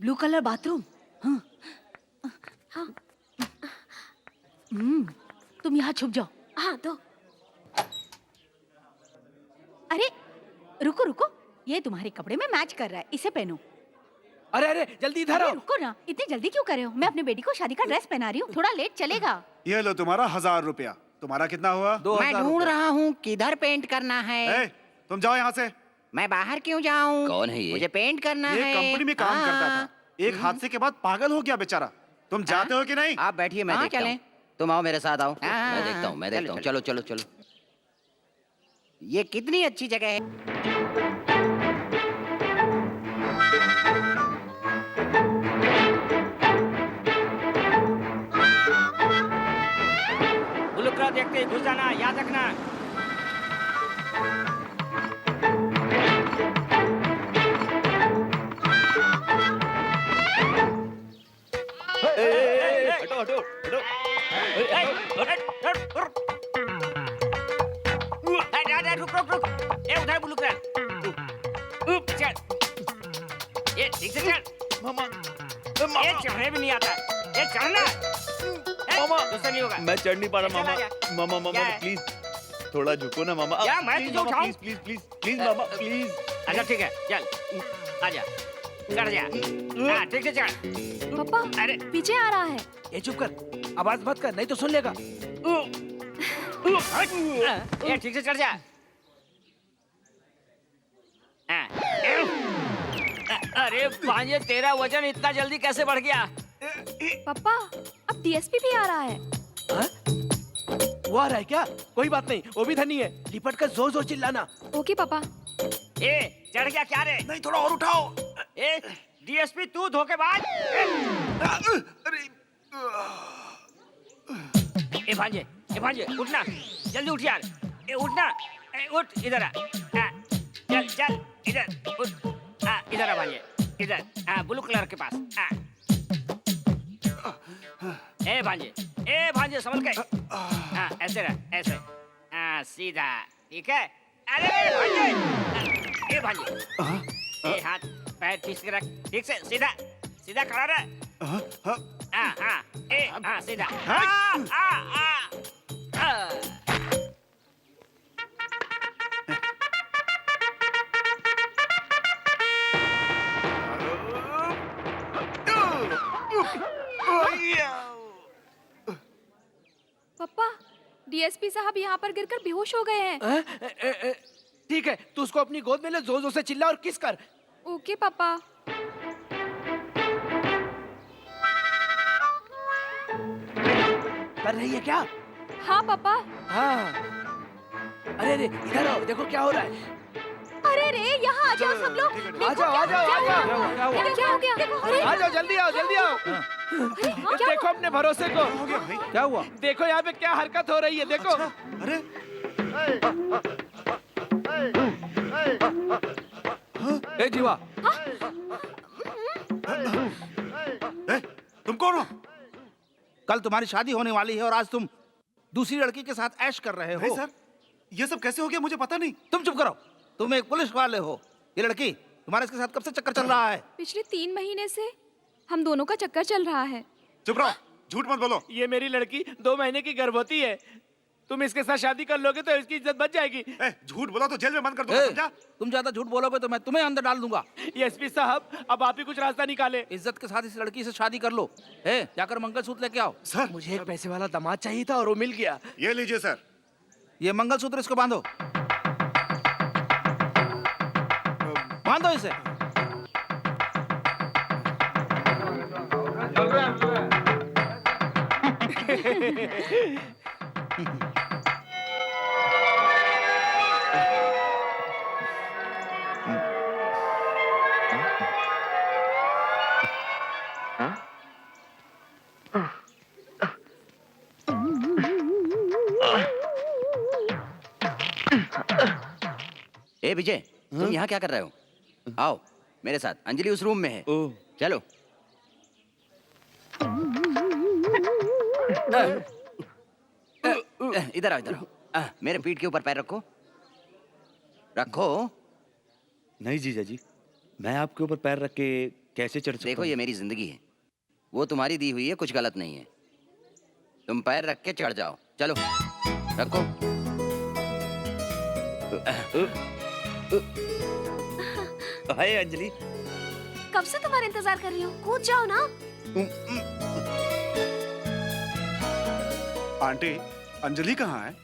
I: Blue colour bathroom. हाँ
G: हाँ
I: तुम यहाँ छुप जाओ।
G: हाँ तो
F: अरे रुको रुको, ये तुम्हारे कपड़े में मैच कर रहा है, इसे पहनो।
A: अरे अरे जल्दी इधर
F: अरे
A: आओ।
F: रुको ना, इतनी जल्दी क्यों कर रहे हो? मैं अपने बेटी को शादी का ड्रेस पहना रही हूँ, थोड़ा लेट चलेगा।
K: ये लो तुम्हारा 1000 रुपया। तुम्हारा कितना हुआ?
P: मैं ढूंढ रहा हूँ किधर पेंट करना है।
K: ए, तुम जाओ यहाँ से।
P: मैं बाहर क्यों जाऊँ?
H: कौन है ये?
P: मुझे पेंट करना
K: ये
P: है।
K: कंपनी में काम करता था, एक हादसे के बाद पागल हो गया बेचारा। तुम जाते हो कि नहीं?
H: आप बैठिए, मैं देखता हूँ। तुम आओ मेरे साथ आओ। मैं देखता हूँ, मैं देखता हूँ। चलो चलो चलो।
P: ये कितनी अच्छी जगह है।
C: ब्लू कलर देखते ही घुस जाना, याद रखना।
B: हटो हटो हटो।
C: रुक रुक रुक। ये उधर ब्लू कलर। चल। ये ठीक से चल।
B: मामा
C: ये चढ़ने भी नहीं आता। ये चढ़ना।
B: मामा
C: दूसरा नहीं होगा।
B: मैं चढ़ नहीं पा रहा
C: चला
B: मामा।
C: जा।
B: मामा मामा
C: क्या है?
B: प्लीज थोड़ा झुको ना मामा।
C: क्या मैं
B: प्लीज
C: तुझे
B: मामा,
C: उठाऊं?
B: प्लीज प्लीज प्लीज प्लीज मामा प्लीज।
C: अच्छा ठीक है, चल आजा, चढ़ जा। हाँ ठीक से चढ़।
J: पापा
C: अरे
J: पीछे आ रहा है।
A: ये चुप कर, आवाज मत कर, नहीं तो सुन लेगा।
C: ये ठीक से चढ़ जा। हाँ। अरे भांजे, तेरा वजन इतना जल्दी कैसे बढ़ गया?
J: पापा अब डीएसपी भी आ रहा है।
A: वो आ रहा है क्या? कोई बात नहीं, वो भी धनी है। लिपट कर जोर जोर चिल्लाना।
J: ओके पापा।
C: ए चढ़ गया क्या रे?
A: नहीं, थोड़ा और उठाओ।
C: ए डीएसपी तू धोखेबाज। ए भांजे उठना, जल्दी उठ यार। ए उठना, ए उठ, इधर आ। चल चल इधर उठ। इधर आ भांजे, इधर। ब्लू कलर के पास। ए भांजे संभल के। ऐसे रह, ऐसे। सीधा, ठीक है? अरे भांजे, ए भांजे, ए हाथ पैर ठीक से रख, ठीक से, सीधा सीधा खड़ा रह। सीधा।
J: पापा डीएसपी साहब यहाँ पर गिरकर बेहोश हो गए हैं।
A: ठीक है, तू उसको अपनी गोद में ले, जोर जोर से चिल्ला और किस कर।
J: ओके पापा।
A: कर रही है क्या?
J: हाँ पापा।
A: हाँ। अरे अरे इधर आओ, देखो क्या हो रहा है।
F: अरे रे, यहाँ आ जाओ सब लोग।
A: आ जाओ आ जाओ आ जाओ।
J: क्या हो गया? अरे
A: आ जाओ, जल्दी आओ जल्दी आओ। देखो अपने भरोसे को।
E: क्या हुआ?
A: देखो यहाँ पे क्या हरकत हो रही है, देखो।
K: अरे
E: ए जीवा,
K: तुम कौन हो?
E: कल तुम्हारी शादी होने वाली है और आज तुम दूसरी लड़की के साथ ऐश कर रहे
K: नहीं
E: हो।
K: सर, ये सब कैसे हो गया मुझे पता नहीं।
E: तुम चुप करो, तुम एक पुलिस वाले हो। ये लड़की तुम्हारे इसके साथ कब से चक्कर चल रहा है?
J: पिछले 3 महीने से हम दोनों का चक्कर चल रहा है।
K: चुप रहो, झूठ मत बोलो।
A: ये मेरी लड़की 2 महीने की गर्भवती है। तुम इसके साथ शादी कर लोगे तो इसकी इज्जत बच जाएगी।
K: झूठ बोला तो जेल में बंद कर दूंगा, समझा?
E: तुम ज्यादा झूठ बोलोगे तो मैं तुम्हें अंदर डाल दूंगा।
A: एसपी साहब, अब आप ही कुछ रास्ता निकाले।
E: इज्जत के साथ इस लड़की से शादी कर लो। जाकर मंगलसूत्र लेके आओ।
K: सर,
A: मुझे एक पैसे वाला दामाद चाहिए था और वो मिल गया।
K: ये लीजिए सर।
E: ये मंगलसूत्र इसको बांधो, बांधो इसे।
H: ए विजय, तुम यहाँ क्या कर रहे हो? आओ मेरे साथ, अंजलि उस रूम में है।
B: ओह
H: चलो। इधर आओ, इधर आओ। मेरे पीठ के ऊपर पैर रखो, रखो।
B: नहीं जीजा जी, मैं आपके ऊपर पैर रख के कैसे चढ़ सकता
H: देखो
B: हूँ?
H: ये मेरी जिंदगी है, वो तुम्हारी दी हुई है, कुछ गलत नहीं है। तुम पैर रख के चढ़ जाओ, चलो रखो।
B: हाय अंजलि।
G: कब से तुम्हारा इंतजार कर रही हूँ, कूद जाओ ना।
K: आंटी, अंजलि कहाँ है?